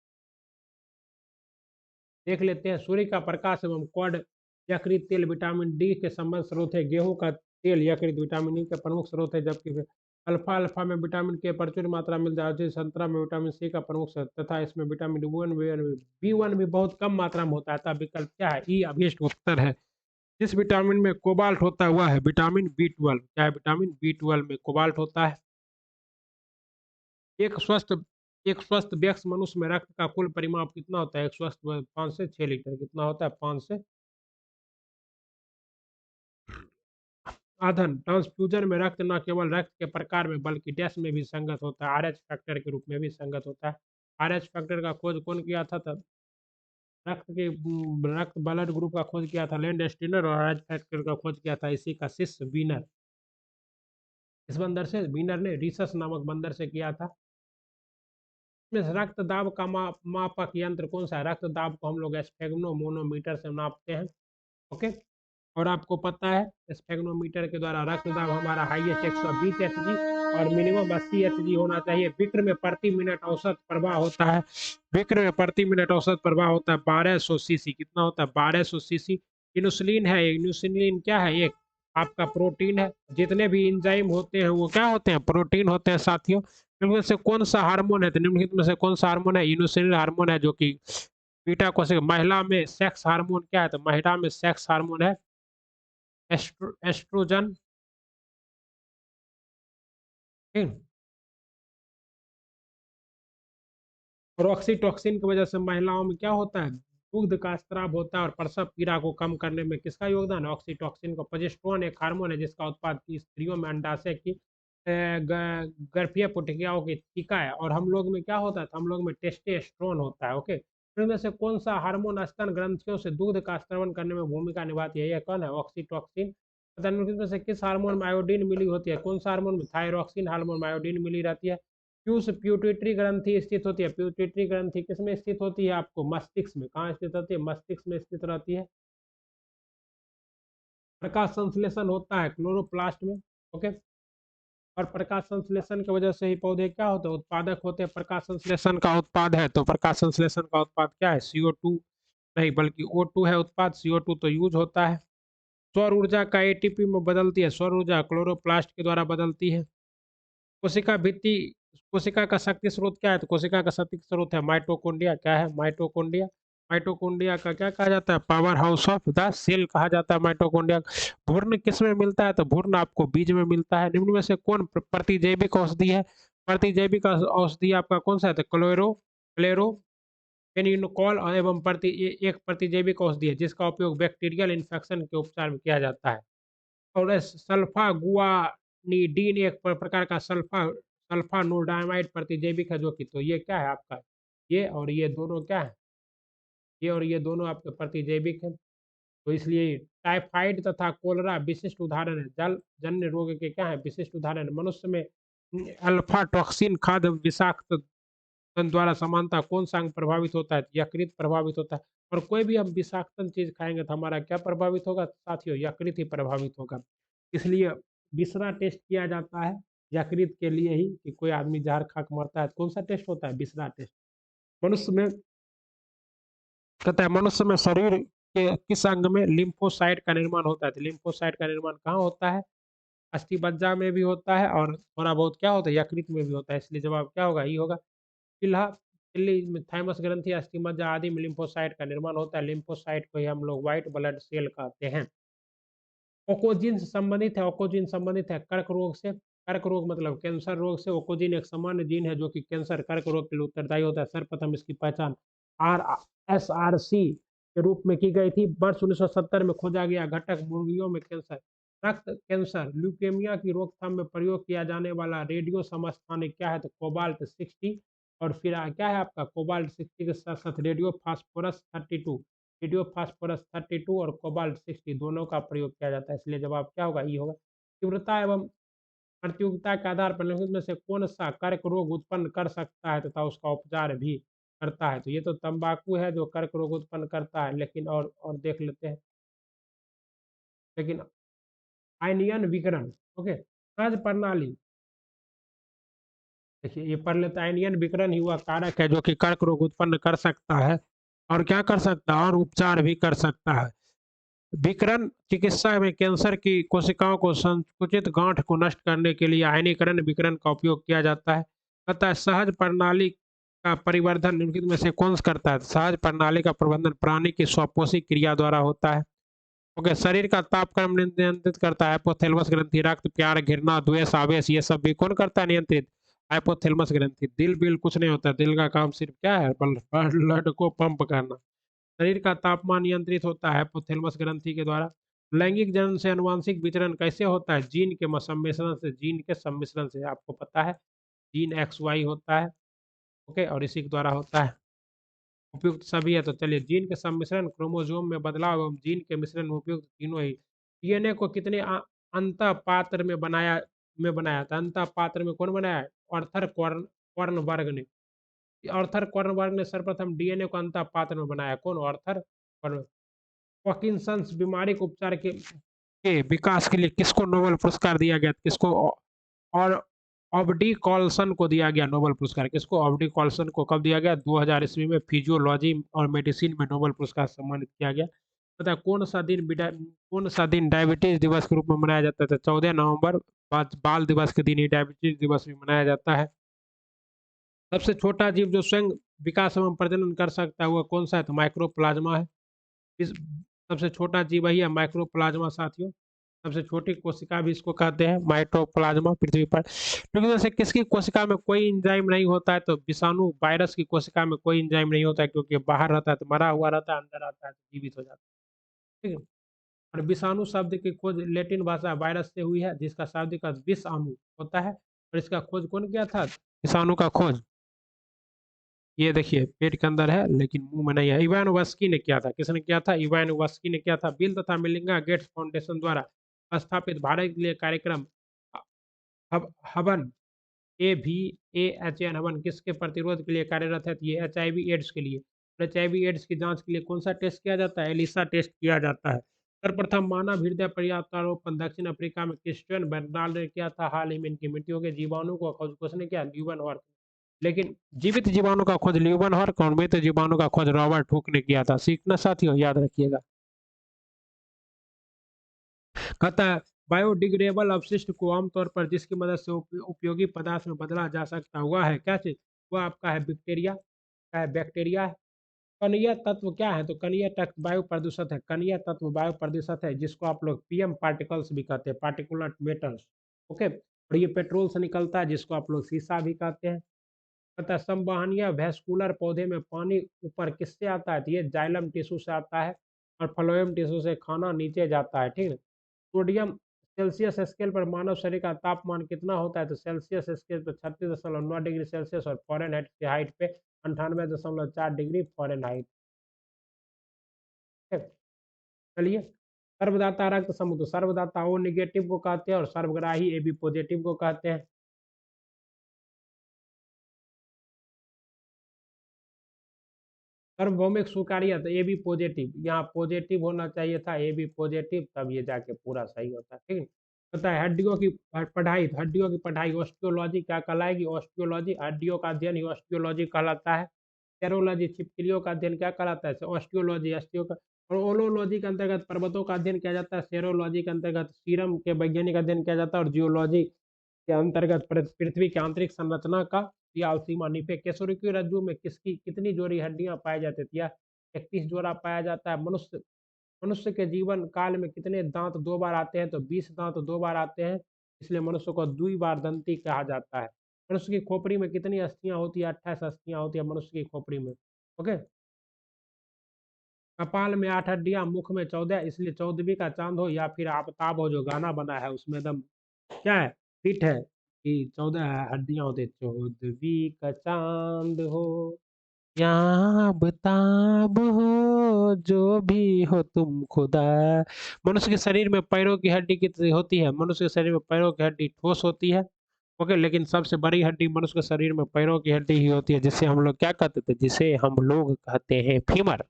देख लेते हैं। सूर्य का प्रकाश एवं क्वाड यकृत तेल विटामिन डी के संबंध स्रोत है। गेहूं का तेल यकृत विटामिन ई का प्रमुख स्रोत है। जबकि अल्फा अल्फा में विटामिन के प्रचुर मात्रा मिल जाती है। संतरा में विटामिन सी का प्रमुख स्रोत तथा इसमें विटामिन बी वन भी बहुत कम मात्रा में होता है। तब विकल्प क्या है? ई अभीष्ट उत्तर है। जिस विटामिन में कोबाल्ट होता है वह है विटामिन B12। क्या है? विटामिन B12 में कोबाल्ट होता है। एक स्वस्थ एक स्वस्थ व्यक्ति मनुष्य में रक्त का कुल परिमाप कितना होता है? एक स्वस्थ 5 से 6 लीटर कितना होता है? 5 से साधन ट्रांसफ्यूजन में रक्त न केवल रक्त के प्रकार में बल्कि डैश में भी संगत होता है। RH फैक्टर के रूप में भी संगत होता है। RH फैक्टर का खोज कौन किया था? तब रक्त ब्लड ग्रुप का खोज किया था लैंड स्टीनर। और RH फैक्टर का खोज किया था इसी का शिष्य वीनर। इस बंदर से, वीनर ने रिसस नामक बंदर से किया था। इसमें से रक्त दाब का मापक यंत्र कौन सा है? रक्त दाब को हम लोग स्फेग्नोमोनोमीटर से नापते हैं। ओके, और आपको पता है स्फेग्नोमीटर के द्वारा रक्त दाब हमारा हाईएस्ट 120 एचजी और मिनिमम 80 एचजी होना चाहिए। विक्र में प्रति मिनट औसत प्रवाह होता है। विक्र में प्रति मिनट औसत प्रवाह होता है 1200 सीसी। कितना होता है? 1200 सीसी। इंसुलिन है। इंसुलिन क्या है? एक आपका प्रोटीन है। जितने भी इंजाइम होते हैं वो क्या होते हैं? प्रोटीन होते हैं साथियों। इनमें से कौन सा हार्मोन है? तो निम्नलिखित में से कौन सा हार्मोन है? इंसुलिन हार्मोन है, जो कि बीटा कोशिका। महिला में सेक्स हार्मोन क्या है? तो महिला में सेक्स हार्मोन है एस्ट्रोजन। ठीक। और ऑक्सीटोसिन की वजह से महिलाओं में क्या होता है? दुग्ध का स्राव होता है। और प्रसव पीड़ा को कम करने में किसका योगदान है? ऑक्सीटोसिन को। प्रोजेस्टेरोन एक हार्मोन है जिसका उत्पाद की स्त्रियों में अंडाशय की गर्भीय पुटिकियाओं की टीका है। और हम लोग में क्या होता है? तो हम लोग में टेस्टोस्टेरोन होता है। ओके, इनमें से कौन सा हार्मोन स्तन ग्रंथियों से दूध का स्रवण करने में भूमिका निभाती है? यह कौन है? ऑक्सीटोसिन। में से किस हार्मोन में आयोडीन मिली होती है? कौन सा हार्मोन में? थायरॉक्सिन हार्मोन में आयोडीन मिली रहती है। क्यूस प्यूटेटरी ग्रंथि स्थित होती है। प्यूटेटरी ग्रंथि किस में स्थित होती है? आपको मस्तिष्क में। कहाँ स्थित होती है? मस्तिष्क में स्थित रहती है। प्रकाश संश्लेषण होता है क्लोरोप्लास्ट में। ओके, और प्रकाश संश्लेषण की वजह से ही पौधे क्या होते हैं? उत्पादक होते हैं। प्रकाश संश्लेषण का उत्पाद है, तो प्रकाश संश्लेषण का उत्पाद क्या है? CO2 नहीं, बल्कि O2 है उत्पाद, CO2 तो यूज़ होता है। सौर ऊर्जा का एटीपी में बदलती है, सौर ऊर्जा क्लोरोप्लास्ट के द्वारा बदलती है। कोशिका भित्ति कोशिका का शक्ति स्रोत क्या है? तो कोशिका का शक्ति स्रोत है माइटोकॉन्ड्रिया। क्या है? माइटोकॉन्ड्रिया। माइटोकॉन्ड्रिया का क्या कहा जाता है? Powerhouse of the cell कहा जाता है माइटोकॉन्ड्रिया। भ्रूण किसमें मिलता है? तो भ्रूण आपको बीज में मिलता है। निम्न में से कौन प्रतिजैविक औषधि है? प्रतिजैविक औषधि आपका कौन सा है? तो क्लोरो फेनिनोल एवं एक प्रतिजैविक औषधि है जिसका उपयोग बैक्टीरियल इन्फेक्शन के उपचार में किया जाता है। और सल्फागुआनिडीन एक प्रकार का सल्फानोडाइमाइड प्रतिजैविक है जो कि तो ये क्या है आपका? ये और ये दोनों क्या है? ये और ये दोनों आपके प्रतिजैविक हैं। तो इसलिए टाइफाइड तथा कोलेरा विशिष्ट उदाहरण है। जल जन्य रोग के क्या है? विशिष्ट उदाहरण है। मनुष्य में अल्फा टॉक्सिन खाद्य विषाक्त तंत्र द्वारा समानता कौन सा अंग प्रभावित होता है? यकृत प्रभावित होता है। और कोई भी हम विषाक्तन चीज खाएंगे तो हमारा क्या प्रभावित होगा साथियों? यकृत ही प्रभावित होगा। इसलिए बिसरा टेस्ट किया जाता है यकृत के लिए ही कि कोई आदमी जहर खा के मरता है तो कौन सा टेस्ट होता है? बिसरा टेस्ट। मनुष्य में कहता है मनुष्य में शरीर के किस अंग में लिम्फोसाइट का निर्माण होता है? तो लिम्फोसाइट का निर्माण कहाँ होता है? अस्थिमज्जा में भी होता है और थोड़ा बहुत क्या होता है? यकृत में भी होता है। इसलिए जवाब क्या होगा? ये होगा। फिलहा झिल्ली में थाइमस ग्रंथि, अस्थिमज्जा आदि में लिम्फोसाइट का निर्माण होता है। लिम्फोसाइट को ही हम लोग व्हाइट ब्लड सेल कहते हैं। ओकोजिन से संबंधित है, ओकोजिन संबंधित है कर्क रोग से। कर्क रोग मतलब कैंसर रोग से। ओकोजिन एक सामान्य जीन है जो कि कैंसर कर्क रोग के लिए उत्तरदायी होता है। सर्वप्रथम इसकी पहचान आर SRC के रूप में की गई थी। वर्ष 1970 में खोजा गया घटक मुर्गियों में कैंसर, रक्त कैंसर, ल्यूकेमिया की रोकथाम में प्रयोग किया जाने वाला रेडियो समस्थानिक क्या है? तो कोबाल्ट 60। और फिर क्या है आपका? कोबाल्ट 60 के साथ साथ रेडियो फास्फोरस 32। रेडियो फास्फोरस 32 और कोबाल्ट 60 दोनों का प्रयोग किया जाता है। इसलिए जवाब क्या होगा? ये होगा। तीव्रता एवं प्रतियोगिता के आधार पर निम्नलिखित में से कौन सा कर्क रोग उत्पन्न कर सकता है तथा उसका उपचार भी करता है? तो ये तो तंबाकू है जो कर्क रोग उत्पन्न करता है। लेकिन और देख लेते हैं। लेकिन आयनियन विकिरण, ओके, सहज प्रणाली। देखिए ये पढ़ लेते हैं। आयनियन विकिरण ही वह कारक है जो कि कर्क रोग उत्पन्न कर सकता है और क्या कर सकता है? और उपचार भी कर सकता है। विकिरण चिकित्सा में कैंसर की कोशिकाओं को संकुचित गांठ को नष्ट करने के लिए आयनीकरण विकिरण का उपयोग किया जाता है। अतः सहज प्रणाली का परिवर्धन निम्नलिखित में से कौन करता है? सहज प्रणाली का प्रबंधन प्राणी की स्वपोषी क्रिया द्वारा होता है। ओके, शरीर का तापक्रम नियंत्रित करता है हाइपोथैलेमस ग्रंथि। रक्त, प्यार, घृणा, द्वेष, आवेश ये सब भी कौन करता है नियंत्रित? हाइपोथैलेमस ग्रंथि। दिल बिल कुछ नहीं होता, दिल का काम सिर्फ क्या है? ब्लड को पंप करना। शरीर का तापमान नियंत्रित होता है हाइपोथैलेमस ग्रंथि के द्वारा। लैंगिक जनन से अनुवांशिक वितरण कैसे होता है? जीन के सम्मिश्रण से। जीन के सम्मिश्रण से, आपको पता है जीन XY होता है। ओके, और इसी के द्वारा होता है। उपयुक्त सभी है तो चलिए, जीन के सम्मिश्रण, क्रोमोसोम में बदलाव एवं जीन के मिश्रण में उपयुक्त तीनों ही। DNA को कितने अंतः पात्र में बनाया था? अंतः पात्र में कौन बनाया? ऑर्थर कॉर्नबर्ग ने। ऑर्थर कॉर्नबर्ग ने सर्वप्रथम DNA को अंतः पात्र में बनाया। कौन? Arthur corn. पार्किंसंस बीमारी के उपचार के विकास के लिए किसको नोबेल पुरस्कार दिया गया? किसको? और ऑब्डी कॉल्सन को दिया गया नोबेल पुरस्कार। किसको? ऑब्डी कॉल्सन को कब दिया गया? 2000 ईस्वी में फिजियोलॉजी और मेडिसिन में नोबेल पुरस्कार सम्मानित किया गया। पता है कौन सा दिन डायबिटीज दिवस के रूप में मनाया जाता है? 14 नवंबर बाल दिवस के दिन ही डायबिटीज दिवस भी मनाया जाता है। सबसे छोटा जीव जो स्वयं विकास एवं प्रजनन कर सकता है वह कौन सा है? तो माइक्रोप्लाज्मा है। इस सबसे छोटा जीव वही है माइक्रोप्लाज्मा साथियों। सबसे छोटी कोशिका भी इसको कहते हैं माइक्रोप्लाज्मा पृथ्वी पर। लेकिन जैसे किसकी कोशिका में कोई एंजाइम नहीं होता है? तो विषाणु वायरस की कोशिका में कोई एंजाइम नहीं होता है क्योंकि बाहर रहता है तो मरा हुआ रहता है, अंदर आता है तो जीवित हो जाता है। ठीक है। और विषाणु शब्द की खोज लैटिन भाषा वायरस से हुई है जिसका शाब्दिक अर्थ विषाणु होता है। और इसका खोज कौन किया था? विषाणु का खोज ये देखिए पेट के अंदर है लेकिन मुंह में नहीं है। इवान वास्की ने किया था। किसने किया था? इवान वास्की ने किया था। बिल तथा मिलिंगा गेट्स फाउंडेशन द्वारा स्थापित भारत के लिए कार्यक्रम हवन AVAHN हवन किसके प्रतिरोध के लिए कार्यरत है? तो ये HIV एड्स के लिए। HIV एड्स की जांच के लिए कौन सा टेस्ट किया जाता है? एलिसा टेस्ट किया जाता है। सर्वप्रथम मानव हृदय प्रत्यारोपण दक्षिण अफ्रीका में क्रिस्टियन बर्नार्ड ने किया था। हाल ही में इनकी मृत्यु हो गई। जीवाणु को खोज किसने किया? ल्यूवन वर्थ। लेकिन जीवित जीवाणु का खोज ल्यूवेनहॉर्क और मृत जीवाणु का खोज रॉबर्ट हुक ने किया था। सीखना साथियों, याद रखिएगा। कहता है बायोडिग्रेडेबल अपशिष्ट को आमतौर पर जिसकी मदद से उपयोगी पदार्थ में बदला जा सकता हुआ है क्या चीज, वह आपका है बैक्टीरिया। क्या है? बैक्टीरिया है। कणीय तत्व क्या है? तो कणीय तत्व वायु प्रदूषित है। कणीय तत्व वायु प्रदूषित है, जिसको आप लोग पीएम पार्टिकल्स भी कहते हैं, पार्टिकुलर मैटर्स। ओके, और ये पेट्रोल से निकलता है, जिसको आप लोग सीसा भी कहते हैं। पता है संवहनीय वैस्कुलर पौधे में पानी ऊपर किससे आता है? तो ये जाइलम टिश्यू से आता है, और फ्लोएम टिश्यू से खाना नीचे जाता है। ठीक है। सोडियम सेल्सियस स्केल पर मानव शरीर का तापमान कितना होता है? तो सेल्सियस स्केल पर 36.9 डिग्री सेल्सियस, और फॉरेनहाइट की हाइट पे 98.4 डिग्री फॉरेनहाइट। चलिए, सर्वदाता रक्त समूह, तो सर्वदाता ओ निगेटिव को कहते हैं, और सर्वग्राही ए बी पॉजिटिव को कहते हैं। सार्वभौमिक स्वीकार्य, तो ए बी पॉजिटिव, यहाँ पॉजिटिव होना चाहिए था, ए बी पॉजिटिव, तब ये जाके पूरा सही होता है। ठीक है। पता है हड्डियों की पढ़ाई, हड्डियों की पढ़ाई ऑस्टियोलॉजी क्या कहलाएगी? ऑस्टियोलॉजी, हड्डियों का अध्ययन ही ऑस्टियोलॉजी कहलाता है। सेरोलॉजी, छिपकलियों का अध्ययन क्या कहलाता है? ऑस्टियोलॉजी। ऑस्टियो का, और ओलोलॉजी के अंतर्गत पर्वतों का अध्ययन किया जाता है। सेरोलॉजी के अंतर्गत सीरम के वैज्ञानिक अध्ययन किया जाता है। और जियोलॉजी के अंतर्गत पृथ्वी की आंतरिक संरचना का या सीमा निपे। केसुरी की रज्जु में किसकी कितनी जोड़ी हड्डियां पाई जाती थी? 31 जोड़ा पाया जाता है। मनुष्य मनुष्य के जीवन काल में कितने दांत दो बार आते हैं? तो 20 दांत दो बार आते हैं, इसलिए मनुष्य को द्विबार दंती कहा जाता है। मनुष्य की खोपड़ी में कितनी अस्थियां होती है? 28 अस्थियां होती है मनुष्य की खोपड़ी में। ओके। कपाल में 8 हड्डियां, मुख में 14, इसलिए 14वीं का चांद हो, या फिर आफताब हो, जो गाना बना है उसमें एकदम क्या है, फिट है कि 14 हड्डियां होती, 14वीं का चांद हो, यहाँ बेताब हो, जो भी हो तुम खुदा। मनुष्य के शरीर में पैरों की हड्डी कितनी होती है? मनुष्य के शरीर में पैरों की हड्डी ठोस होती है। ओके, लेकिन सबसे बड़ी हड्डी मनुष्य के शरीर में पैरों की हड्डी ही होती है, जिसे हम लोग क्या कहते थे? जिसे हम लोग कहते हैं फीमर।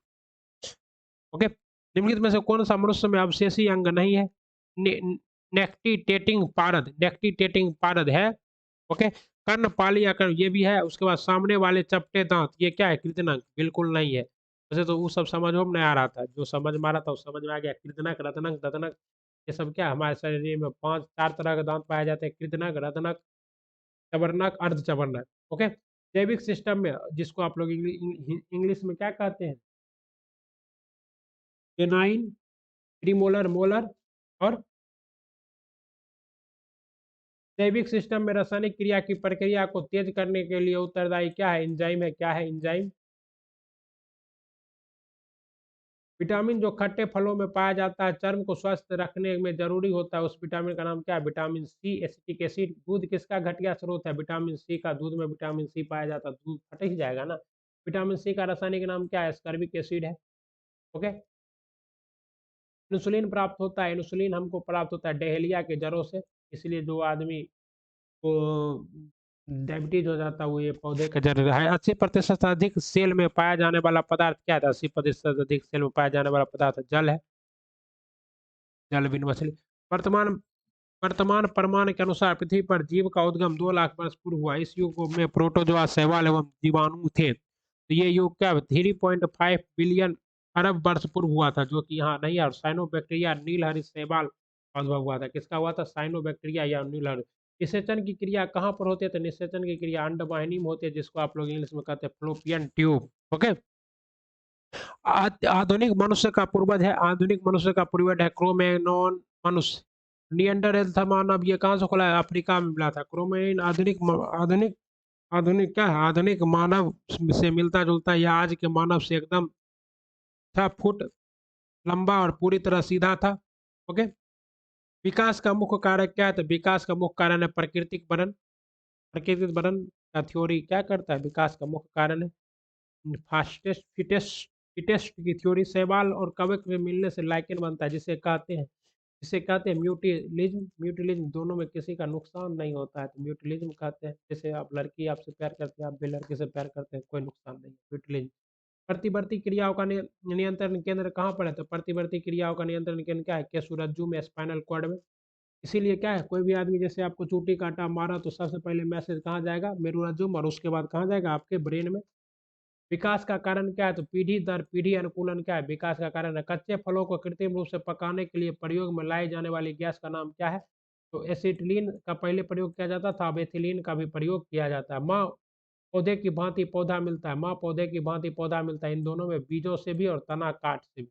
ओके। निम्नलिखित में से कौन सा मनुष्य में अवशेषी अंग नहीं है? नेक्टिटेटिंग पारद, नेक्टिटेटिंग पारद है। ओके। कर्णपाली आकर ये भी है। उसके बाद सामने वाले चपटे दांत, ये क्या है? कृतनक, बिल्कुल नहीं है। वैसे तो वो सब समझ में नहीं आ रहा था, जो समझ में आ रहा था वो समझ में आ गया। कृतनक, रत्नक, दतनक, ये सब क्या है? हमारे शरीर में पांच चार तरह के दांत पाए जाते हैं, कृतनक, रत्नक, चबरनक, अर्ध चबरनक। ओके। जैविक सिस्टम में, जिसको आप लोग इंग्लिश में क्या कहते हैं? केनाइन, प्रीमोलर, मोलर, और जैविक सिस्टम में रासायनिक क्रिया की प्रक्रिया को तेज करने के लिए उत्तरदायी क्या है? एंजाइम है। क्या है? एंजाइम। विटामिन जो खट्टे फलों में पाया जाता है, चर्म को स्वस्थ रखने में जरूरी होता है, उस विटामिन का नाम क्या है? Vitamin C. एसिटिक एसिड, दूध किसका घटिया स्रोत है? विटामिन सी का। दूध में विटामिन सी पाया जाता है, दूध फट ही जाएगा ना। विटामिन सी का रासायनिक नाम क्या है? एस्कॉर्बिक एसिड है। ओके। इंसुलिन प्राप्त होता है, इंसुलिन हमको प्राप्त होता है डहेलिया के जड़ों से, इसलिए जो आदमी को डायबिटीज हो जाता है वो ये पौधे का जड़ है। 80% अधिक सेल में पाया जाने वाला पदार्थ क्या है? 80% अधिक सेल में पाया जाने वाला पदार्थ जल है। जल बिन मछली। वर्तमान वर्तमान प्रमाण के अनुसार पृथ्वी पर जीव का उद्गम 2 लाख वर्ष पूर्व हुआ। इस युग में प्रोटोजोआ, शैवाल एवं जीवाणु थे। तो ये युग क्या 3.5 बिलियन अरब वर्ष पूर्व हुआ था, जो कि यहाँ नहीं है। और साइनोबैक्टीरिया, नीलहरित शैवाल का उद्भव हुआ था। किसका हुआ था? साइनोबैक्टीरिया या नीलहरित। निषेचन की क्रिया कहाँ पर होती है? तो निषेचन की क्रिया अंडवाहिनी में होती है, जिसको आप लोग इंग्लिश में कहते हैं फ्लोपियन ट्यूब। ओके। आधुनिक मनुष्य का पूर्वज है, आधुनिक मनुष्य का पूर्वज है क्रोमेनोन मनुष्य। नियंडरथल था मानव, ये कहाँ से खुला है? अफ्रीका में मिला था। क्रोमेन आधुनिक आधुनिक क्या है? आधुनिक मानव से मिलता जुलता है, या आज के मानव से एकदम 6 फुट लंबा और पूरी तरह सीधा था। ओके। विकास का मुख्य कारक क्या है? तो विकास का मुख्य कारण है प्राकृतिक बनन। प्राकृतिक बनन का थ्योरी क्या करता है? विकास का मुख्य कारण है फास्टेस्ट फिटेस्ट फिटेस्ट की थ्योरी। शैवाल और कवक में मिलने से लाइकेन बनता है, जिसे कहते हैं म्यूटिलिज्म। म्यूटिलिज्म, दोनों में किसी का नुकसान नहीं होता है, तो म्यूटिलिज्म कहते हैं। जैसे आप लड़की आपसे प्यार करते हैं, आप भी लड़के से प्यार करते हैं, कोई नुकसान नहीं, म्यूटिलिज्म। प्रतिवर्ती क्रियाओं का नियंत्रण केंद्र कहाँ पर है? तो प्रतिवर्ती क्रियाओं का नियंत्रण केंद्र क्या है? केसुरज्जु में, स्पाइनल कॉर्ड में। इसीलिए क्या है, कोई भी आदमी जैसे आपको चोटी काटा मारा तो सबसे पहले मैसेज कहाँ जाएगा, मेरुरज्जु, और उसके बाद कहाँ जाएगा, आपके ब्रेन में। विकास का कारण क्या है, तो पीढ़ी दर पीढ़ी अनुकूलन क्या है, विकास का कारण है। कच्चे फलों को कृत्रिम रूप से पकाने के लिए प्रयोग में लाई जाने वाली गैस का नाम क्या है, तो एसिटिलीन का पहले प्रयोग किया जाता था, अब एथिलीन का भी प्रयोग किया जाता है। माँ पौधे की भांति पौधा मिलता है, माँ पौधे की भांति पौधा मिलता है, इन दोनों में बीजों से भी और तना काट से भी।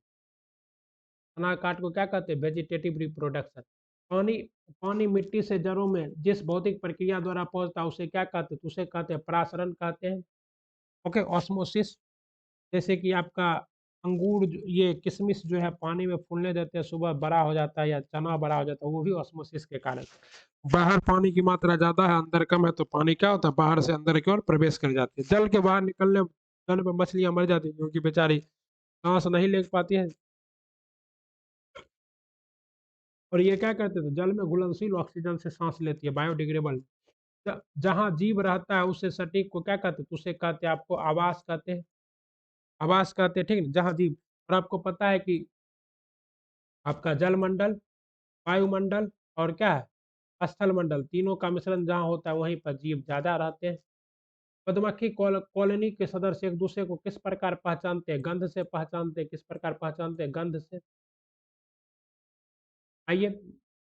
तना काट को क्या कहते हैं, वेजिटेटिव रिप्रोडक्शन। पानी पानी मिट्टी से जड़ों में जिस भौतिक प्रक्रिया द्वारा पहुंचता है उसे क्या कहते हैं, तो उसे कहते हैं परासरण कहते हैं। Okay, osmosis. जैसे कि आपका अंगूर ये किशमिश जो है पानी में फूलने देते हैं, सुबह बड़ा हो जाता है या चना बड़ा हो जाता है, वो भी ऑस्मोसिस के कारण। बाहर पानी की मात्रा ज्यादा है, अंदर कम है, तो पानी क्या होता है, बाहर से अंदर की ओर प्रवेश कर जाती है। जल के बाहर निकलने जल पे मछलियां मर जाती है क्योंकि बेचारी सांस नहीं ले पाती है। और ये क्या करते थे, जल में घुलनशील ऑक्सीजन से सांस लेती है, बायोडिग्रेडेबल। जहाँ जीव रहता है उसे सटीक को क्या कहते हैं, तो उसे कहते हैं आपको आवास कहते हैं। आवास कहते हैं, ठीक है, जहाँ जीव। और आपको पता है कि आपका जलमंडल, वायुमंडल और क्या है, स्थल मंडल, तीनों का मिश्रण जहाँ होता है वहीं पर जीव ज्यादा रहते हैं। मधुमक्खी कॉलोनी के सदस्य एक दूसरे को किस प्रकार पहचानते हैं, गंध से पहचानते हैं। किस प्रकार पहचानते हैं, गंध से। आइए,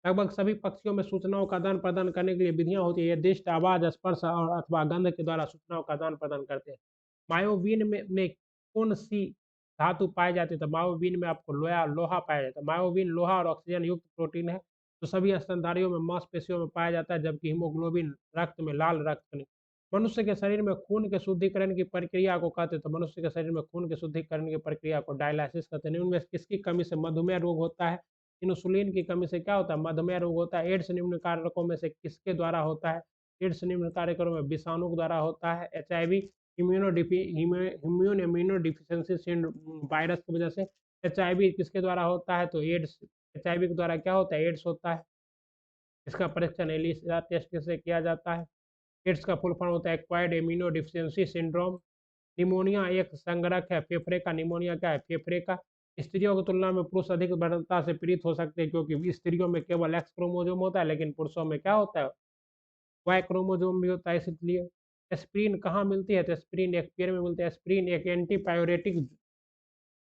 लगभग सभी पक्षियों में सूचनाओं का आदान प्रदान करने के लिए विधियां होती है, ये दिष्ट, आवाज, स्पर्श और अथवा गंध के द्वारा सूचनाओं का आदान प्रदान करते हैं। मायोवीन में कौन सी धातु पाई जाती है, तो मायोवीन में आपको लोहा लोहा पाया जाता है। मायोवीन लोहा और ऑक्सीजन युक्त प्रोटीन है, तो सभी स्तनधारियों में मांसपेशियों में पाया जाता है, जबकि हीमोग्लोबिन रक्त में लाल रक्त कणिक। मनुष्य के शरीर में खून के शुद्धिकरण की प्रक्रिया को कहते हैं, तो मनुष्य के शरीर में खून के शुद्धिकरण की प्रक्रिया को डायलिसिस कहते हैं। उनमें किसकी कमी से मधुमेह रोग होता है, इंसुलिन की कमी से क्या होता है, मधुमेह रोग होता है। एड्स निम्न कारकों में से किसके द्वारा होता है, एड्स निम्न कारकों में विषाणु द्वारा होता है। HIV immune immuno deficiency virus की वजह से। एचआईवी किसके द्वारा होता है, तो एड्स। एचआईवी के द्वारा क्या होता है, एड्स होता है। इसका परीक्षण एलिसा टेस्ट से किया जाता है। एड्स का फुल फॉर्म होता है acquired immuno deficiency syndrome. Pneumonia एक संगरक है फेफड़े का। निमोनिया क्या है, फेफड़े का। स्त्रियों की तुलना में पुरुष अधिक बढ़ता से पीड़ित हो सकते हैं, क्योंकि स्त्रियों में केवल एक्स क्रोमोसोम होता है, लेकिन पुरुषों में क्या होता है, वाई क्रोमोसोम भी होता है। इसलिए एस्पिरिन कहाँ मिलती है, तो एस्पिरिन एक पेड़ में मिलती है। एस्पिरिन एक एंटीपायोरेटिक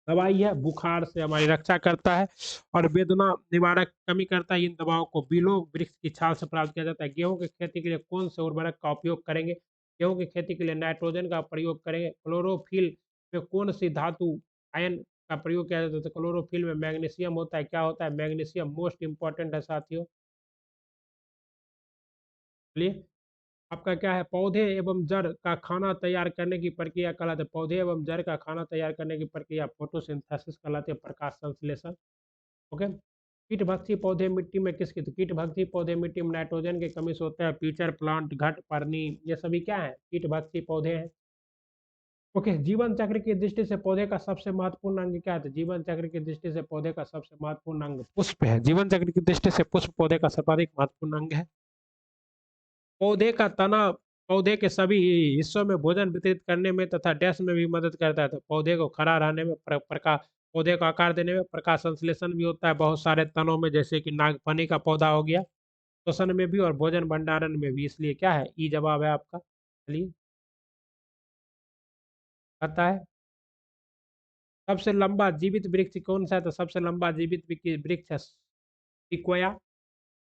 दवाई है, बुखार से हमारी रक्षा करता है और वेदना निवारक कमी करता है। इन दवाओं को बिलो वृक्ष की छाल से प्राप्त किया जाता है। गेहूं की खेती के लिए कौन से उर्वरक का उपयोग करेंगे, गेहूं की खेती के लिए नाइट्रोजन का प्रयोग करेंगे। क्लोरोफिल में कौन सी धातु आयन का प्रयोग किया जाता है, तो क्लोरोफिल में मैग्नीशियम होता है। क्या होता है, मैग्नीशियम मोस्ट इंपॉर्टेंट है साथियों। चलिए, आपका क्या है, पौधे एवं जड़ का खाना तैयार करने की प्रक्रिया कहलाते हैं। पौधे एवं जड़ का खाना तैयार करने की प्रक्रिया फोटोसिंथेसिस कहलाती है, प्रकाश संश्लेषण। ओके। कीटभक्षी पौधे मिट्टी में किसकी, तो कीटभक्षी पौधे मिट्टी में नाइट्रोजन की कमी से होते हैं। पीचर प्लांट, घट, परनी, ये सभी क्या है, कीटभक्षी पौधे हैं। ओके, जीवन चक्र की दृष्टि से पौधे का सबसे महत्वपूर्ण अंग क्या है, तो जीवन चक्र की दृष्टि से पौधे का सबसे महत्वपूर्ण अंग पुष्प है। जीवन चक्र की दृष्टि से पुष्प पौधे का सर्वाधिक महत्वपूर्ण अंग है। पौधे का तना पौधे के सभी हिस्सों में भोजन वितरित करने में तथा डैश में भी मदद करता है, तो पौधे को खड़ा रहने में, प्रकाश, पौधे को आकार देने में, प्रकाश संश्लेषण भी होता है बहुत सारे तनों में, जैसे कि नागफनी का पौधा हो गया, श्वसन में भी और भोजन भंडारण में भी। इसलिए क्या है, ई जवाब है आपका। चलिए, पता है सबसे लंबा जीवित वृक्ष कौन सा है, तो सबसे लंबा जीवित वृक्ष है सिक्वोया।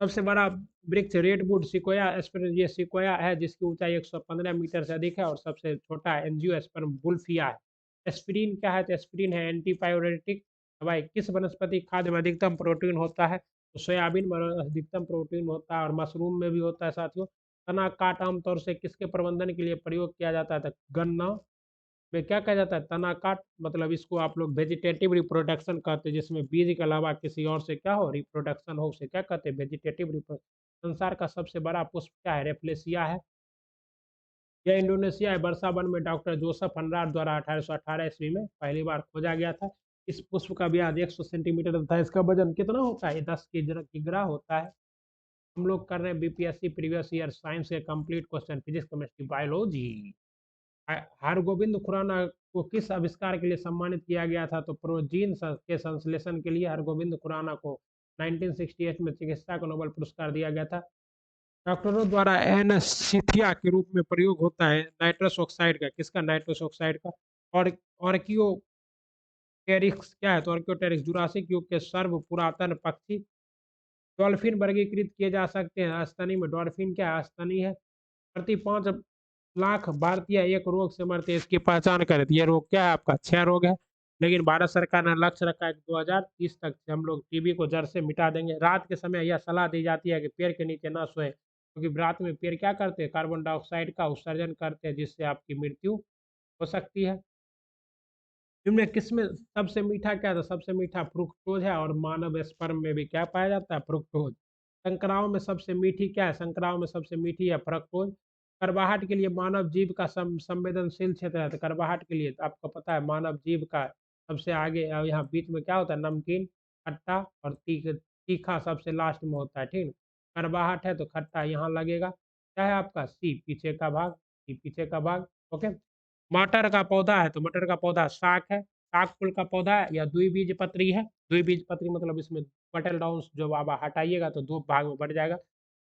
सबसे बड़ा वृक्ष रेडवुड सिकोया एस्पेरन, ये सिकोया है जिसकी ऊंचाई 115 मीटर से अधिक है, और सबसे छोटा एंजियोस्पर्म बुल्फिया है। एस्पिरिन क्या है, तो एस्पिरिन है एंटीपायोरेटिक दवाई। किस वनस्पति खाद्य में अधिकतम प्रोटीन होता है, तो सोयाबीन में अधिकतम प्रोटीन होता है और मशरूम में भी होता है साथियों। तना काट आमतौर से किसके प्रबंधन के लिए प्रयोग किया जाता है, तो गन्ना में क्या कहा जाता है, तना काट। मतलब इसको आप लोग वेजिटेटिव रिप्रोडक्शन कहते हैं, जिसमें बीज के अलावा किसी और से क्या हो, रिप्रोडक्शन हो, उसे क्या कहते हैं, वेजिटेटिव रिप्रोडक्शन। संसार का सबसे बड़ा पुष्प क्या है, रेफ्लेसिया है। यह इंडोनेशिया वर्षा वन में डॉक्टर जोसेफ हनराट द्वारा 1818 ईस्वी में पहली बार खोजा गया था। इस पुष्प का व्यास 100 सेंटीमीटर तथा इसका वजन कितना होता है, 10 किग्रा होता है। हम लोग कर रहे हैं बीपीएससी प्रीवियस ईयर साइंस के complete question, physics, chemistry, biology. Hargobind Khorana को किस आविष्कार के लिए सम्मानित किया गया था, तो प्रोजीन के संश्लेषण के लिए हरगोविंद खुराना को 1968 में चिकित्सा को नोबेल पुरस्कार दिया गया था। डॉक्टरों द्वारा एनेस्थीसिया के रूप में प्रयोग होता है नाइट्रस ऑक्साइड का। किसका? नाइट्रस ऑक्साइड का। और ऑर्कियोटेरिक्स क्या है? तो ऑर्कियोटेरिक्स जुरासिक युग के सर्व पुरातन पक्षी। डॉल्फिन वर्गीकृत किए जा सकते हैं स्तनी में। डॉल्फिन क्या है? स्तनी है। प्रति 5 लाख भारतीय एक रोग से मरते हैं, इसकी पहचान करें। तो ये रोग क्या है आपका? 6 रोग है। लेकिन भारत सरकार ने लक्ष्य रखा है कि 2030 तक हम लोग टीबी को जड़ से मिटा देंगे। रात के समय यह सलाह दी जाती है कि पेड़ के नीचे ना सोएं, क्योंकि रात में पेड़ क्या करते हैं? कार्बन डाइऑक्साइड का उत्सर्जन करते हैं, जिससे आपकी मृत्यु हो सकती है। इनमें किसमें सबसे मीठा क्या था? सबसे मीठा फ्रुक्टोज है। और मानव स्पर्म में भी क्या पाया जाता है? फ्रुक्टोज। संक्राओं में सबसे मीठी क्या है? संक्राओं में सबसे मीठी है फ्रक्टोज। कर्बाहट के लिए मानव जीव का संवेदनशील क्षेत्र है। तो कर्बाहट के लिए तो आपको पता है मानव जीव का सबसे आगे यहाँ बीच में क्या होता है? नमकीन, खट्टा और तीखा सबसे लास्ट में होता है। ठीक है? कर्बाहट है तो खट्टा यहाँ लगेगा। क्या है आपका? सी पीछे का भाग, सी पीछे का भाग। ओके। मटर का पौधा है तो मटर का पौधा शाक है। शाक कुल का पौधा है या द्विबीजपत्री है। द्विबीजपत्री मतलब इसमें बटल डाउन जो आप हटाइएगा तो 2 भाग में बढ़ जाएगा।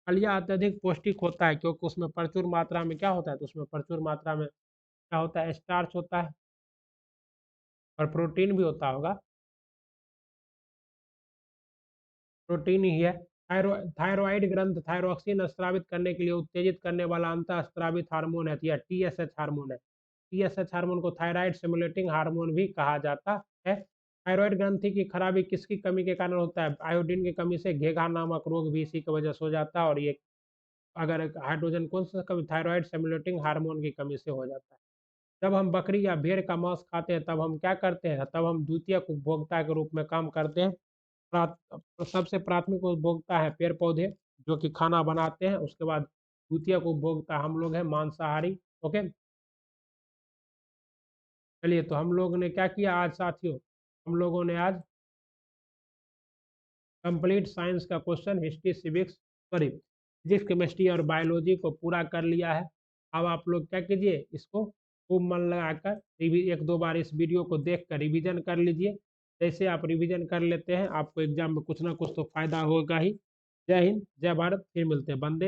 फलियां अत्यधिक पौष्टिक होता है क्योंकि उसमें प्रचुर मात्रा में क्या होता है? तो उसमें प्रचुर मात्रा में क्या होता है? स्टार्च होता है और प्रोटीन भी होता होगा। प्रोटीन ही है। थायरॉइड ग्रंथ थायरोक्सिन स्रावित करने के लिए उत्तेजित करने वाला अंतःस्रावित हार्मोन है। यह टीएसएच हार्मोन है। टीएसएच हार्मोन को थायराइड स्टिमुलेटिंग हार्मोन भी कहा जाता है। थायराइड ग्रंथि की खराबी किसकी कमी के कारण होता है? आयोडीन की कमी से घेघा नामक रोग भी इसी की वजह से हो जाता है। और ये अगर हाइड्रोजन कौन सा कमी? थायराइड स्टिमुलेटिंग हार्मोन की कमी से हो जाता है। जब हम बकरी या भेड़ का मांस खाते हैं तब हम क्या करते हैं? तब हम द्वितीयक उपभोक्ता के रूप में काम करते हैं। सबसे प्राथमिक उपभोक्ता है पेड़ पौधे जो कि खाना बनाते हैं। उसके बाद द्वितीयक उपभोक्ता हम लोग हैं मांसाहारी। ओके। चलिए, तो हम लोग ने क्या किया आज साथियों? हम लोगों ने आज कंप्लीट साइंस का question history civics sorry physics chemistry और बायोलॉजी को पूरा कर लिया है। अब आप लोग क्या कीजिए? इसको खूब मन लगाकर एक दो बार इस वीडियो को देख कर रिविजन कर लीजिए। जैसे आप रिविजन कर लेते हैं आपको एग्जाम में कुछ ना कुछ तो फायदा होगा ही। जय हिंद, जय भारत। फिर मिलते हैं। बंदे